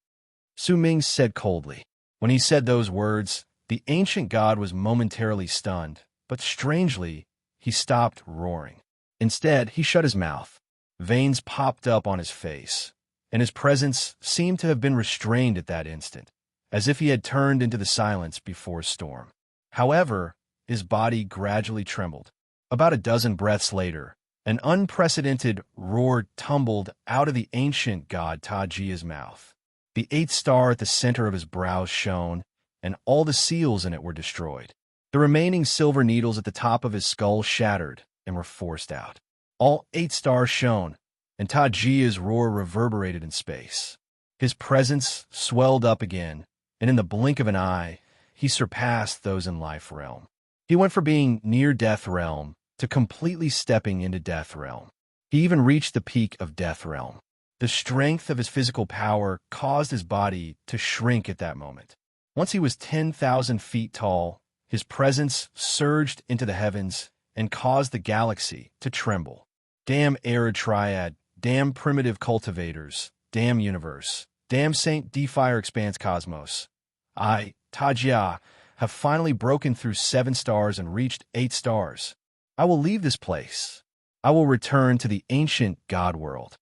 Su Ming said coldly. When he said those words, the ancient god was momentarily stunned, but strangely, he stopped roaring. Instead, he shut his mouth. Veins popped up on his face, and his presence seemed to have been restrained at that instant, as if he had turned into the silence before a storm. However, his body gradually trembled. About a dozen breaths later, an unprecedented roar tumbled out of the ancient god Tajia's mouth. The 8th star at the center of his brows shone, and all the seals in it were destroyed. The remaining silver needles at the top of his skull shattered and were forced out. All 8 stars shone, and Tajia's roar reverberated in space. His presence swelled up again, and in the blink of an eye, he surpassed those in Life Realm. He went from being near Death Realm to completely stepping into Death Realm. He even reached the peak of Death Realm. The strength of his physical power caused his body to shrink at that moment. Once he was 10,000 feet tall, his presence surged into the heavens and caused the galaxy to tremble. Damn Arid Triad, damn primitive cultivators, damn universe, damn Saint Defire Expanse Cosmos. I, Tajia, have finally broken through 7 stars and reached 8 stars. I will leave this place. I will return to the ancient God world.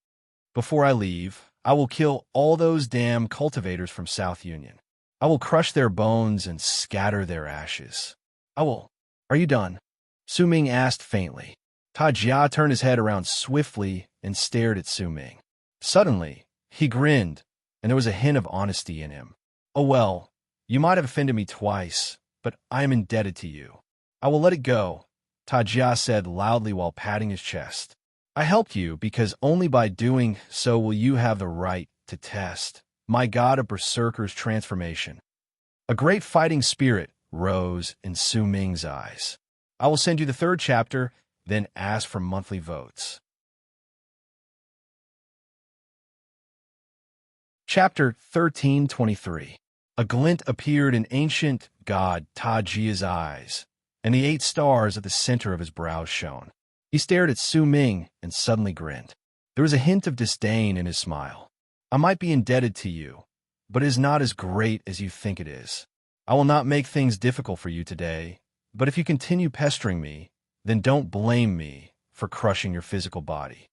Before I leave, I will kill all those damn cultivators from South Union. I will crush their bones and scatter their ashes. I will. Are you done? Su Ming asked faintly. Tajia turned his head around swiftly and stared at Su Ming. Suddenly, he grinned, and there was a hint of honesty in him. Oh well, you might have offended me twice, but I am indebted to you. I will let it go, Tajia said loudly while patting his chest. I helped you because only by doing so will you have the right to test my God of Berserker's transformation. A great fighting spirit rose in Su Ming's eyes. I will send you the 3rd chapter, then ask for monthly votes. Chapter 1323. A glint appeared in ancient God Tajia's eyes, and the 8 stars at the center of his brows shone. He stared at Su Ming and suddenly grinned. There was a hint of disdain in his smile. I might be indebted to you, but it is not as great as you think it is. I will not make things difficult for you today, but if you continue pestering me, then don't blame me for crushing your physical body.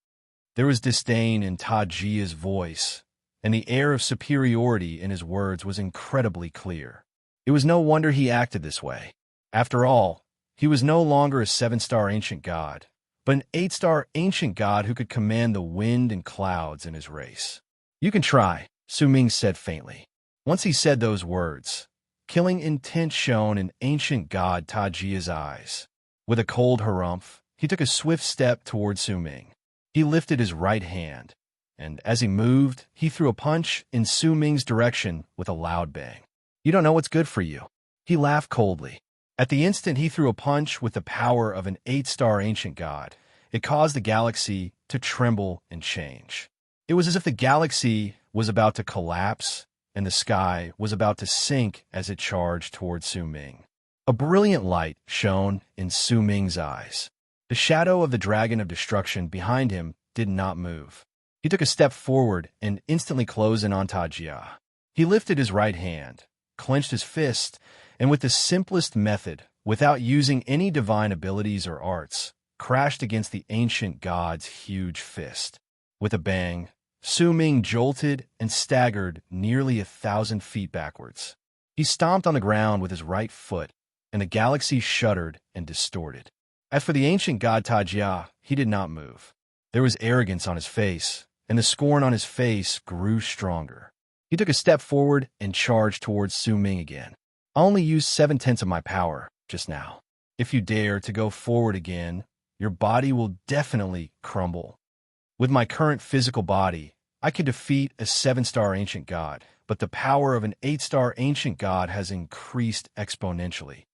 There was disdain in Tajia's voice, and the air of superiority in his words was incredibly clear. It was no wonder he acted this way. After all, he was no longer a 7-star ancient god, but an 8-star ancient god who could command the wind and clouds in his race. You can try, Su Ming said faintly. Once he said those words, killing intent shone in ancient god Tajia's eyes. With a cold harumph, he took a swift step toward Su Ming. He lifted his right hand, and as he moved, he threw a punch in Su Ming's direction with a loud bang. You don't know what's good for you. He laughed coldly. At the instant he threw a punch with the power of an 8-star ancient god, it caused the galaxy to tremble and change. It was as if the galaxy was about to collapse and the sky was about to sink as it charged toward Su Ming. A brilliant light shone in Su Ming's eyes. The shadow of the dragon of destruction behind him did not move. He took a step forward and instantly closed in on Tajia. He lifted his right hand, clenched his fist, and with the simplest method, without using any divine abilities or arts, crashed against the ancient god's huge fist. With a bang, Su Ming jolted and staggered nearly 1,000 feet backwards. He stomped on the ground with his right foot, and the galaxy shuddered and distorted. As for the ancient god Tajia, he did not move. There was arrogance on his face, and the scorn on his face grew stronger. He took a step forward and charged towards Su Ming again. I only used 7/10 of my power just now. If you dare to go forward again, your body will definitely crumble. With my current physical body, I could defeat a 7-star ancient god, but the power of an 8-star ancient god has increased exponentially.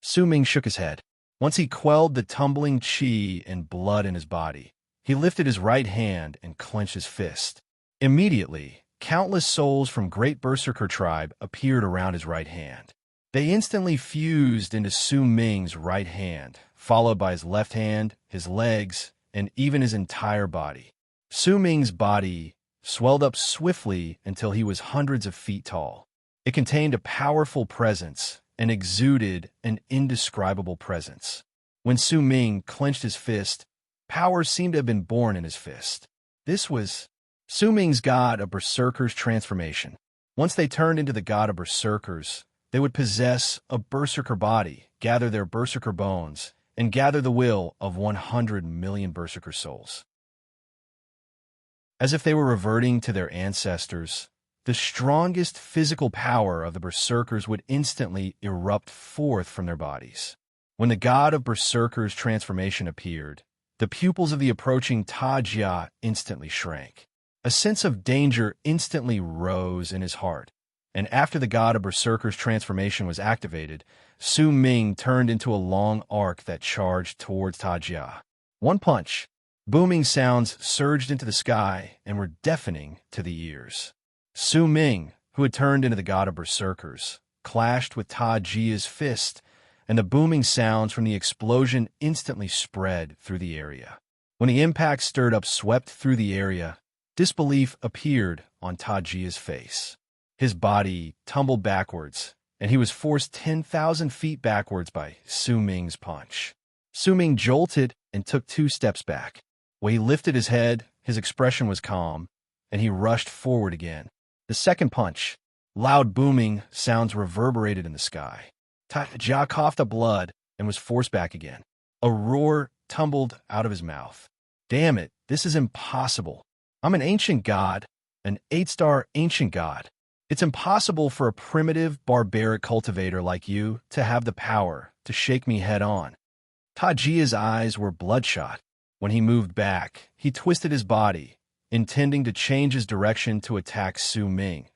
Su Ming shook his head. Once he quelled the tumbling chi and blood in his body, he lifted his right hand and clenched his fist. Immediately, countless souls from Great Berserker tribe appeared around his right hand. They instantly fused into Su Ming's right hand, followed by his left hand, his legs, and even his entire body. Su Ming's body swelled up swiftly until he was hundreds of feet tall. It contained a powerful presence and exuded an indescribable presence. When Su Ming clenched his fist, power seemed to have been born in his fist. This was Su Ming's god of Berserker's transformation. Once they turned into the god of Berserkers, they would possess a Berserker body, gather their Berserker bones, and gather the will of 100 million Berserker souls. As if they were reverting to their ancestors, the strongest physical power of the berserkers would instantly erupt forth from their bodies. When the god of berserkers' transformation appeared, the pupils of the approaching Tajia instantly shrank. A sense of danger instantly rose in his heart, and after the god of berserkers' transformation was activated, Su Ming turned into a long arc that charged towards Tajia. One punch. Booming sounds surged into the sky and were deafening to the ears. Su Ming, who had turned into the god of berserkers, clashed with Tajia's fist, and the booming sounds from the explosion instantly spread through the area. When the impact stirred up swept through the area, disbelief appeared on Tajia's face. His body tumbled backwards, and he was forced 10,000 feet backwards by Su Ming's punch. Su Ming jolted and took 2 steps back. When he lifted his head, his expression was calm, and he rushed forward again. The second punch. Loud booming sounds reverberated in the sky. Tajia coughed up blood and was forced back again. A roar tumbled out of his mouth. Damn it, this is impossible. I'm an ancient god, an 8-star ancient god. It's impossible for a primitive, barbaric cultivator like you to have the power to shake me head on. Tajia's eyes were bloodshot. When he moved back, he twisted his body, intending to change his direction to attack Su Ming.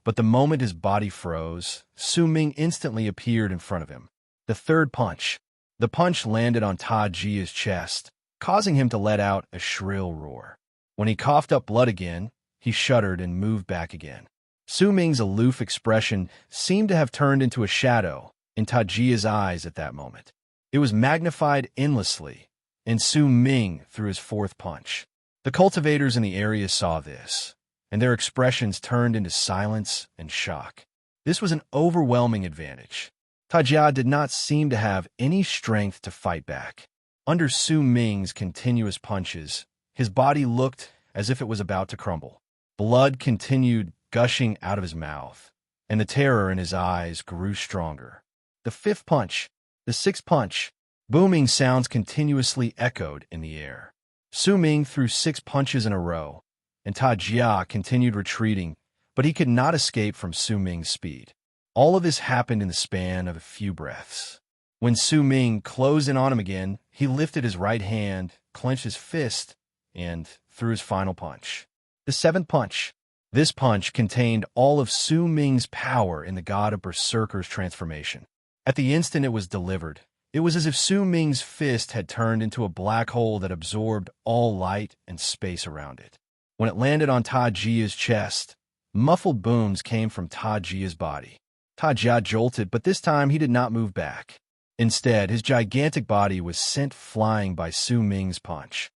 But the moment his body froze, Su Ming instantly appeared in front of him. The third punch. The punch landed on Tajia's chest, causing him to let out a shrill roar. When he coughed up blood again, he shuddered and moved back again. Su Ming's aloof expression seemed to have turned into a shadow in Tajia's eyes at that moment. It was magnified endlessly, and Su Ming threw his fourth punch. The cultivators in the area saw this, and their expressions turned into silence and shock. This was an overwhelming advantage. Tajia did not seem to have any strength to fight back. Under Su Ming's continuous punches, his body looked as if it was about to crumble. Blood continued gushing out of his mouth, and the terror in his eyes grew stronger. The fifth punch, the sixth punch, booming sounds continuously echoed in the air. Su Ming threw 6 punches in a row, and Tajia continued retreating, but he could not escape from Su Ming's speed. All of this happened in the span of a few breaths. When Su Ming closed in on him again, he lifted his right hand, clenched his fist, and threw his final punch. The seventh punch. This punch contained all of Su Ming's power in the god of berserkers' transformation. At the instant it was delivered, it was as if Su Ming's fist had turned into a black hole that absorbed all light and space around it. When it landed on Tajia's chest, muffled booms came from Tajia's body. Tajia jolted, but this time he did not move back. Instead, his gigantic body was sent flying by Su Ming's punch.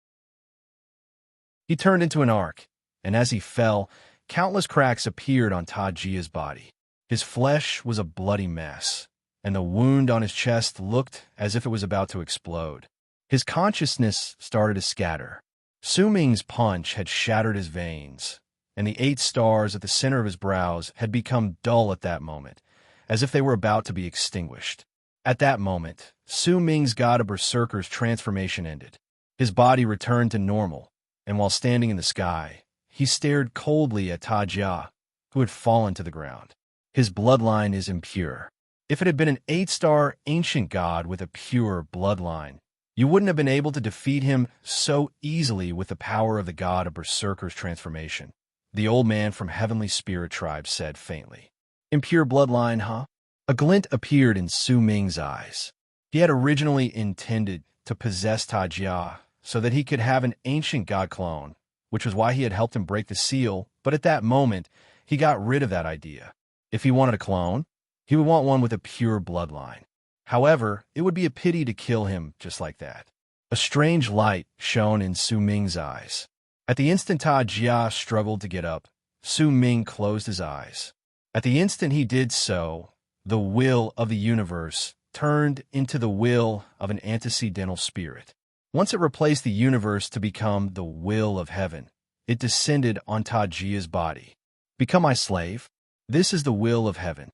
He turned into an arc, and as he fell, countless cracks appeared on Tajia's body. His flesh was a bloody mess, and the wound on his chest looked as if it was about to explode. His consciousness started to scatter. Su Ming's punch had shattered his veins, and the 8 stars at the center of his brows had become dull at that moment, as if they were about to be extinguished. At that moment, Su Ming's god of berserkers' transformation ended. His body returned to normal, and while standing in the sky, he stared coldly at Tajia, who had fallen to the ground. His bloodline is impure. If it had been an 8-star ancient god with a pure bloodline, you wouldn't have been able to defeat him so easily with the power of the god of berserkers' transformation, the old man from Heavenly Spirit Tribe said faintly. Impure bloodline, huh? A glint appeared in Su Ming's eyes. He had originally intended to possess Tajia so that he could have an ancient god clone, which was why he had helped him break the seal, but at that moment, he got rid of that idea. If he wanted a clone, he would want one with a pure bloodline. However, it would be a pity to kill him just like that. A strange light shone in Su Ming's eyes. At the instant Tajia struggled to get up, Su Ming closed his eyes. At the instant he did so, the will of the universe turned into the will of an antecedental spirit. Once it replaced the universe to become the will of heaven, it descended on Tajia's body. Become my slave? This is the will of heaven.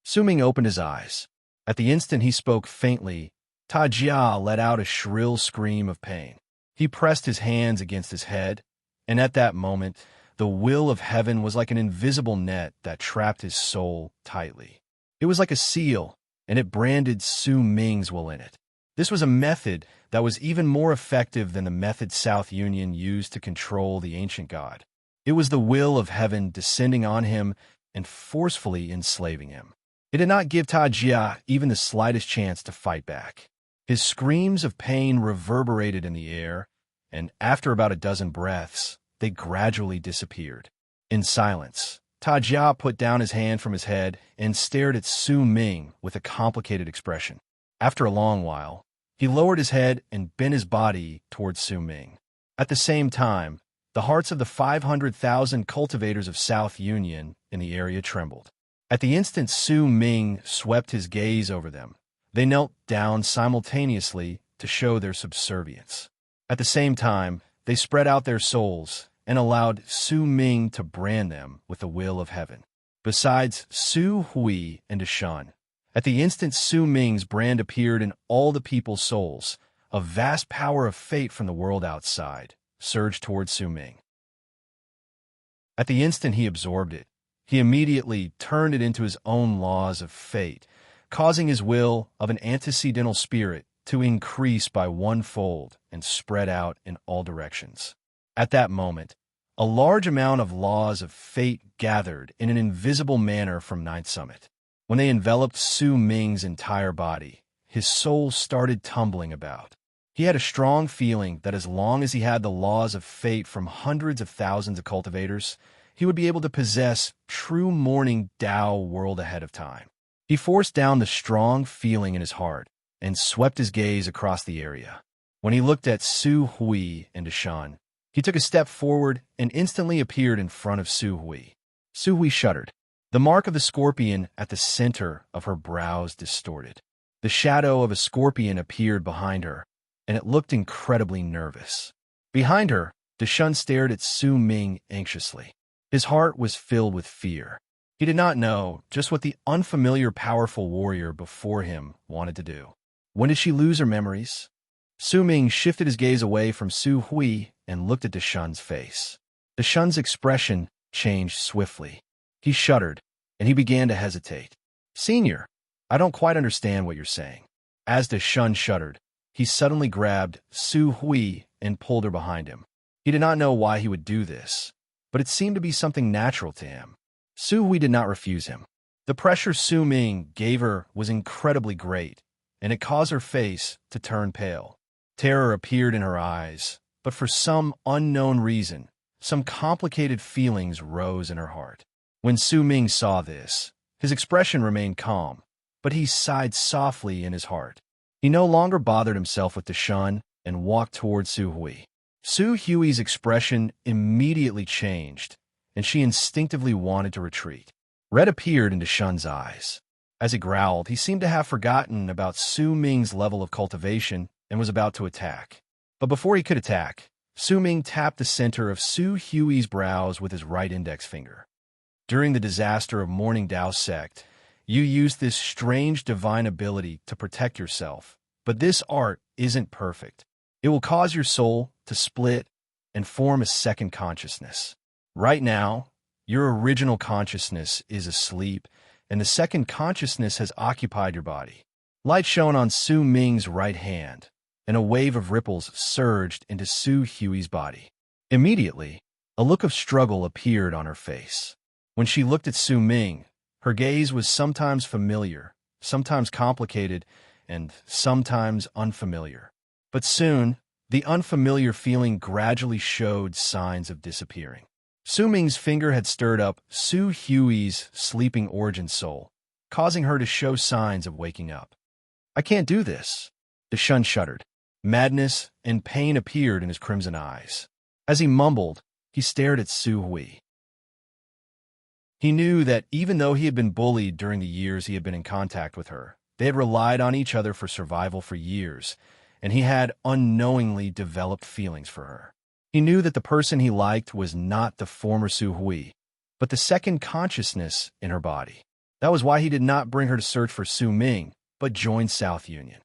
Su Ming opened his eyes. At the instant he spoke faintly, Tajia let out a shrill scream of pain. He pressed his hands against his head, and at that moment, The will of heaven was like an invisible net that trapped his soul tightly. It was like a seal, and it branded Su Ming's will in it. This was a method that was even more effective than the method South Union used to control the ancient god. It was the will of heaven descending on him and forcefully enslaving him. It did not give Ta Jia even the slightest chance to fight back. His screams of pain reverberated in the air, and after about a dozen breaths, they gradually disappeared. In silence, Ta Jia put down his hand from his head and stared at Su Ming with a complicated expression. After a long while, he lowered his head and bent his body towards Su Ming. At the same time, the hearts of the 500,000 cultivators of South Union in the area trembled. At the instant Su Ming swept his gaze over them, they knelt down simultaneously to show their subservience. At the same time, they spread out their souls and allowed Su Ming to brand them with the will of heaven. Besides Su Hui and Deshan, at the instant Su Ming's brand appeared in all the people's souls, a vast power of fate from the world outside surged towards Su Ming. At the instant he absorbed it, he immediately turned it into his own laws of fate, causing his will of an antecedental spirit to increase by 1-fold and spread out in all directions. At that moment, a large amount of laws of fate gathered in an invisible manner from Ninth Summit. When they enveloped Su Ming's entire body, his soul started tumbling about. He had a strong feeling that as long as he had the laws of fate from hundreds of thousands of cultivators, he would be able to possess true morning Tao world ahead of time. He forced down the strong feeling in his heart and swept his gaze across the area. When he looked at Su Hui and Deshan, he took a step forward and instantly appeared in front of Su Hui. Su Hui shuddered. The mark of the scorpion at the center of her brows distorted. The shadow of a scorpion appeared behind her, and it looked incredibly nervous. Behind her, Deshan stared at Su Ming anxiously. His heart was filled with fear. He did not know just what the unfamiliar powerful warrior before him wanted to do. When did she lose her memories? Su Ming shifted his gaze away from Su Hui and looked at Deshan's face. Deshan's expression changed swiftly. He shuddered, and he began to hesitate. "Senior, I don't quite understand what you're saying." As Deshan shuddered, he suddenly grabbed Su Hui and pulled her behind him. He did not know why he would do this, but it seemed to be something natural to him. Su Hui did not refuse him. The pressure Su Ming gave her was incredibly great, and it caused her face to turn pale. Terror appeared in her eyes, but for some unknown reason, some complicated feelings rose in her heart. When Su Ming saw this, his expression remained calm, but he sighed softly in his heart. He no longer bothered himself with Deshan and walked toward Su Hui. Su Hui's expression immediately changed, and she instinctively wanted to retreat. Red appeared in Deshan's eyes. As he growled, he seemed to have forgotten about Su Ming's level of cultivation and was about to attack. But before he could attack, Su Ming tapped the center of Su Hui's brows with his right index finger. During the disaster of Morning Tao sect, you used this strange divine ability to protect yourself, but this art isn't perfect. It will cause your soul to split and form a second consciousness. Right now, your original consciousness is asleep, and the second consciousness has occupied your body. Light shone on Su Ming's right hand, and a wave of ripples surged into Su Hui's body. Immediately, a look of struggle appeared on her face. When she looked at Su Ming, her gaze was sometimes familiar, sometimes complicated, and sometimes unfamiliar. But soon, the unfamiliar feeling gradually showed signs of disappearing. Su Ming's finger had stirred up Su Hui's sleeping origin soul, causing her to show signs of waking up. "I can't do this." Deshan shuddered. Madness and pain appeared in his crimson eyes. As he mumbled, he stared at Su Hui. He knew that even though he had been bullied during the years he had been in contact with her, they had relied on each other for survival for years, and he had unknowingly developed feelings for her. He knew that the person he liked was not the former Su Hui, but the second consciousness in her body. That was why he did not bring her to search for Su Ming, but joined South Union.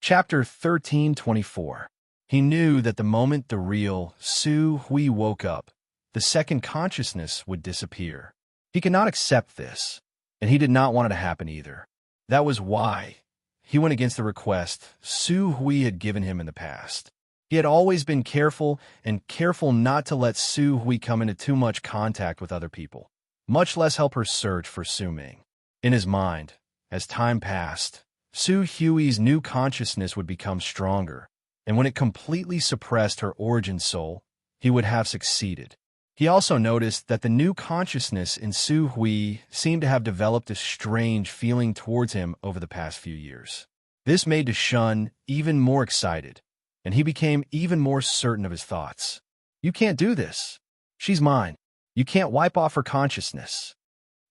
Chapter 1324. He knew that the moment the real Su Hui woke up, the second consciousness would disappear. He could not accept this, and he did not want it to happen either. That was why he went against the request Su Hui had given him in the past. He had always been careful not to let Su Hui come into too much contact with other people, much less help her search for Su Ming. In his mind, as time passed, Su Hui's new consciousness would become stronger, and when it completely suppressed her origin soul, he would have succeeded. He also noticed that the new consciousness in Su Hui seemed to have developed a strange feeling towards him over the past few years. This made Deshaun even more excited, and he became even more certain of his thoughts. "You can't do this. She's mine. You can't wipe off her consciousness."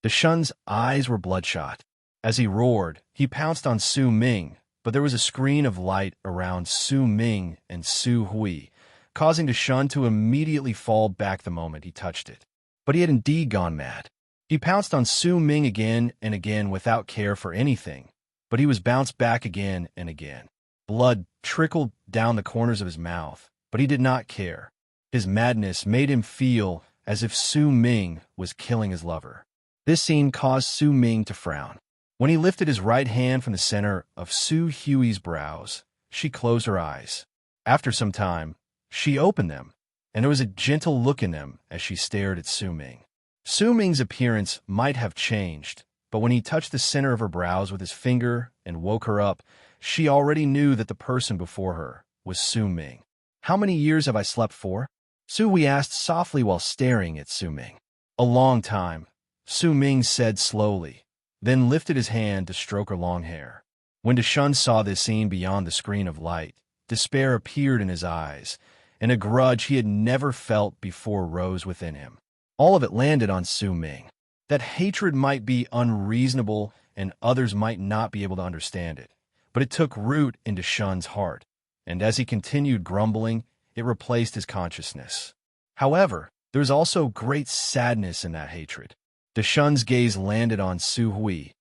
Deshaun's eyes were bloodshot. As he roared, he pounced on Su Ming, but there was a screen of light around Su Ming and Su Hui, causing Deshaun to immediately fall back the moment he touched it. But he had indeed gone mad. He pounced on Su Ming again and again without care for anything, but he was bounced back again and again. Blood trickled down the corners of his mouth, but he did not care. His madness made him feel as if Su Ming was killing his lover. This scene caused Su Ming to frown. When he lifted his right hand from the center of Su Hui's brows, she closed her eyes. After some time, she opened them, and there was a gentle look in them as she stared at Su Ming. Su Ming's appearance might have changed, but when he touched the center of her brows with his finger and woke her up, she already knew that the person before her was Su Ming. "How many years have I slept for?" Su Hui asked softly while staring at Su Ming. "A long time," Su Ming said slowly, then lifted his hand to stroke her long hair. When Deshaun saw this scene beyond the screen of light, despair appeared in his eyes, and a grudge he had never felt before rose within him. All of it landed on Su Ming. That hatred might be unreasonable and others might not be able to understand it, but it took root in Deshaun's heart, and as he continued grumbling, it replaced his consciousness. However, there was also great sadness in that hatred. Deshaun's gaze landed on Su Hui,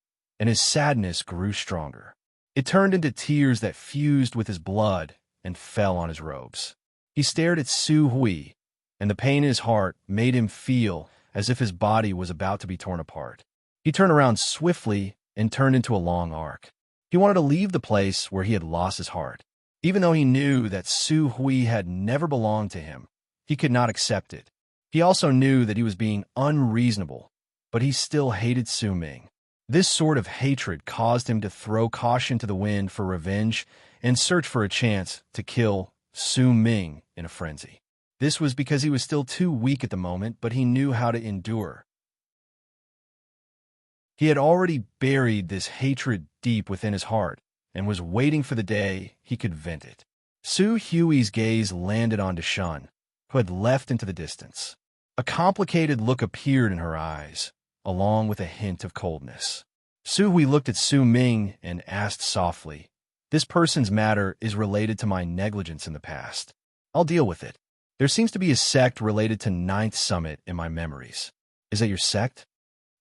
and his sadness grew stronger. It turned into tears that fused with his blood and fell on his robes. He stared at Su Hui, and the pain in his heart made him feel as if his body was about to be torn apart. He turned around swiftly and turned into a long arc. He wanted to leave the place where he had lost his heart. Even though he knew that Su Hui had never belonged to him, he could not accept it. He also knew that he was being unreasonable, but he still hated Su Ming. This sort of hatred caused him to throw caution to the wind for revenge and search for a chance to kill Su Ming in a frenzy. This was because he was still too weak at the moment, but he knew how to endure. He had already buried this hatred deep within his heart and was waiting for the day he could vent it. Su Hui's gaze landed on Deshaun, who had left into the distance. A complicated look appeared in her eyes, along with a hint of coldness. Su Hui looked at Su Ming and asked softly, "This person's matter is related to my negligence in the past. I'll deal with it. There seems to be a sect related to Ninth Summit in my memories. Is that your sect?"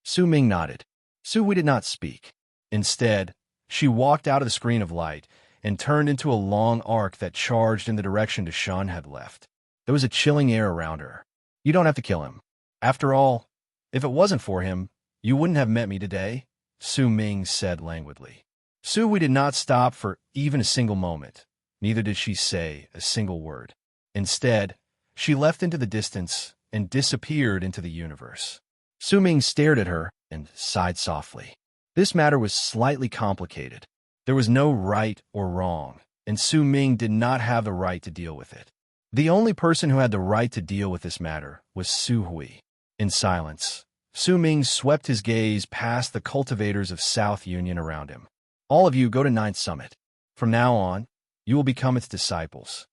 Su Ming nodded. Su Hui did not speak. Instead, she walked out of the screen of light and turned into a long arc that charged in the direction Deshaun had left. There was a chilling air around her. "You don't have to kill him. After all, if it wasn't for him, you wouldn't have met me today," Su Ming said languidly. Su Hui did not stop for even a single moment. Neither did she say a single word. Instead, she left into the distance and disappeared into the universe. Su Ming stared at her and sighed softly. This matter was slightly complicated. There was no right or wrong, and Su Ming did not have the right to deal with it. The only person who had the right to deal with this matter was Su Hui. In silence, Su Ming swept his gaze past the cultivators of South Union around him. "All of you go to Ninth Summit. From now on, you will become its disciples."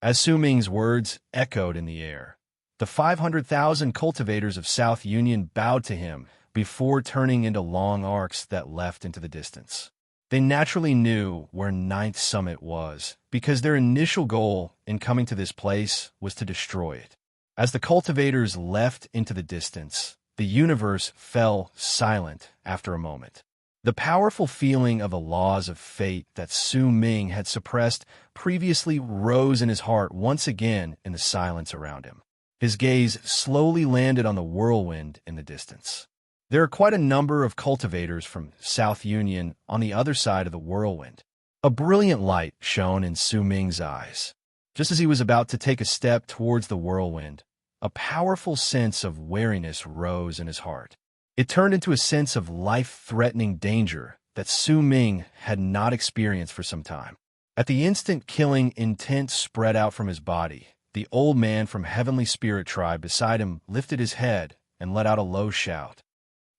As Su Ming's words echoed in the air, the 500,000 cultivators of South Union bowed to him before turning into long arcs that left into the distance. They naturally knew where Ninth Summit was, because their initial goal in coming to this place was to destroy it. As the cultivators left into the distance, the universe fell silent after a moment. The powerful feeling of the laws of fate that Su Ming had suppressed previously rose in his heart once again in the silence around him. His gaze slowly landed on the whirlwind in the distance. There are quite a number of cultivators from South Union on the other side of the whirlwind. A brilliant light shone in Su Ming's eyes. Just as he was about to take a step towards the whirlwind, a powerful sense of wariness rose in his heart. It turned into a sense of life-threatening danger that Su Ming had not experienced for some time. At the instant killing intent spread out from his body, the old man from Heavenly Spirit Tribe beside him lifted his head and let out a low shout.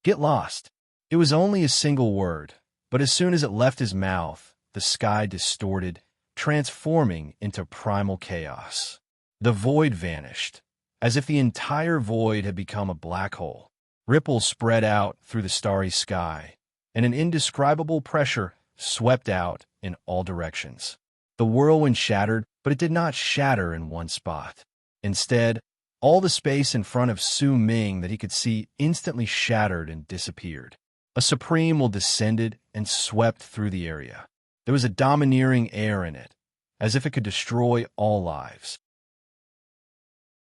"Get lost." It was only a single word, but as soon as it left his mouth, the sky distorted, transforming into primal chaos. The void vanished, as if the entire void had become a black hole. Ripples spread out through the starry sky, and an indescribable pressure swept out in all directions. The whirlwind shattered, but it did not shatter in one spot. Instead, all the space in front of Su Ming that he could see instantly shattered and disappeared. A supreme will descended and swept through the area. There was a domineering air in it, as if it could destroy all lives.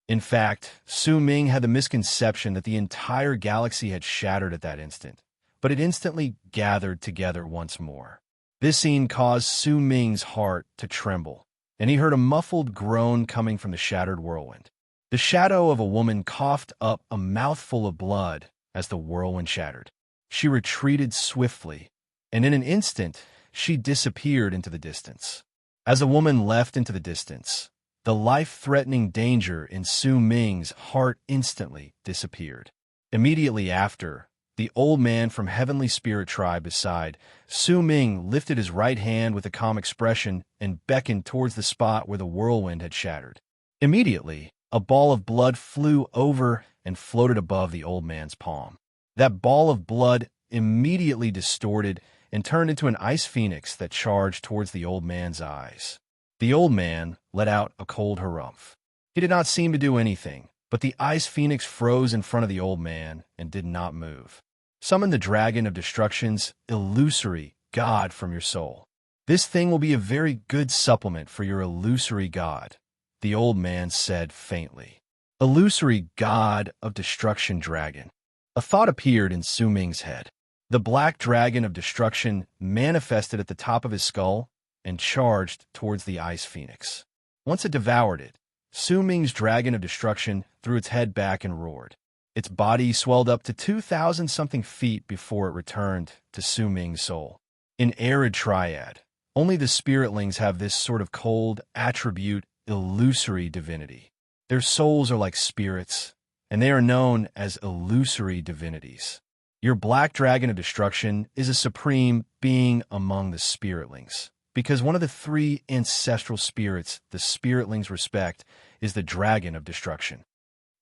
In fact, Su Ming had the misconception that the entire galaxy had shattered at that instant, but it instantly gathered together once more. This scene caused Su Ming's heart to tremble, and he heard a muffled groan coming from the shattered whirlwind. The shadow of a woman coughed up a mouthful of blood as the whirlwind shattered. She retreated swiftly, and in an instant, she disappeared into the distance. As the woman left into the distance, the life-threatening danger in Su Ming's heart instantly disappeared. Immediately after, the old man from Heavenly Spirit Tribe beside Su Ming lifted his right hand with a calm expression and beckoned towards the spot where the whirlwind had shattered. Immediately, a ball of blood flew over and floated above the old man's palm. That ball of blood immediately distorted and turned into an ice phoenix that charged towards the old man's eyes. The old man let out a cold harumph. He did not seem to do anything, but the ice phoenix froze in front of the old man and did not move. Summon the dragon of destruction's illusory god from your soul. This thing will be a very good supplement for your illusory god, the old man said faintly. Illusory god of destruction dragon. A thought appeared in Su Ming's head. The black dragon of destruction manifested at the top of his skull and charged towards the ice phoenix. Once it devoured it, Su Ming's dragon of destruction threw its head back and roared. Its body swelled up to 2,000-something feet before it returned to Su Ming's soul. In arid triad, only the spiritlings have this sort of cold, attribute, illusory divinity. Their souls are like spirits, and they are known as illusory divinities. Your black dragon of destruction is a supreme being among the spiritlings, because one of the three ancestral spirits the spiritlings respect is the dragon of destruction.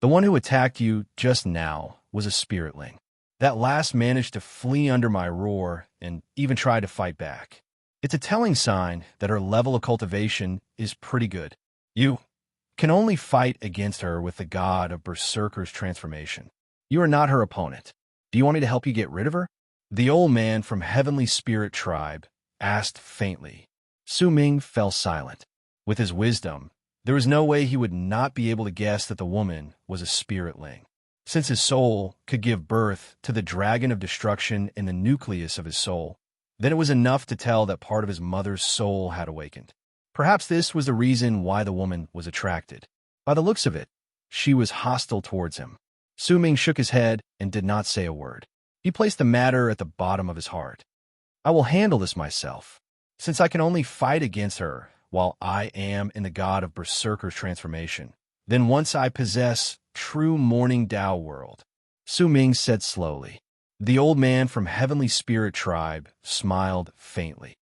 The one who attacked you just now was a spiritling. That last managed to flee under my roar and even try to fight back. It's a telling sign that her level of cultivation is pretty good. You can only fight against her with the god of Berserker's transformation. You are not her opponent. Do you want me to help you get rid of her? The old man from Heavenly Spirit Tribe asked faintly. Su Ming fell silent. With his wisdom, there was no way he would not be able to guess that the woman was a spiritling. Since his soul could give birth to the dragon of destruction in the nucleus of his soul, then it was enough to tell that part of his mother's soul had awakened. Perhaps this was the reason why the woman was attracted. By the looks of it, she was hostile towards him. Su Ming shook his head and did not say a word. He placed the matter at the bottom of his heart. I will handle this myself, since I can only fight against her while I am in the god of Berserker's transformation. Then once I possess true morning Tao world, Su Ming said slowly. The old man from Heavenly Spirit Tribe smiled faintly.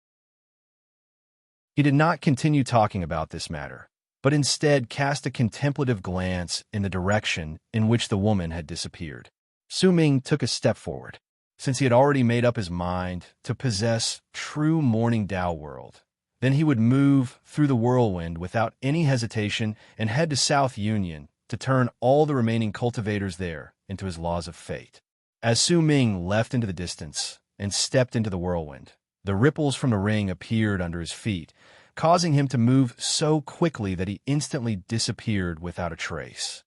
He did not continue talking about this matter, but instead cast a contemplative glance in the direction in which the woman had disappeared. Su Ming took a step forward. Since he had already made up his mind to possess true morning Tao world, then he would move through the whirlwind without any hesitation and head to South Union to turn all the remaining cultivators there into his laws of fate. As Su Ming left into the distance, and stepped into the whirlwind. The ripples from the ring appeared under his feet, causing him to move so quickly that he instantly disappeared without a trace.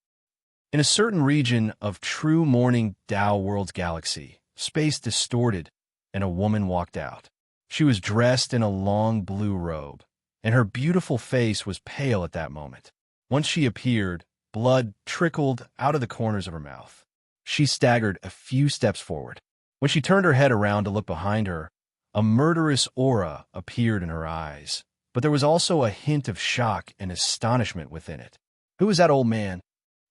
In a certain region of true morning Tao world's galaxy, space distorted, and a woman walked out. She was dressed in a long blue robe, and her beautiful face was pale at that moment. Once she appeared, blood trickled out of the corners of her mouth. She staggered a few steps forward. When she turned her head around to look behind her, a murderous aura appeared in her eyes, but there was also a hint of shock and astonishment within it. Who is that old man?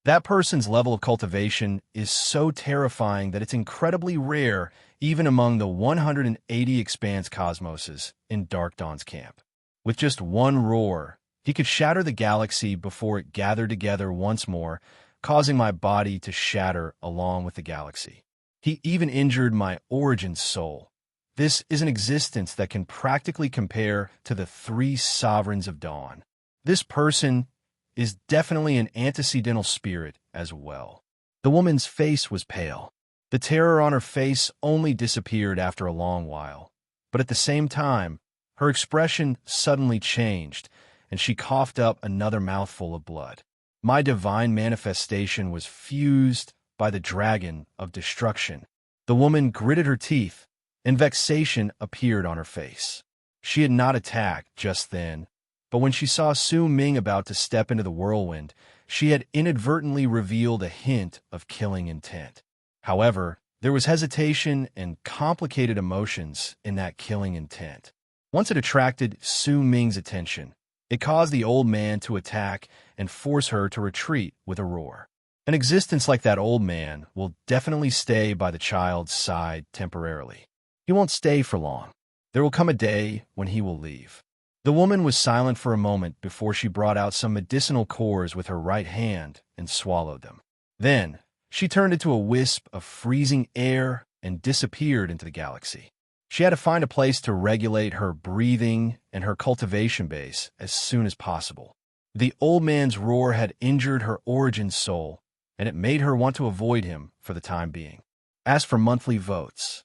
That person's level of cultivation is so terrifying that it's incredibly rare even among the 180 expanse cosmoses in Dark Dawn's camp. With just one roar, he could shatter the galaxy before it gathered together once more, causing my body to shatter along with the galaxy. He even injured my origin soul. This is an existence that can practically compare to the three sovereigns of Dawn. This person is definitely an antecedental spirit as well. The woman's face was pale. The terror on her face only disappeared after a long while, but at the same time, her expression suddenly changed, and she coughed up another mouthful of blood. My divine manifestation was fused by the dragon of destruction. The woman gritted her teeth, and vexation appeared on her face. She had not attacked just then, but when she saw Su Ming about to step into the whirlwind, she had inadvertently revealed a hint of killing intent. However, there was hesitation and complicated emotions in that killing intent. Once it attracted Su Ming's attention, it caused the old man to attack and force her to retreat with a roar. An existence like that old man will definitely stay by the child's side temporarily. He won't stay for long. There will come a day when he will leave. The woman was silent for a moment before she brought out some medicinal cores with her right hand and swallowed them. Then, she turned into a wisp of freezing air and disappeared into the galaxy. She had to find a place to regulate her breathing and her cultivation base as soon as possible. The old man's roar had injured her origin soul, and it made her want to avoid him for the time being. As for monthly votes,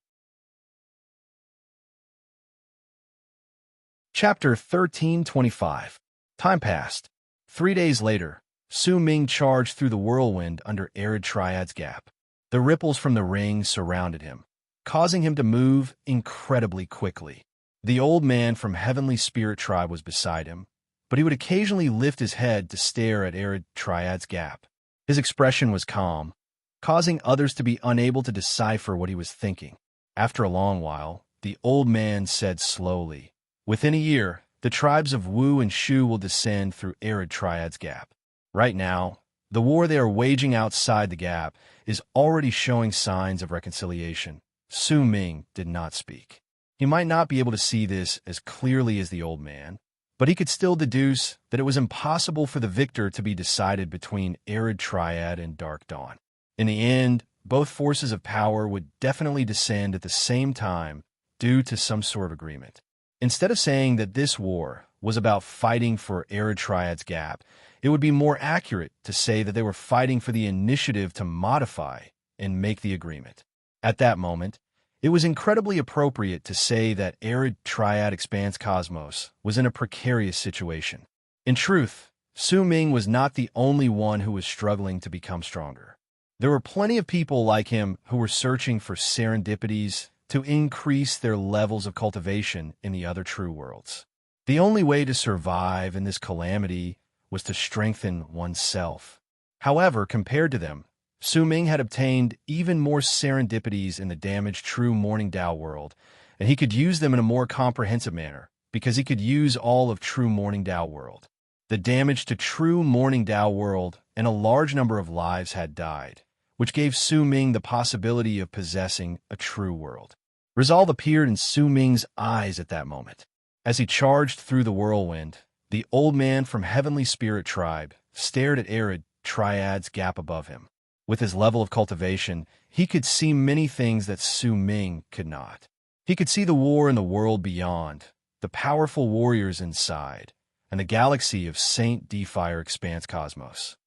Chapter 1325. Time passed. 3 days later, Su Ming charged through the whirlwind under Arid Triad's gap. The ripples from the ring surrounded him, causing him to move incredibly quickly. The old man from Heavenly Spirit Tribe was beside him, but he would occasionally lift his head to stare at Arid Triad's gap. His expression was calm, causing others to be unable to decipher what he was thinking. After a long while, the old man said slowly, "Within a year, the tribes of Wu and Shu will descend through Arid Triad's gap. Right now, the war they are waging outside the gap is already showing signs of reconciliation." Su Ming did not speak. He might not be able to see this as clearly as the old man, but he could still deduce that it was impossible for the victor to be decided between Arid Triad and Dark Dawn. In the end, both forces of power would definitely descend at the same time due to some sort of agreement. Instead of saying that this war was about fighting for Arid Triad's gap, it would be more accurate to say that they were fighting for the initiative to modify and make the agreement. At that moment, it was incredibly appropriate to say that Arid Triad Expanse Cosmos was in a precarious situation. In truth, Su Ming was not the only one who was struggling to become stronger. There were plenty of people like him who were searching for serendipities to increase their levels of cultivation in the other true worlds. The only way to survive in this calamity was to strengthen oneself. However, compared to them, Su Ming had obtained even more serendipities in the damaged true Morning Tao world, and he could use them in a more comprehensive manner because he could use all of true Morning Tao world. The damage to true Morning Tao world and a large number of lives had died, which gave Su Ming the possibility of possessing a true world. Resolve appeared in Su Ming's eyes at that moment. As he charged through the whirlwind, the old man from Heavenly Spirit Tribe stared at Arid Triad's gap above him. With his level of cultivation, he could see many things that Su Ming could not. He could see the war in the world beyond, the powerful warriors inside, and the galaxy of Saint Defire Expanse Cosmos.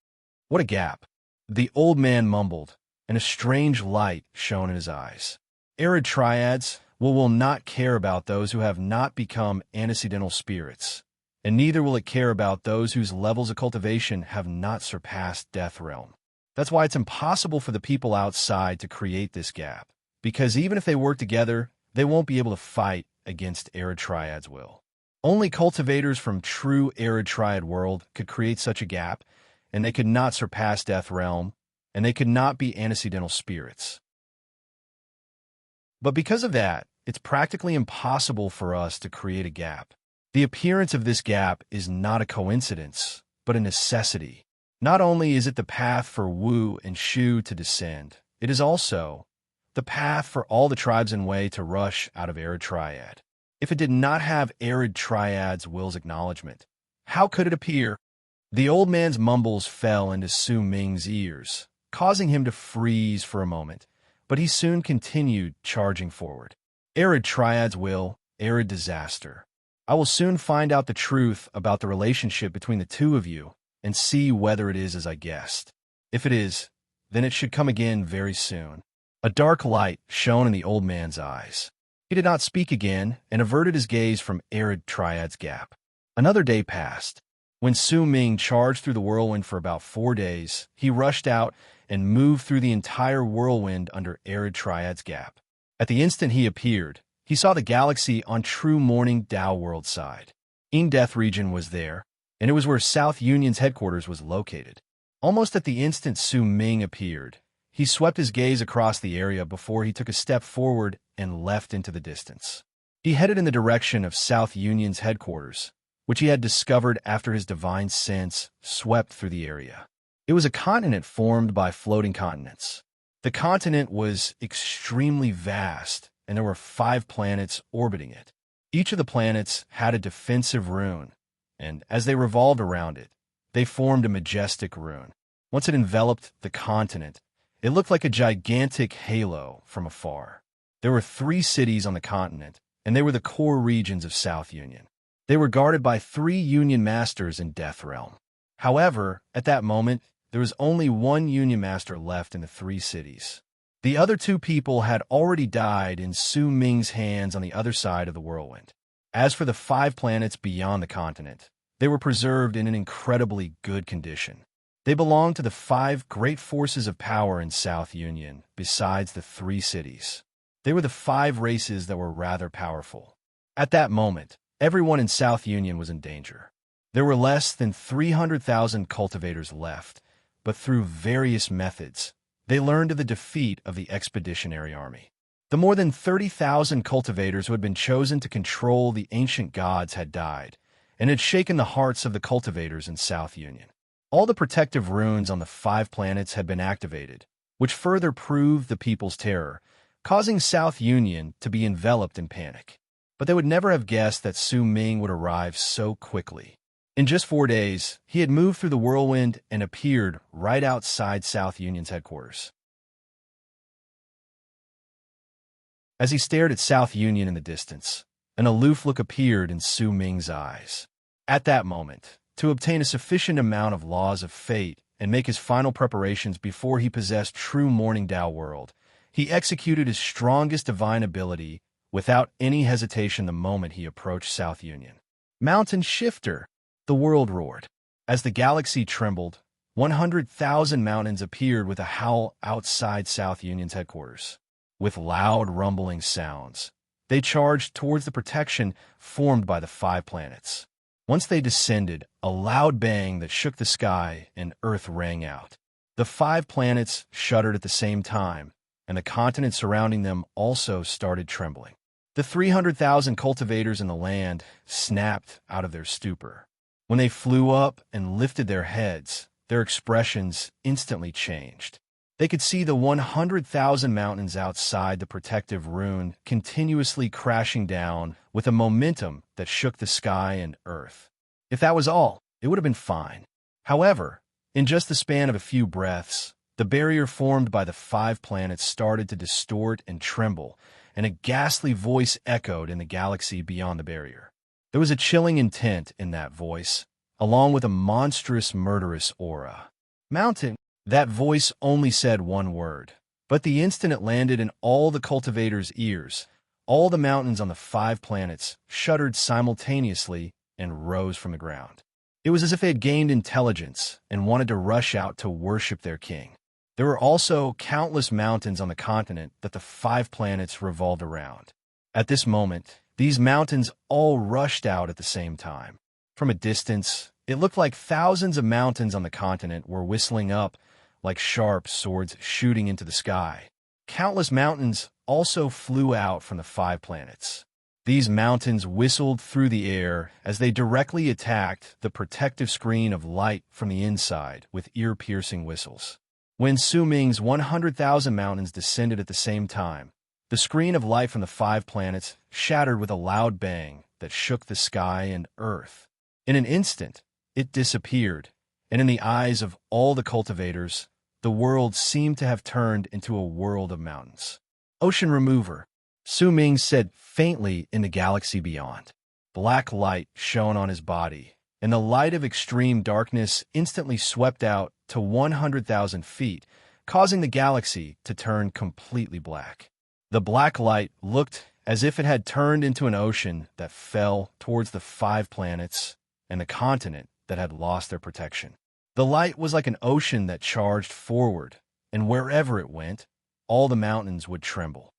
What a gap! The old man mumbled, and a strange light shone in his eyes. Arid Triads will not care about those who have not become antecedental spirits, and neither will it care about those whose levels of cultivation have not surpassed Death Realm. That's why it's impossible for the people outside to create this gap, because even if they work together, they won't be able to fight against Arid Triad's will. Only cultivators from true Arid Triad world could create such a gap, and they could not surpass Death Realm, and they could not be antecedental spirits. But because of that, it's practically impossible for us to create a gap. The appearance of this gap is not a coincidence, but a necessity. Not only is it the path for Wu and Shu to descend, it is also the path for all the tribes in Wei to rush out of Arid Triad. If it did not have Arid Triad's will's acknowledgement, how could it appear? The old man's mumbles fell into Su Ming's ears, causing him to freeze for a moment, but he soon continued charging forward. Arid Triad's will, Arid disaster. I will soon find out the truth about the relationship between the two of you and see whether it is as I guessed. If it is, then it should come again very soon. A dark light shone in the old man's eyes. He did not speak again and averted his gaze from Arid Triad's gap. Another day passed. When Su Ming charged through the whirlwind for about 4 days, he rushed out and moved through the entire whirlwind under Arid Triad's gap. At the instant he appeared, he saw the galaxy on true morning Dao world side. Death region was there, and it was where South Union's headquarters was located. Almost at the instant Su Ming appeared, he swept his gaze across the area before he took a step forward and left into the distance. He headed in the direction of South Union's headquarters, which he had discovered after his divine sense swept through the area. It was a continent formed by floating continents. The continent was extremely vast, and there were 5 planets orbiting it. Each of the planets had a defensive rune, and as they revolved around it, they formed a majestic rune. Once it enveloped the continent, it looked like a gigantic halo from afar. There were 3 cities on the continent, and they were the core regions of South Union. They were guarded by 3 Union Masters in Death Realm. However, at that moment, there was only 1 Union Master left in the 3 cities. The other 2 people had already died in Su Ming's hands on the other side of the whirlwind. As for the 5 planets beyond the continent, they were preserved in an incredibly good condition. They belonged to the 5 great forces of power in South Union, besides the 3 cities. They were the 5 races that were rather powerful. At that moment, everyone in South Union was in danger. There were less than 300,000 cultivators left, but through various methods, they learned of the defeat of the Expeditionary Army. The more than 30,000 cultivators who had been chosen to control the ancient gods had died, and had shaken the hearts of the cultivators in South Union. All the protective runes on the 5 planets had been activated, which further proved the people's terror, causing South Union to be enveloped in panic. But they would never have guessed that Su Ming would arrive so quickly. In just 4 days, he had moved through the whirlwind and appeared right outside South Union's headquarters. As he stared at South Union in the distance, an aloof look appeared in Su Ming's eyes. At that moment, to obtain a sufficient amount of laws of fate and make his final preparations before he possessed true Morning Dao world, he executed his strongest divine ability without any hesitation the moment he approached South Union. Mountain Shifter! The world roared. As the galaxy trembled, 100,000 mountains appeared with a howl outside South Union's headquarters. With loud rumbling sounds, they charged towards the protection formed by the 5 planets. Once they descended, a loud bang that shook the sky and earth rang out. The 5 planets shuddered at the same time, and the continent surrounding them also started trembling. The 300,000 cultivators in the land snapped out of their stupor. When they flew up and lifted their heads, their expressions instantly changed. They could see the 100,000 mountains outside the protective rune continuously crashing down with a momentum that shook the sky and earth. If that was all, it would have been fine. However, in just the span of a few breaths, the barrier formed by the 5 planets started to distort and tremble, and a ghastly voice echoed in the galaxy beyond the barrier. There was a chilling intent in that voice, along with a monstrous, murderous aura. Mountain! That voice only said one word, but the instant it landed in all the cultivators' ears, all the mountains on the 5 planets shuddered simultaneously and rose from the ground. It was as if they had gained intelligence and wanted to rush out to worship their king. There were also countless mountains on the continent that the 5 planets revolved around. At this moment, these mountains all rushed out at the same time. From a distance, it looked like thousands of mountains on the continent were whistling up like sharp swords shooting into the sky. Countless mountains also flew out from the 5 planets. These mountains whistled through the air as they directly attacked the protective screen of light from the inside with ear-piercing whistles. When Su Ming's 100,000 mountains descended at the same time, the screen of light from the 5 planets shattered with a loud bang that shook the sky and earth. In an instant, it disappeared, and in the eyes of all the cultivators, the world seemed to have turned into a world of mountains. Ocean remover, Su Ming said faintly in the galaxy beyond. Black light shone on his body, and the light of extreme darkness instantly swept out to 100,000 feet, causing the galaxy to turn completely black. The black light looked as if it had turned into an ocean that fell towards the 5 planets and the continent that had lost their protection. The light was like an ocean that charged forward, and wherever it went, all the mountains would tremble.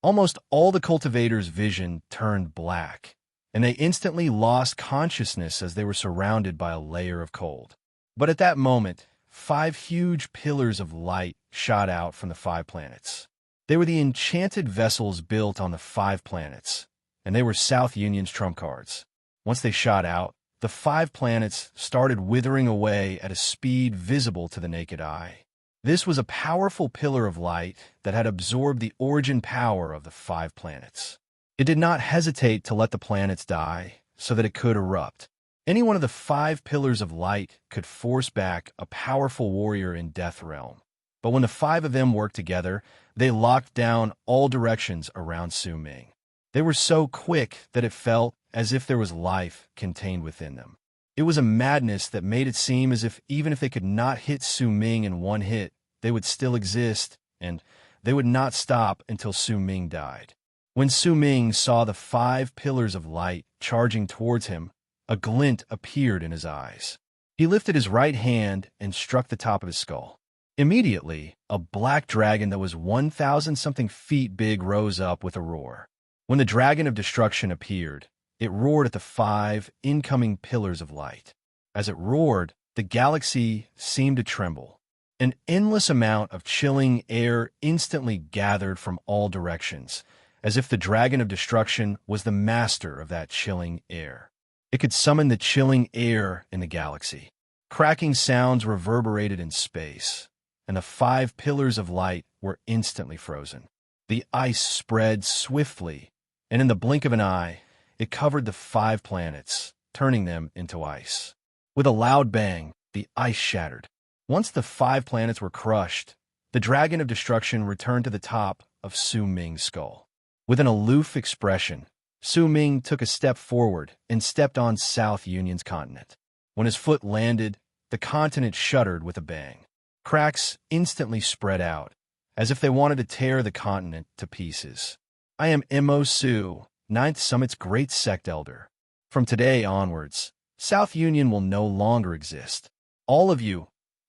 Almost all the cultivators' vision turned black, and they instantly lost consciousness as they were surrounded by a layer of cold. But at that moment, 5 huge pillars of light shot out from the 5 planets. They were the enchanted vessels built on the 5 planets, and they were South Union's trump cards. Once they shot out, the 5 planets started withering away at a speed visible to the naked eye. This was a powerful pillar of light that had absorbed the origin power of the 5 planets. It did not hesitate to let the planets die so that it could erupt. Any one of the 5 pillars of light could force back a powerful warrior in Death Realm. But when the 5 of them worked together, they locked down all directions around Su Ming. They were so quick that it felt as if there was life contained within them. It was a madness that made it seem as if even if they could not hit Su Ming in one hit, they would still exist, and they would not stop until Su Ming died. When Su Ming saw the 5 pillars of light charging towards him, a glint appeared in his eyes. He lifted his right hand and struck the top of his skull. Immediately, a black dragon that was 1,000-something feet big rose up with a roar. When the dragon of destruction appeared, it roared at the 5 incoming pillars of light. As it roared, the galaxy seemed to tremble. An endless amount of chilling air instantly gathered from all directions, as if the dragon of destruction was the master of that chilling air. It could summon the chilling air in the galaxy. Cracking sounds reverberated in space, and the 5 pillars of light were instantly frozen. The ice spread swiftly, and in the blink of an eye, it covered the 5 planets, turning them into ice. With a loud bang, the ice shattered. Once the 5 planets were crushed, the dragon of destruction returned to the top of Su Ming's skull. With an aloof expression, Su Ming took a step forward and stepped on South Union's continent. When his foot landed, the continent shuddered with a bang. Cracks instantly spread out, as if they wanted to tear the continent to pieces. I am Mo Su, 9th Summit's Great Sect Elder. From today onwards, South Union will no longer exist. All of you,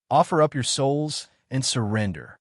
offer up your souls and surrender.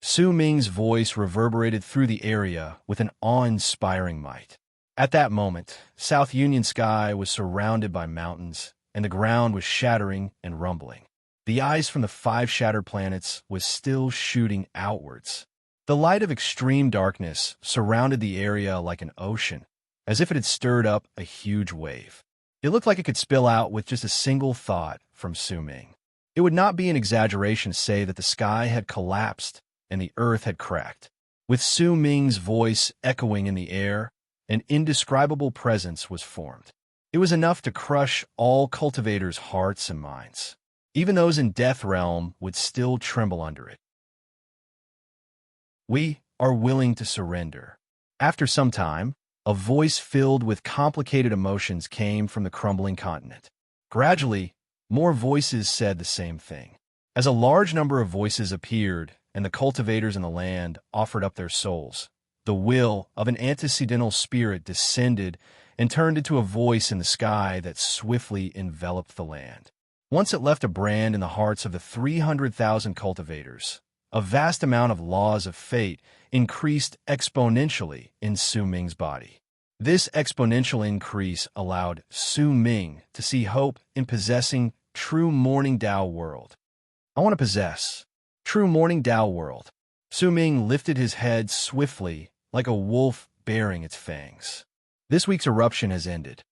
Su Ming's voice reverberated through the area with an awe-inspiring might. At that moment, South Union sky was surrounded by mountains, and the ground was shattering and rumbling. The ice from the 5 shattered planets was still shooting outwards. The light of extreme darkness surrounded the area like an ocean, as if it had stirred up a huge wave. It looked like it could spill out with just a single thought from Su Ming. It would not be an exaggeration to say that the sky had collapsed and the earth had cracked. With Su Ming's voice echoing in the air, an indescribable presence was formed. It was enough to crush all cultivators' hearts and minds. Even those in Death Realm would still tremble under it. We are willing to surrender. After some time, a voice filled with complicated emotions came from the crumbling continent. Gradually, more voices said the same thing. As a large number of voices appeared and the cultivators in the land offered up their souls, The will of an antecedental spirit descended and turned into a voice in the sky that swiftly enveloped the land. Once it left a brand in the hearts of the 300,000 cultivators, a vast amount of laws of fate increased exponentially in Su Ming's body. This exponential increase allowed Su Ming to see hope in possessing true morning Tao world. I want to possess true morning Tao world. Su Ming lifted his head swiftly, like a wolf baring its fangs. This week's eruption has ended.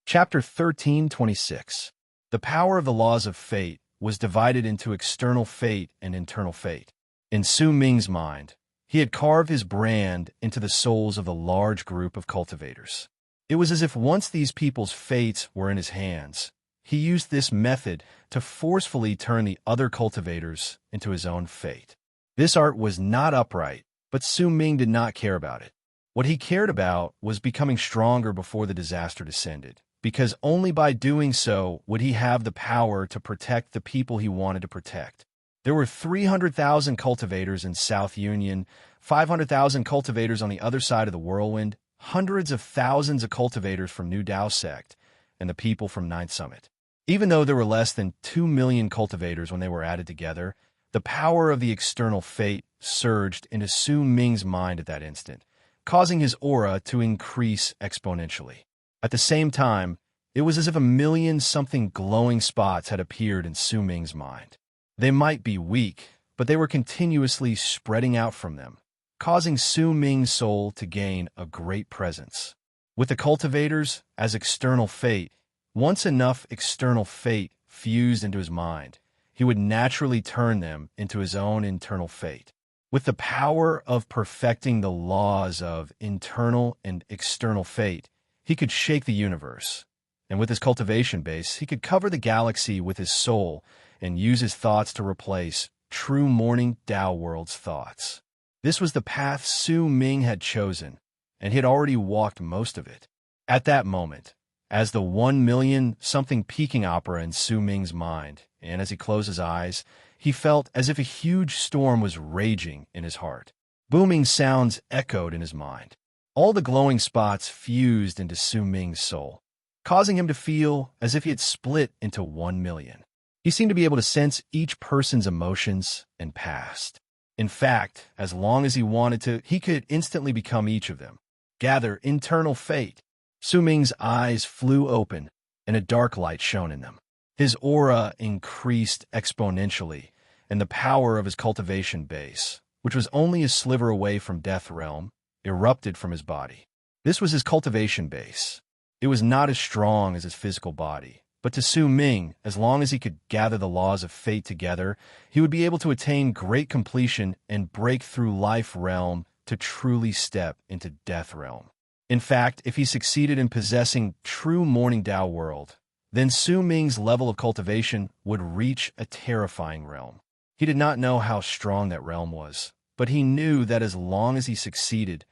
Chapter 13:26. The power of the laws of fate was divided into external fate and internal fate. In Su Ming's mind, he had carved his brand into the souls of the large group of cultivators. It was as if once these people's fates were in his hands, he used this method to forcefully turn the other cultivators into his own fate. This art was not upright, but Su Ming did not care about it. What he cared about was becoming stronger before the disaster descended, because only by doing so would he have the power to protect the people he wanted to protect. There were 300,000 cultivators in South Union, 500,000 cultivators on the other side of the whirlwind, hundreds of thousands of cultivators from New Tao Sect, and the people from Ninth Summit. Even though there were less than 2 million cultivators when they were added together, the power of the external fate surged into Su Ming's mind at that instant, causing his aura to increase exponentially. At the same time, it was as if 1,000,000-something glowing spots had appeared in Su Ming's mind. They might be weak, but they were continuously spreading out from them, causing Su Ming's soul to gain a great presence. With the cultivators as external fate, once enough external fate fused into his mind, he would naturally turn them into his own internal fate. With the power of perfecting the laws of internal and external fate, he could shake the universe. And with his cultivation base, he could cover the galaxy with his soul and use his thoughts to replace true morning Tao world's thoughts. This was the path Su Ming had chosen, and he had already walked most of it. At that moment, as the 1,000,000-something peaking opera in Su Ming's mind, and as he closed his eyes, he felt as if a huge storm was raging in his heart. Booming sounds echoed in his mind. All the glowing spots fused into Su Ming's soul, causing him to feel as if he had split into 1,000,000. He seemed to be able to sense each person's emotions and past. In fact, as long as he wanted to, he could instantly become each of them. Gather internal fate. Su Ming's eyes flew open, and a dark light shone in them. His aura increased exponentially, and the power of his cultivation base, which was only a sliver away from Death Realm, erupted from his body. This was his cultivation base. It was not as strong as his physical body, but to Su Ming, as long as he could gather the laws of fate together, he would be able to attain great completion and break through Life Realm to truly step into Death Realm. In fact, if he succeeded in possessing true morning Tao world, then Su Ming's level of cultivation would reach a terrifying realm. He did not know how strong that realm was, but he knew that as long as he succeeded,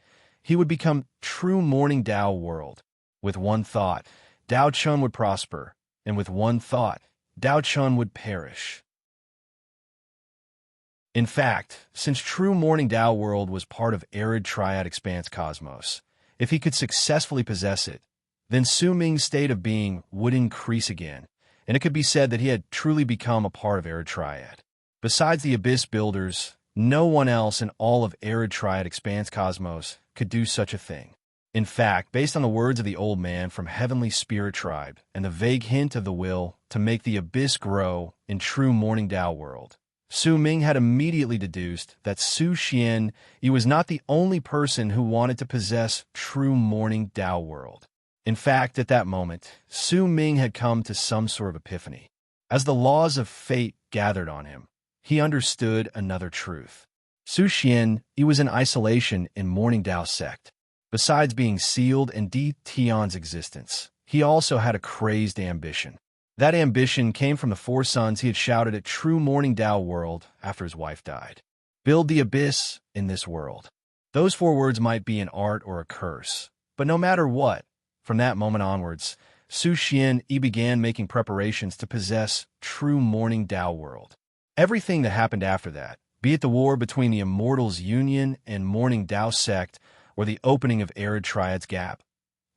he would become true morning Tao world. With one thought, Tao Chun would prosper, and with one thought, Tao Chun would perish. In fact, since true morning Tao world was part of arid triad expanse cosmos, if he could successfully possess it, then Su Ming's state of being would increase again, and it could be said that he had truly become a part of arid triad. Besides the Abyss Builders, no one else in all of arid triad expanse cosmos could do such a thing. In fact, based on the words of the old man from Heavenly Spirit Tribe and the vague hint of the will to make the abyss grow in true morning Tao world, Su Ming had immediately deduced that Su Xian he was not the only person who wanted to possess true morning Tao world. In fact, at that moment, Su Ming had come to some sort of epiphany. As the laws of fate gathered on him, he understood another truth. Su Xian he was in isolation in morning Tao sect. Besides being sealed in Di Tian's existence, he also had a crazed ambition. That ambition came from the 4 sons he had shouted at true morning Tao world after his wife died. Build the abyss in this world. Those 4 words might be an art or a curse, but no matter what, from that moment onwards, Su Xian he began making preparations to possess true morning Tao world. Everything that happened after that, be it the war between the Immortals Union and Morning Dao sect, or the opening of Arid Triad's Gap,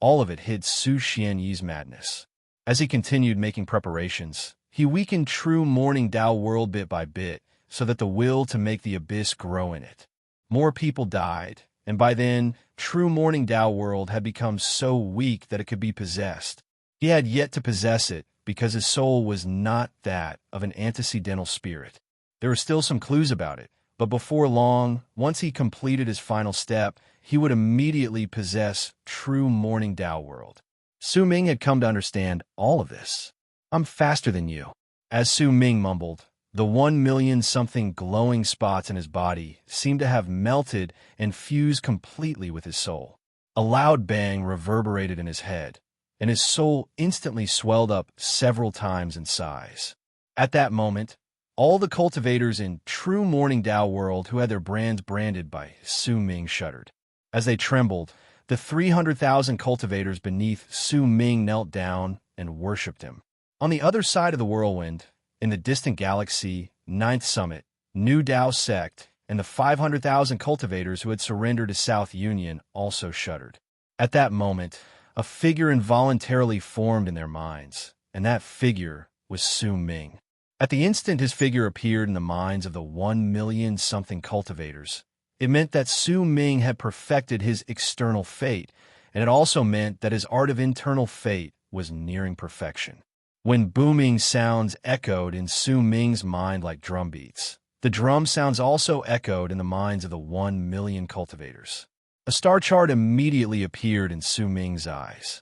all of it hid Su Xianyi's madness. As he continued making preparations, he weakened true Morning Dao world bit by bit, so that the will to make the abyss grow in it. More people died, and by then, true Morning Dao world had become so weak that it could be possessed. He had yet to possess it, because his soul was not that of an antecedental spirit. There were still some clues about it, but before long, once he completed his final step, he would immediately possess true Morning Dao world. Su Ming had come to understand all of this. "I'm faster than you." As Su Ming mumbled, the 1,000,000-something glowing spots in his body seemed to have melted and fused completely with his soul. A loud bang reverberated in his head, and his soul instantly swelled up several times in size. At that moment, all the cultivators in true Morning Dao world who had their brands branded by Su Ming shuddered. As they trembled, the 300,000 cultivators beneath Su Ming knelt down and worshipped him. On the other side of the whirlwind, in the distant galaxy, Ninth Summit, New Dao sect, and the 500,000 cultivators who had surrendered to South Union also shuddered. At that moment, a figure involuntarily formed in their minds, and that figure was Su Ming. At the instant his figure appeared in the minds of the 1,000,000-something cultivators, it meant that Su Ming had perfected his external fate, and it also meant that his art of internal fate was nearing perfection. When booming sounds echoed in Su Ming's mind like drum beats, the drum sounds also echoed in the minds of the 1,000,000 cultivators. A star chart immediately appeared in Su Ming's eyes.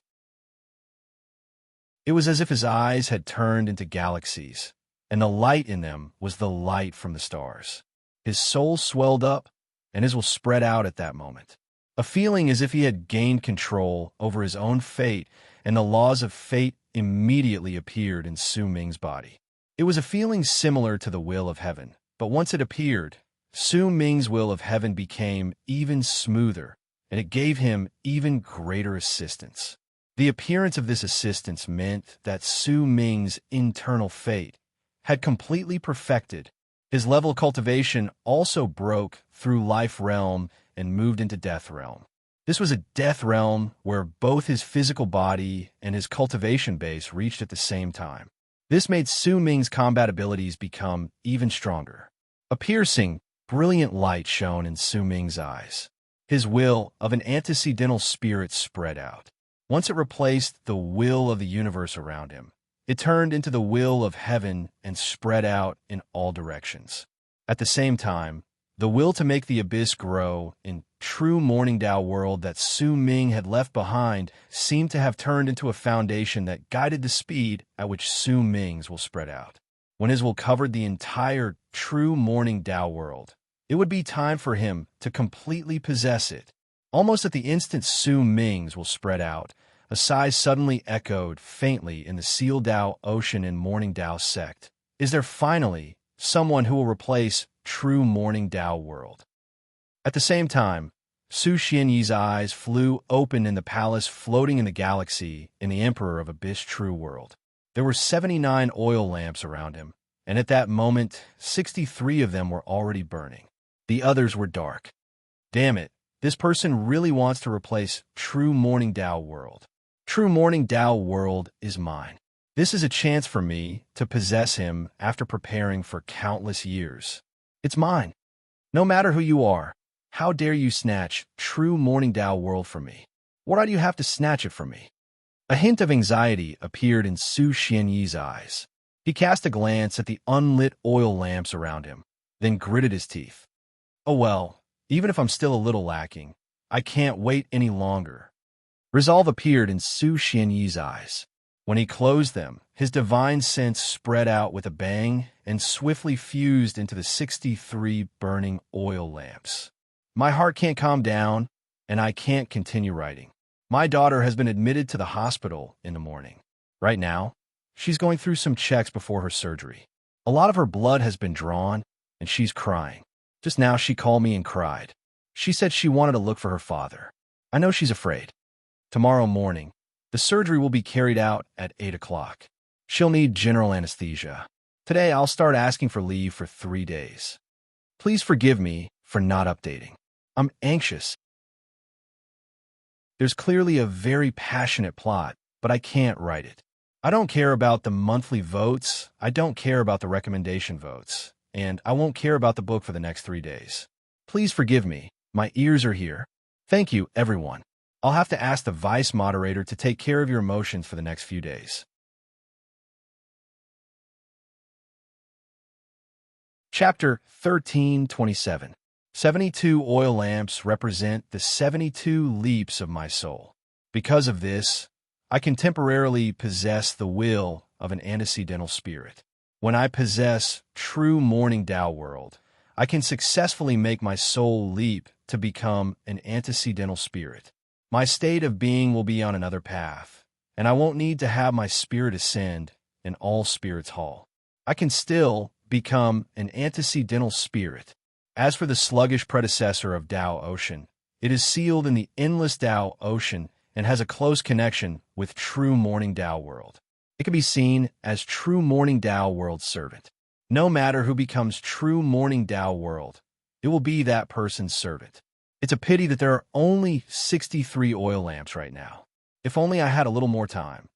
It was as if his eyes had turned into galaxies, and the light in them was the light from the stars. His soul swelled up, and his will spread out at that moment. A feeling as if he had gained control over his own fate, and the laws of fate immediately appeared in Su Ming's body. It was a feeling similar to the will of heaven, but once it appeared, Su Ming's will of heaven became even smoother, and it gave him even greater assistance. The appearance of this assistance meant that Su Ming's internal fate had completely perfected. His level of cultivation also broke through life realm and moved into death realm. This was a death realm where both his physical body and his cultivation base reached at the same time. This made Su Ming's combat abilities become even stronger. A piercing, brilliant light shone in Su Ming's eyes. His will of an antecedental spirit spread out. Once it replaced the will of the universe around him, it turned into the will of heaven and spread out in all directions. At the same time, the will to make the abyss grow in true Morning Dao world that Su Ming had left behind seemed to have turned into a foundation that guided the speed at which Su Ming's will spread out. When his will covered the entire true Morning Dao world, it would be time for him to completely possess it. Almost at the instant Su Ming's will spread out, a sigh suddenly echoed faintly in the Seal Dao Ocean and Morning Dao sect. Is there finally someone who will replace true Morning Dao world? At the same time, Su Xianyi's eyes flew open in the palace floating in the galaxy in the Emperor of Abyss True World. There were 79 oil lamps around him, and at that moment, 63 of them were already burning. The others were dark. Damn it, this person really wants to replace true Morning Dao world. True Morning Dao world is mine. This is a chance for me to possess him after preparing for countless years. It's mine. No matter who you are, how dare you snatch true Morning Dao world from me? Why do you have to snatch it from me? A hint of anxiety appeared in Su Xianyi's eyes. He cast a glance at the unlit oil lamps around him, then gritted his teeth. Oh well, even if I'm still a little lacking, I can't wait any longer. Resolve appeared in Su Xianyi's eyes. When he closed them, his divine sense spread out with a bang and swiftly fused into the 63 burning oil lamps. My heart can't calm down, and I can't continue writing. My daughter has been admitted to the hospital in the morning. Right now, she's going through some checks before her surgery. A lot of her blood has been drawn, and she's crying. Just now she called me and cried. She said she wanted to look for her father. I know she's afraid. Tomorrow morning, the surgery will be carried out at 8 o'clock. She'll need general anesthesia. Today, I'll start asking for leave for 3 days. Please forgive me for not updating. I'm anxious. There's clearly a very passionate plot, but I can't write it. I don't care about the monthly votes, I don't care about the recommendation votes, and I won't care about the book for the next 3 days. Please forgive me, my ears are here. Thank you, everyone. I'll have to ask the vice moderator to take care of your emotions for the next few days. Chapter 13:27. 72 oil lamps represent the 72 leaps of my soul. Because of this, I can temporarily possess the will of an antecedental spirit. When I possess true morning Tao world, I can successfully make my soul leap to become an antecedental spirit. My state of being will be on another path, and I won't need to have my spirit ascend in all spirits' hall. I can still become an antecedental spirit. As for the sluggish predecessor of Tao Ocean, it is sealed in the endless Tao Ocean and has a close connection with true morning Tao world. It can be seen as true morning Tao world servant. No matter who becomes true morning Tao world, it will be that person's servant. It's a pity that there are only 63 oil lamps right now. If only I had a little more time.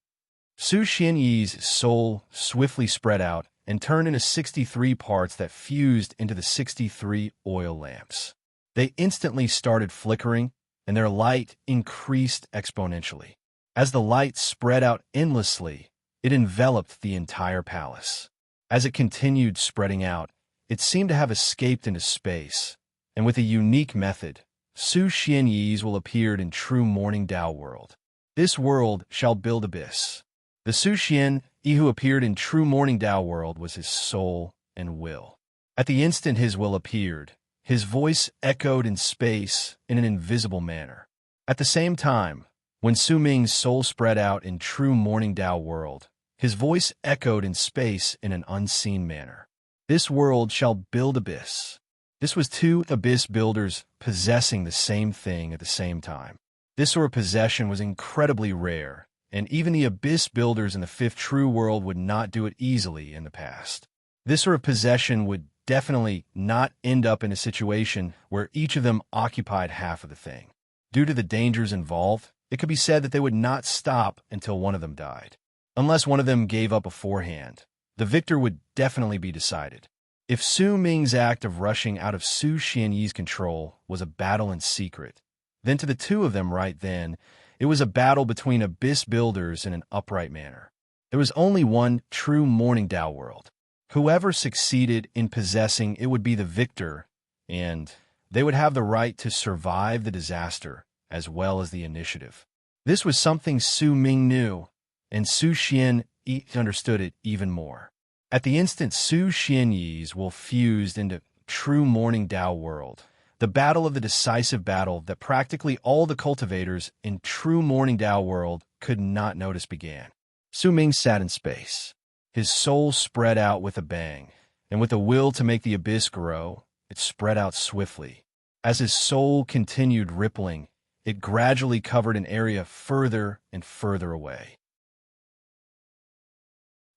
Su Xianyi's soul swiftly spread out and turned into 63 parts that fused into the 63 oil lamps. They instantly started flickering, and their light increased exponentially. As the light spread out endlessly, it enveloped the entire palace. As it continued spreading out, it seemed to have escaped into space, and with a unique method, Su Xianyi's will appear in true morning Tao world. This world shall build abyss. The Su Xian Yi who appeared in true morning Tao world was his soul and will. At the instant his will appeared, his voice echoed in space in an invisible manner. At the same time, when Su Ming's soul spread out in true morning Tao world, his voice echoed in space in an unseen manner. This world shall build abyss. This was two abyss builders possessing the same thing at the same time. This sort of possession was incredibly rare, and even the abyss builders in the fifth true world would not do it easily in the past. This sort of possession would definitely not end up in a situation where each of them occupied half of the thing. Due to the dangers involved, it could be said that they would not stop until one of them died. Unless one of them gave up beforehand, the victor would definitely be decided. If Su Ming's act of rushing out of Su Xianyi's control was a battle in secret, then to the two of them right then, it was a battle between abyss builders in an upright manner. There was only one true morning Tao world. Whoever succeeded in possessing it would be the victor, and they would have the right to survive the disaster as well as the initiative. This was something Su Ming knew, and Su Xian Yi understood it even more. At the instant Su Xianyi's will fused into true morning Tao world, the battle of the decisive battle that practically all the cultivators in true morning Tao world could not notice began. Su Ming sat in space. His soul spread out with a bang, and with a will to make the abyss grow, it spread out swiftly. As his soul continued rippling, it gradually covered an area further and further away.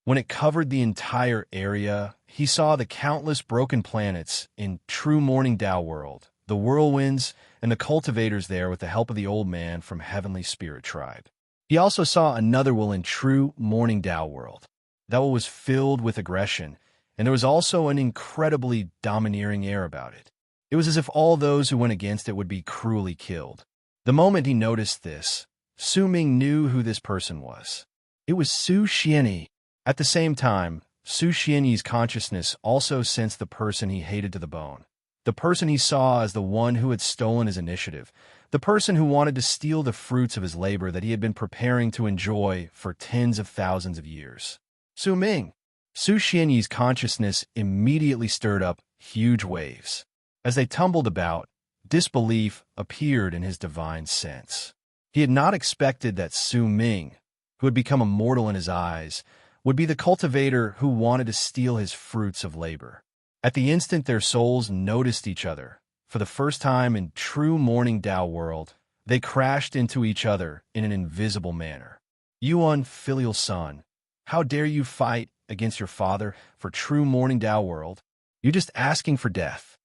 When it covered the entire area, he saw the countless broken planets in true morning Tao world, the whirlwinds, and the cultivators there with the help of the old man from Heavenly Spirit Tribe. He also saw another will in true morning Tao world. That will was filled with aggression, and there was also an incredibly domineering air about it. It was as if all those who went against it would be cruelly killed. The moment he noticed this, Su Ming knew who this person was. It was Su Xianyi. At the same time, Su Xianyi's consciousness also sensed the person he hated to the bone. The person he saw as the one who had stolen his initiative, the person who wanted to steal the fruits of his labor that he had been preparing to enjoy for tens of thousands of years. Su Ming. Su Xianyi's consciousness immediately stirred up huge waves. As they tumbled about, disbelief appeared in his divine sense. He had not expected that Su Ming, who had become immortal in his eyes, would be the cultivator who wanted to steal his fruits of labor. At the instant their souls noticed each other, for the first time in true morning Tao world, they crashed into each other in an invisible manner. Yuan, filial son, how dare you fight against your father for true morning Tao world? You're just asking for death.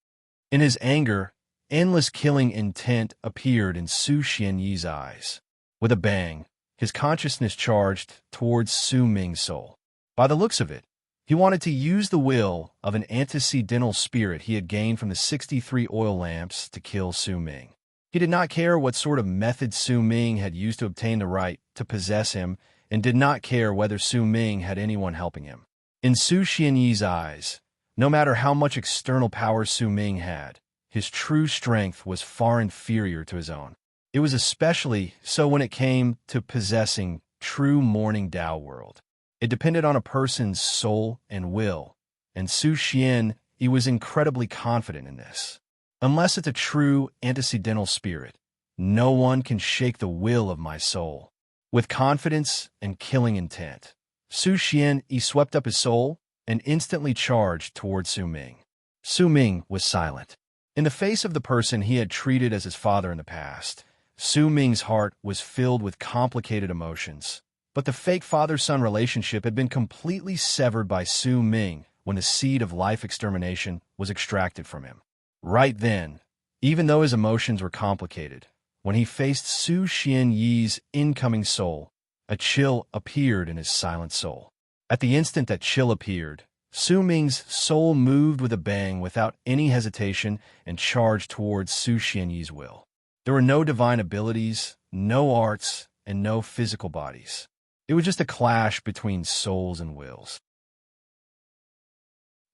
In his anger, endless killing intent appeared in Su Xianyi's eyes. With a bang, his consciousness charged towards Su Ming's soul. By the looks of it, he wanted to use the will of an antecedental spirit he had gained from the 63 oil lamps to kill Su Ming. He did not care what sort of method Su Ming had used to obtain the right to possess him, and did not care whether Su Ming had anyone helping him. In Su Xianyi's eyes, no matter how much external power Su Ming had, his true strength was far inferior to his own. It was especially so when it came to possessing true morning Tao world. It depended on a person's soul and will, and Su Xian, he was incredibly confident in this. Unless it's a true antecedental spirit, no one can shake the will of my soul. With confidence and killing intent, Su Xian, he swept up his soul and instantly charged towards Su Ming. Su Ming was silent. In the face of the person he had treated as his father in the past, Su Ming's heart was filled with complicated emotions. But the fake father-son relationship had been completely severed by Su Ming when the seed of life extermination was extracted from him. Right then, even though his emotions were complicated, when he faced Su Xianyi's incoming soul, a chill appeared in his silent soul. At the instant that chill appeared, Su Ming's soul moved with a bang without any hesitation and charged towards Su Xianyi's will. There were no divine abilities, no arts, and no physical bodies. It was just a clash between souls and wills.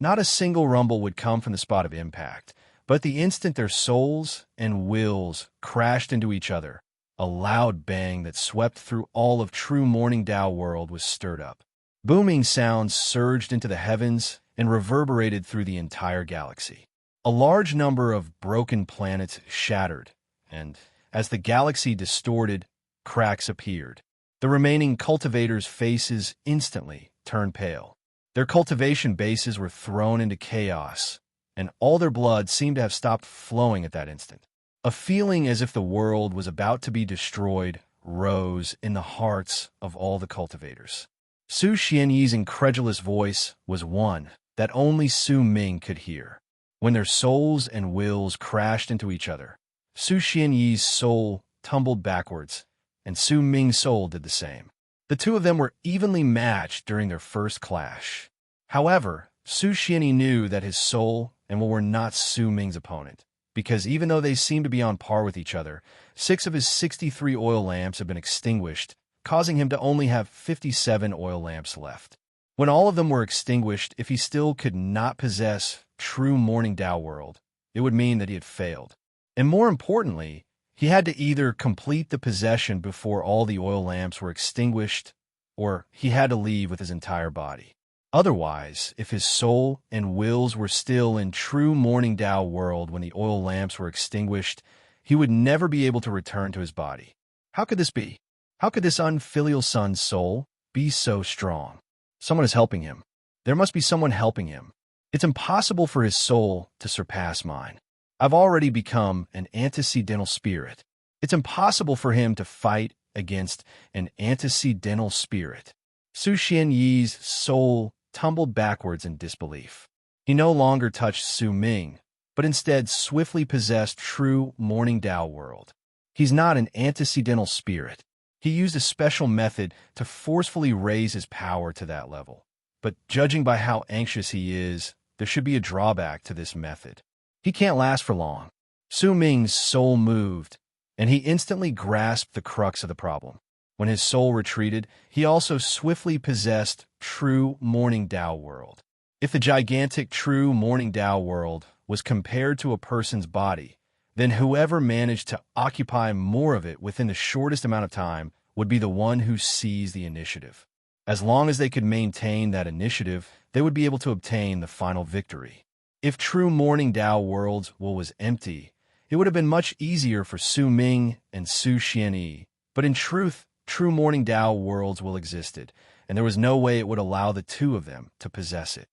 Not a single rumble would come from the spot of impact, but the instant their souls and wills crashed into each other, a loud bang that swept through all of true morning Tao world was stirred up. Booming sounds surged into the heavens and reverberated through the entire galaxy. A large number of broken planets shattered, and as the galaxy distorted, cracks appeared. The remaining cultivators' faces instantly turned pale. Their cultivation bases were thrown into chaos, and all their blood seemed to have stopped flowing at that instant. A feeling as if the world was about to be destroyed rose in the hearts of all the cultivators. Su Xianyi's incredulous voice was one that only Su Ming could hear. When their souls and wills crashed into each other, Su Xianyi's soul tumbled backwards, and Su Ming's soul did the same. The two of them were evenly matched during their first clash. However, Su Xianyi knew that his soul and will were not Su Ming's opponent, because even though they seemed to be on par with each other, 6 of his 63 oil lamps had been extinguished, causing him to only have 57 oil lamps left. When all of them were extinguished, if he still could not possess true morning Tao world, it would mean that he had failed. And more importantly, he had to either complete the possession before all the oil lamps were extinguished, or he had to leave with his entire body. Otherwise, if his soul and wills were still in true morning Tao world when the oil lamps were extinguished, he would never be able to return to his body. How could this be? How could this unfilial son's soul be so strong? Someone is helping him. There must be someone helping him. It's impossible for his soul to surpass mine. I've already become an antecedental spirit. It's impossible for him to fight against an antecedental spirit. Su Xianyi's soul tumbled backwards in disbelief. He no longer touched Su Ming, but instead swiftly possessed true morning Tao world. He's not an antecedental spirit. He used a special method to forcefully raise his power to that level. But judging by how anxious he is, there should be a drawback to this method. He can't last for long. Su Ming's soul moved, and he instantly grasped the crux of the problem. When his soul retreated, he also swiftly possessed true morning Tao world. If the gigantic true morning Tao world was compared to a person's body, then whoever managed to occupy more of it within the shortest amount of time would be the one who seized the initiative. As long as they could maintain that initiative, they would be able to obtain the final victory. If true morning Tao world's will was empty, it would have been much easier for Su Ming and Su Xianyi. But in truth, true morning Tao world's will existed, and there was no way it would allow the two of them to possess it.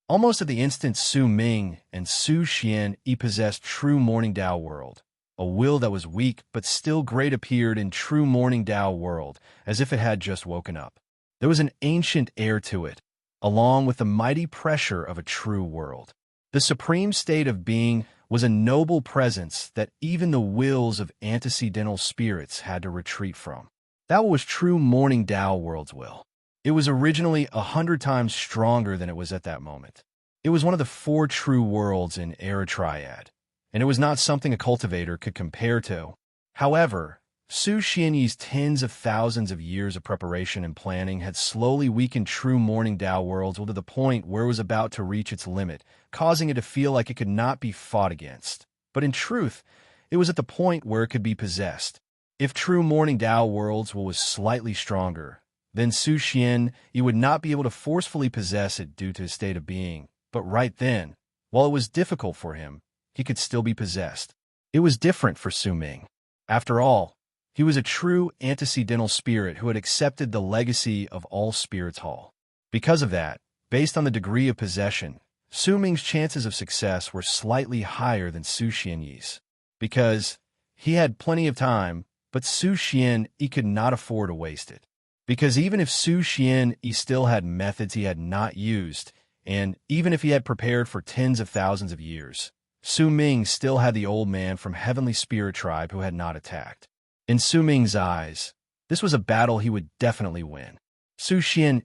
Almost at the instant Su Ming and Su Xianyi possessed true morning Tao world, a will that was weak but still great appeared in true morning Tao world, as if it had just woken up. There was an ancient air to it, along with the mighty pressure of a true world. The supreme state of being was a noble presence that even the wills of antecedental spirits had to retreat from. That was true morning Tao world's will. It was originally 100 times stronger than it was at that moment. It was one of the 4 true worlds in Era Triad, and it was not something a cultivator could compare to. However, Su Xianyi's tens of thousands of years of preparation and planning had slowly weakened true morning Tao worlds to the point where it was about to reach its limit, causing it to feel like it could not be fought against. But in truth, it was at the point where it could be possessed. If true morning Tao worlds was slightly stronger, then Su Xian would not be able to forcefully possess it due to his state of being. But right then, while it was difficult for him, he could still be possessed. It was different for Su Ming. After all, he was a true antecedental spirit who had accepted the legacy of all spirits Hall. Because of that, based on the degree of possession, Su Ming's chances of success were slightly higher than Su Xianyi's. Because he had plenty of time, but Su Xian could not afford to waste it. Because even if Su Xian still had methods he had not used, and even if he had prepared for tens of thousands of years, Su Ming still had the old man from Heavenly Spirit Tribe who had not attacked. In Su Ming's eyes, this was a battle he would definitely win. Su Xian,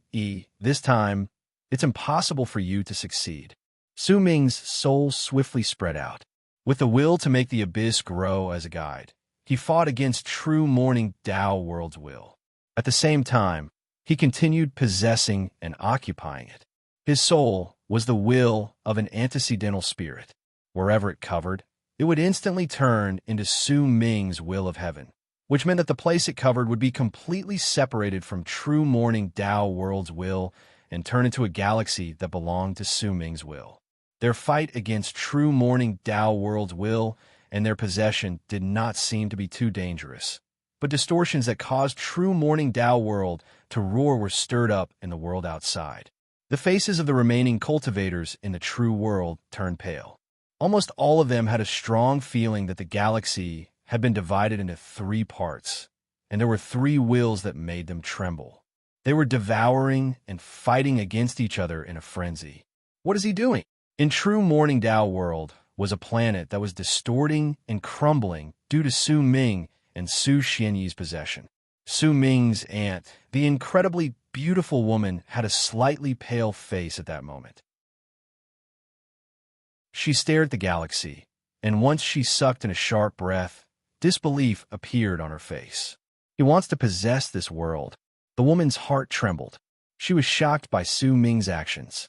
this time, it's impossible for you to succeed. Su Ming's soul swiftly spread out. With the will to make the abyss grow as a guide, he fought against true morning Tao world's will. At the same time, he continued possessing and occupying it. His soul was the will of an antecedental spirit. Wherever it covered, it would instantly turn into Su Ming's will of heaven, which meant that the place it covered would be completely separated from true morning Tao world's will and turn into a galaxy that belonged to Su Ming's will. Their fight against true morning Tao world's will and their possession did not seem to be too dangerous, but distortions that caused true morning Tao world to roar were stirred up in the world outside. The faces of the remaining cultivators in the true world turned pale. Almost all of them had a strong feeling that the galaxy had been divided into 3 parts, and there were 3 wills that made them tremble. They were devouring and fighting against each other in a frenzy. What is he doing? In true morning Tao world was a planet that was distorting and crumbling due to Su Ming and Su Xianyi's possession. Su Ming's aunt, the incredibly beautiful woman, had a slightly pale face at that moment. She stared at the galaxy, and once she sucked in a sharp breath, disbelief appeared on her face. He wants to possess this world. The woman's heart trembled. She was shocked by Su Ming's actions.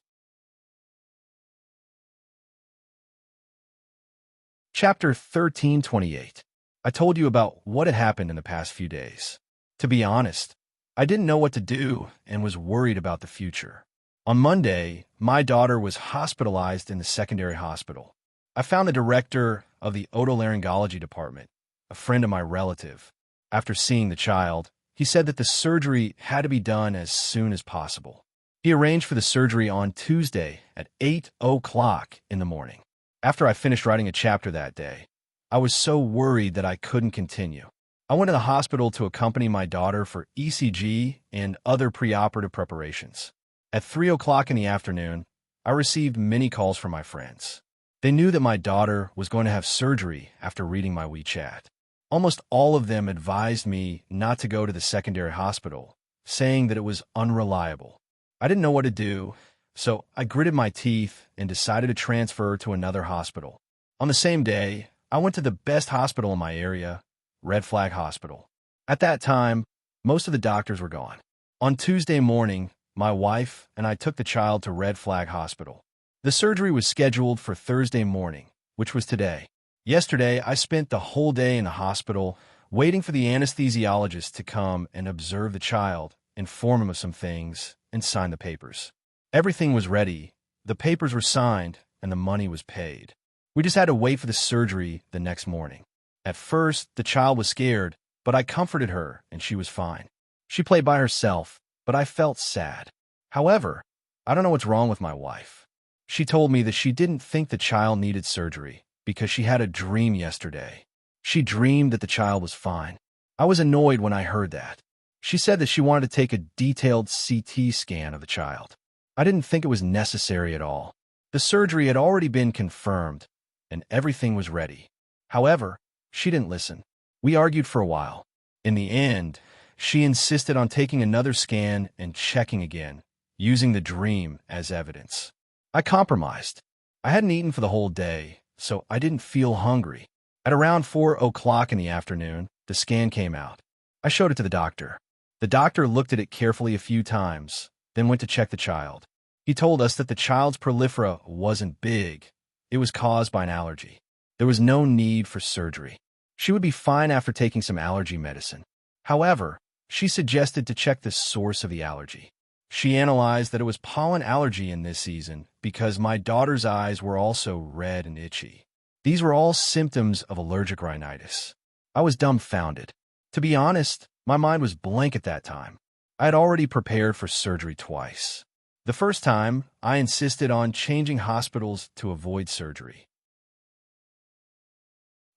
Chapter 1328. I told you about what had happened in the past few days. To be honest, I didn't know what to do and was worried about the future. On Monday, my daughter was hospitalized in the secondary hospital. I found the director of the otolaryngology department, a friend of my relative. After seeing the child, he said that the surgery had to be done as soon as possible. He arranged for the surgery on Tuesday at 8 o'clock in the morning. After I finished writing a chapter that day, I was so worried that I couldn't continue. I went to the hospital to accompany my daughter for ECG and other preoperative preparations. At 3 o'clock in the afternoon, I received many calls from my friends. They knew that my daughter was going to have surgery after reading my WeChat. Almost all of them advised me not to go to the secondary hospital, saying that it was unreliable. I didn't know what to do, so I gritted my teeth and decided to transfer to another hospital. On the same day, I went to the best hospital in my area, Red Flag Hospital. At that time, most of the doctors were gone. On Tuesday morning, my wife and I took the child to Red Flag Hospital. The surgery was scheduled for Thursday morning, which was today. Yesterday, I spent the whole day in the hospital waiting for the anesthesiologist to come and observe the child, inform him of some things, and sign the papers. Everything was ready, the papers were signed, and the money was paid. We just had to wait for the surgery the next morning. At first, the child was scared, but I comforted her and she was fine. She played by herself, but I felt sad. However, I don't know what's wrong with my wife. She told me that she didn't think the child needed surgery because she had a dream yesterday. She dreamed that the child was fine. I was annoyed when I heard that. She said that she wanted to take a detailed CT scan of the child. I didn't think it was necessary at all. The surgery had already been confirmed, and everything was ready. However, she didn't listen. We argued for a while. In the end, she insisted on taking another scan and checking again, using the dream as evidence. I compromised. I hadn't eaten for the whole day, so I didn't feel hungry. At around 4 o'clock in the afternoon, the scan came out. I showed it to the doctor. The doctor looked at it carefully a few times, then went to check the child. He told us that the child's prolifera wasn't big. It was caused by an allergy. There was no need for surgery. She would be fine after taking some allergy medicine. However, she suggested to check the source of the allergy. She analyzed that it was pollen allergy in this season because my daughter's eyes were also red and itchy. These were all symptoms of allergic rhinitis. I was dumbfounded. To be honest, my mind was blank at that time. I had already prepared for surgery twice. The first time, I insisted on changing hospitals to avoid surgery.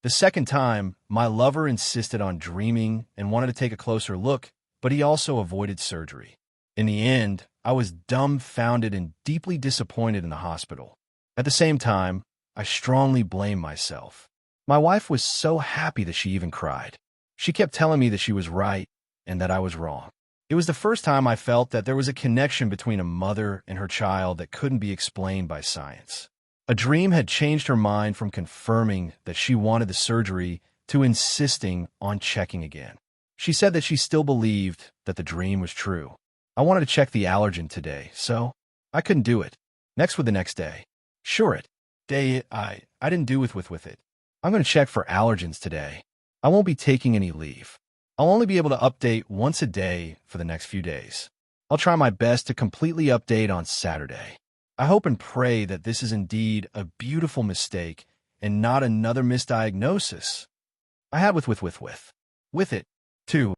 The second time, my lover insisted on dreaming and wanted to take a closer look, but he also avoided surgery. In the end, I was dumbfounded and deeply disappointed in the hospital. At the same time, I strongly blamed myself. My wife was so happy that she even cried. She kept telling me that she was right and that I was wrong. It was the first time I felt that there was a connection between a mother and her child that couldn't be explained by science. A dream had changed her mind from confirming that she wanted the surgery to insisting on checking again. She said that she still believed that the dream was true. I wanted to check the allergen today, so I couldn't do it. Next with the next day. Sure it. I didn't do with it. I'm going to check for allergens today. I won't be taking any leave. I'll only be able to update once a day for the next few days. I'll try my best to completely update on Saturday. I hope and pray that this is indeed a beautiful mistake and not another misdiagnosis. I had with it, too.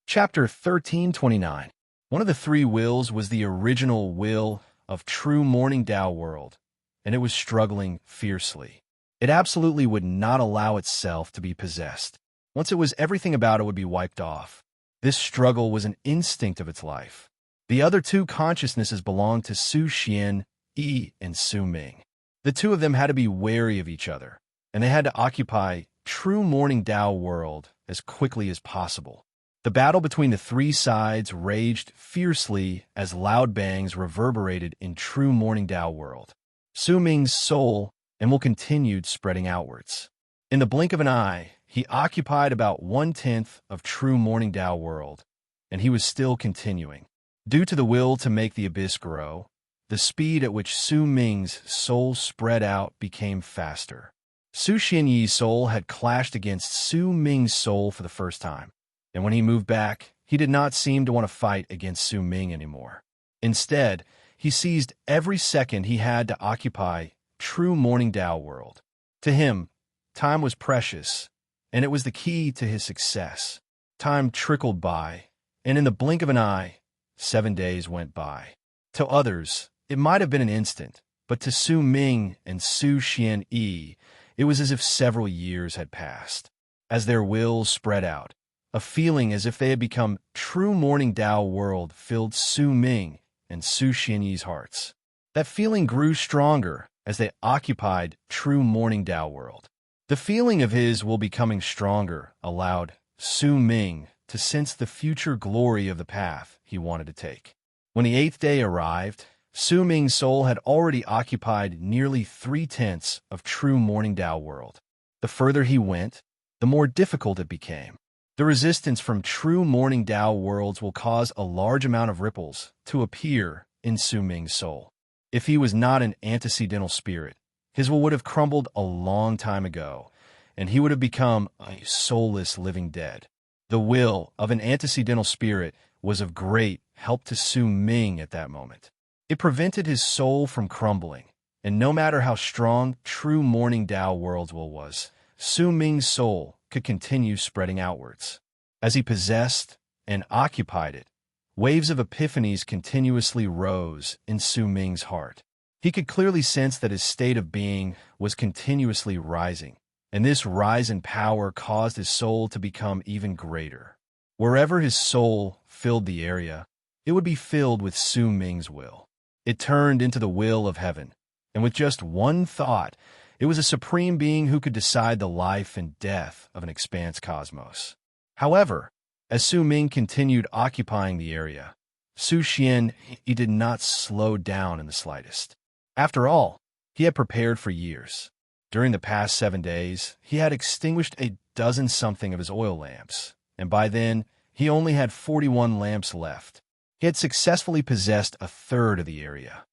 Chapter 1329. One of the three wills was the original will of true morning Tao world, and it was struggling fiercely. It absolutely would not allow itself to be possessed. Once it was, everything about it would be wiped off. This struggle was an instinct of its life. The other two consciousnesses belonged to Su Xian Yi and Su Ming. The two of them had to be wary of each other, and they had to occupy true morning Tao world as quickly as possible. The battle between the three sides raged fiercely as loud bangs reverberated in true morning Tao world. Su Ming's soul and will continued spreading outwards. In the blink of an eye, he occupied about 1/10 of true morning Tao world, and he was still continuing. Due to the will to make the abyss grow, the speed at which Su Ming's soul spread out became faster. Su Xianyi's soul had clashed against Su Ming's soul for the first time, and when he moved back, he did not seem to want to fight against Su Ming anymore. Instead, he seized every second he had to occupy true morning Tao world. To him, time was precious, and it was the key to his success. Time trickled by, and in the blink of an eye, 7 days went by. To others, it might have been an instant, but to Su Ming and Su Xian Yi, it was as if several years had passed. As their wills spread out, a feeling as if they had become true morning Tao world filled Su Ming and Su Xian Yi's hearts. That feeling grew stronger as they occupied true morning Tao world. The feeling of his will becoming stronger allowed Su Ming to sense the future glory of the path he wanted to take. When the 8th day arrived, Su Ming's soul had already occupied nearly 3/10 of true morning Tao world. The further he went, the more difficult it became. The resistance from true morning Tao worlds will cause a large amount of ripples to appear in Su Ming's soul. If he was not an antecedental spirit, his will would have crumbled a long time ago, and he would have become a soulless living dead. The will of an antecedental spirit was of great help to Su Ming at that moment. It prevented his soul from crumbling, and no matter how strong true morning Tao world's will was, Su Ming's soul could continue spreading outwards. As he possessed and occupied it, waves of epiphanies continuously rose in Su Ming's heart. He could clearly sense that his state of being was continuously rising, and this rise in power caused his soul to become even greater. Wherever his soul filled the area, it would be filled with Su Ming's will. It turned into the will of heaven, and with just one thought, it was a supreme being who could decide the life and death of an expanse cosmos. However, as Su Ming continued occupying the area, Su Xian, he did not slow down in the slightest. After all, he had prepared for years. During the past 7 days, he had extinguished a dozen-something of his oil lamps, and by then, he only had 41 lamps left. He had successfully possessed a third of the area.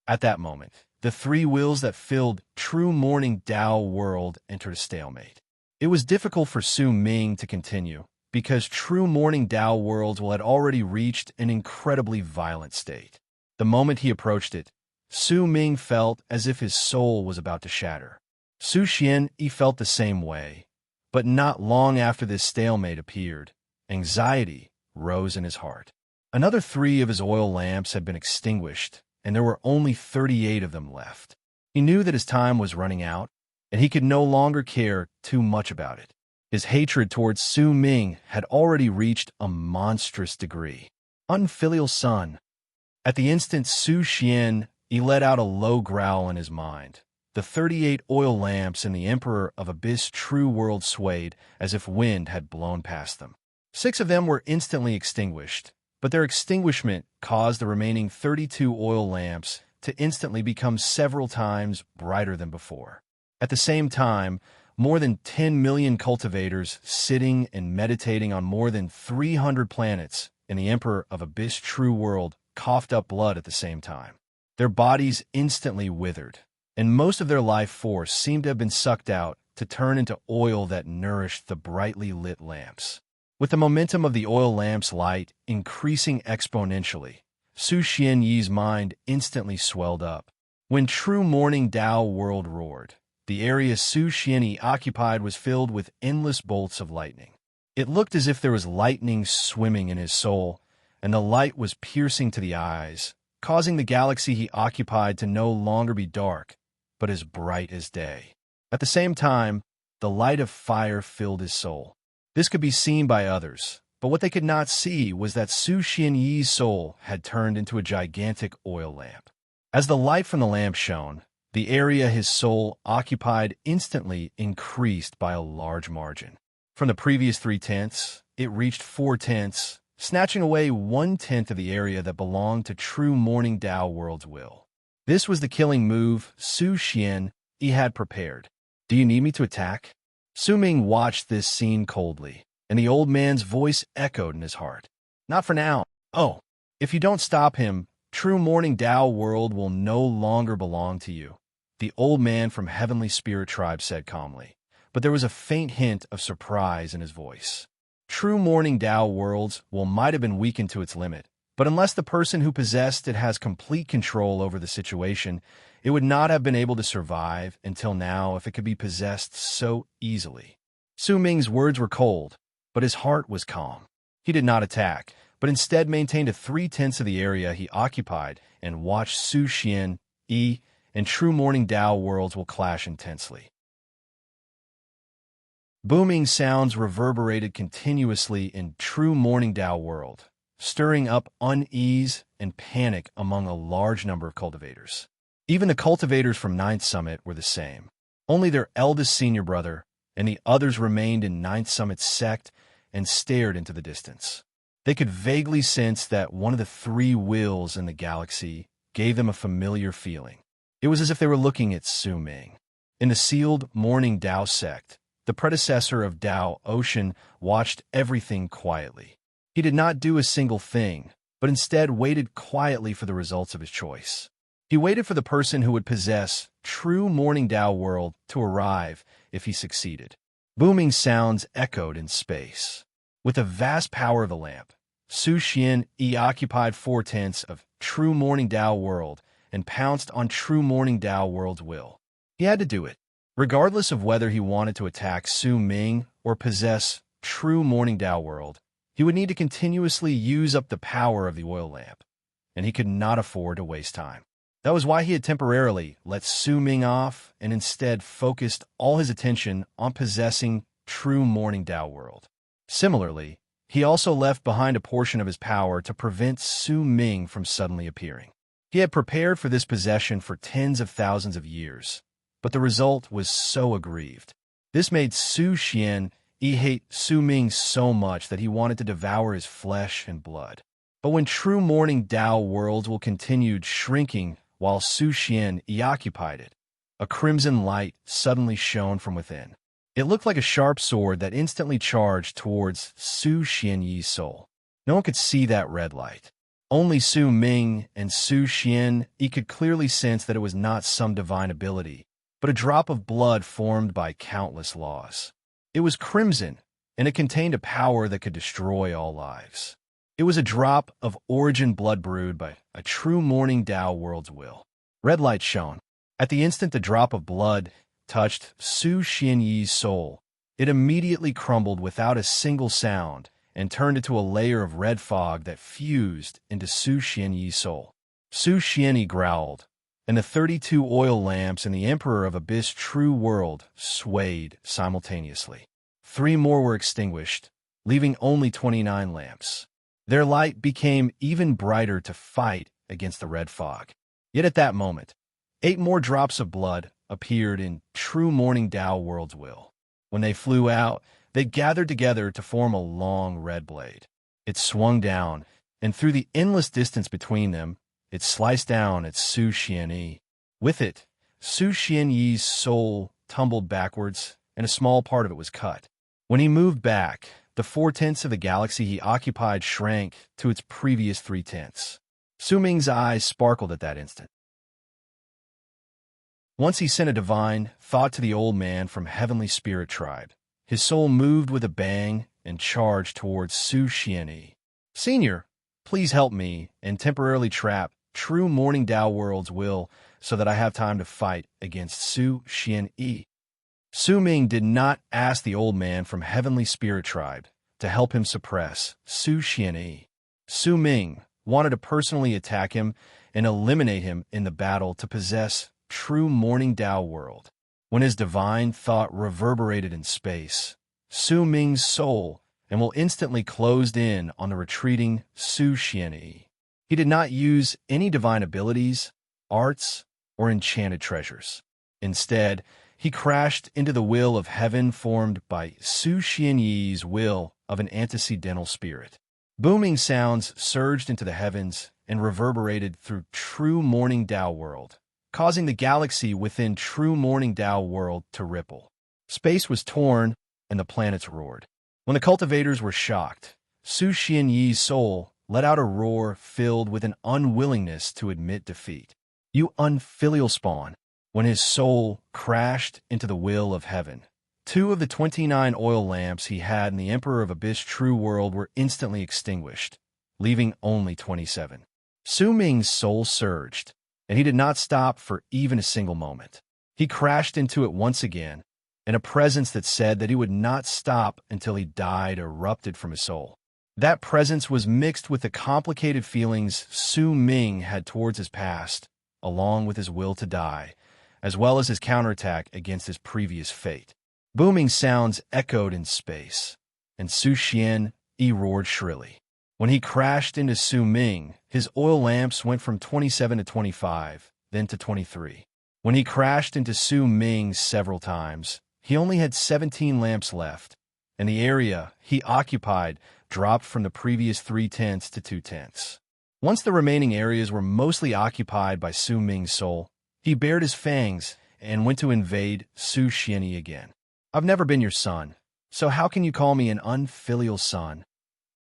At that moment, the 3 wills that filled true morning Tao world entered a stalemate. It was difficult for Su Ming to continue, because true morning Tao worlds had already reached an incredibly violent state. The moment he approached it, Su Ming felt as if his soul was about to shatter. Su Xian, he felt the same way, but not long after this stalemate appeared, anxiety rose in his heart. Another 3 of his oil lamps had been extinguished, and there were only 38 of them left. He knew that his time was running out, and he could no longer care too much about it. His hatred towards Su Ming had already reached a monstrous degree. Unfilial son. At the instant Su Xian, he let out a low growl in his mind. The 38 oil lamps in the Emperor of Abyss true world swayed as if wind had blown past them. 6 of them were instantly extinguished, but their extinguishment caused the remaining 32 oil lamps to instantly become several times brighter than before. At the same time, more than 10 million cultivators sitting and meditating on more than 300 planets in the Emperor of Abyss true world coughed up blood at the same time. Their bodies instantly withered, and most of their life force seemed to have been sucked out to turn into oil that nourished the brightly lit lamps. With the momentum of the oil lamp's light increasing exponentially, Su Xian Yi's mind instantly swelled up. When true morning Tao world roared, the area Su Xian Yi occupied was filled with endless bolts of lightning. It looked as if there was lightning swimming in his soul, and the light was piercing to the eyes, causing the galaxy he occupied to no longer be dark, but as bright as day. At the same time, the light of fire filled his soul. This could be seen by others, but what they could not see was that Su Xian Yi's soul had turned into a gigantic oil lamp. As the light from the lamp shone, the area his soul occupied instantly increased by a large margin. From the previous 3/10, it reached 4/10, snatching away 1/10 of the area that belonged to true morning Tao world's will. This was the killing move Su Xian Yi had prepared. Do you need me to attack? Su Ming watched this scene coldly, and the old man's voice echoed in his heart. Not for now. Oh, if you don't stop him, true morning Tao world will no longer belong to you, the old man from Heavenly Spirit Tribe said calmly, but there was a faint hint of surprise in his voice. True morning Tao worlds might have been weakened to its limit, but unless the person who possessed it has complete control over the situation, it would not have been able to survive until now if it could be possessed so easily. Su Ming's words were cold, but his heart was calm. He did not attack, but instead maintained a 3/10 of the area he occupied and watched Su Xian Yi and true morning Tao worlds will clash intensely. Booming sounds reverberated continuously in true morning Tao world, stirring up unease and panic among a large number of cultivators. Even the cultivators from Ninth Summit were the same. Only their eldest senior brother and the others remained in Ninth Summit's sect and stared into the distance. They could vaguely sense that one of the 3 wills in the galaxy gave them a familiar feeling. It was as if they were looking at Su Ming. In the sealed morning Tao sect, the predecessor of Tao Ocean watched everything quietly. He did not do a single thing, but instead waited quietly for the results of his choice. He waited for the person who would possess true morning Tao world to arrive if he succeeded. Booming sounds echoed in space. With the vast power of the lamp, Su Xian Yi occupied 4/10 of true morning Tao world and pounced on true morning Tao world's will. He had to do it. Regardless of whether he wanted to attack Su Ming or possess true morning Tao world, he would need to continuously use up the power of the oil lamp, and he could not afford to waste time. That was why he had temporarily let Su Ming off and instead focused all his attention on possessing true morning Tao world. Similarly, he also left behind a portion of his power to prevent Su Ming from suddenly appearing. He had prepared for this possession for tens of thousands of years, but the result was so aggrieved. This made Su Xian hate Su Ming so much that he wanted to devour his flesh and blood. But when true morning Tao worlds will continued shrinking while Su Xian occupied it, a crimson light suddenly shone from within. It looked like a sharp sword that instantly charged towards Su Xianyi's soul. No one could see that red light. Only Su Ming and Su Xian could clearly sense that it was not some divine ability, but a drop of blood formed by countless laws. It was crimson, and it contained a power that could destroy all lives. It was a drop of origin blood brewed by a true morning Tao world's will. Red light shone. At the instant the drop of blood touched Su Xianyi's soul, it immediately crumbled without a single sound and turned into a layer of red fog that fused into Su Xianyi's soul. Su Xianyi growled, and the 32 oil lamps in the Emperor of Abyss true world swayed simultaneously. 3 more were extinguished, leaving only 29 lamps. Their light became even brighter to fight against the red fog. Yet at that moment, 8 more drops of blood appeared in true morning Tao world's will. When they flew out, they gathered together to form a long red blade. It swung down, and through the endless distance between them, it sliced down at Su Xianyi. With it, Su Xianyi's soul tumbled backwards, and a small part of it was cut. When he moved back, the 4/10 of the galaxy he occupied shrank to its previous 3/10. Su Ming's eyes sparkled at that instant. Once he sent a divine thought to the old man from heavenly spirit tribe. His soul moved with a bang and charged towards Su Xianyi. Senior, please help me and temporarily trap true morning Tao world's will so that I have time to fight against Su Xianyi. Su Ming did not ask the old man from heavenly spirit tribe to help him suppress Su Xianyi. Su Ming wanted to personally attack him and eliminate him in the battle to possess true morning Tao world. When his divine thought reverberated in space, Su Ming's soul and will instantly closed in on the retreating Su Xianyi. He did not use any divine abilities, arts, or enchanted treasures. Instead, he crashed into the will of heaven formed by Su Xianyi's will of an antecedental spirit. Booming sounds surged into the heavens and reverberated through true morning Tao world, causing the galaxy within true morning Tao world to ripple. Space was torn, and the planets roared. When the cultivators were shocked, Su Xianyi's soul let out a roar filled with an unwillingness to admit defeat. You unfilial spawn! When his soul crashed into the will of heaven, 2 of the 29 oil lamps he had in the Emperor of Abyss true world were instantly extinguished, leaving only 27. Su Ming's soul surged, and he did not stop for even a single moment. He crashed into it once again, and a presence that said that he would not stop until he died erupted from his soul. That presence was mixed with the complicated feelings Su Ming had towards his past, along with his will to die, as well as his counterattack against his previous fate. Booming sounds echoed in space, and Su Xian roared shrilly. When he crashed into Su Ming, his oil lamps went from 27 to 25, then to 23. When he crashed into Su Ming several times, he only had 17 lamps left, and the area he occupied dropped from the previous 3/10 to 2/10. Once the remaining areas were mostly occupied by Su Ming's soul, he bared his fangs and went to invade Su Xianyi again. I've never been your son, so how can you call me an unfilial son?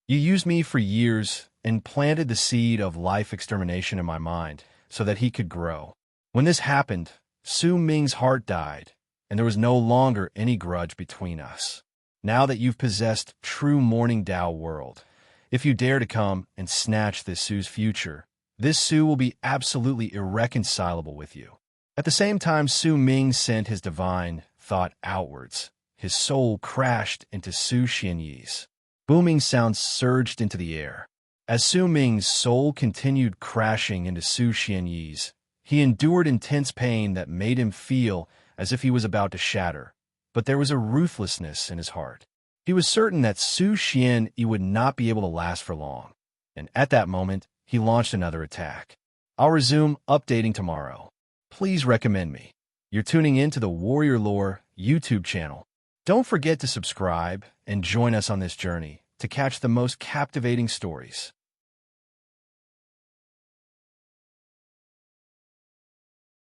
You used me for years and planted the seed of life extermination in my mind so that he could grow. When this happened, Su Ming's heart died, and there was no longer any grudge between us. Now that you've possessed true morning Tao world, if you dare to come and snatch this Su's future, this Su will be absolutely irreconcilable with you. At the same time Su Ming sent his divine thought outwards, his soul crashed into Su Xianyi's. Booming sounds surged into the air. As Su Ming's soul continued crashing into Su Xianyi's, He endured intense pain that made him feel as if he was about to shatter, but there was a ruthlessness in his heart. He was certain that Su Xian would not be able to last for long, and at that moment, he launched another attack. I'll resume updating tomorrow. Please recommend me. You're tuning in to the Warrior Lore YouTube channel. Don't forget to subscribe and join us on this journey to catch the most captivating stories.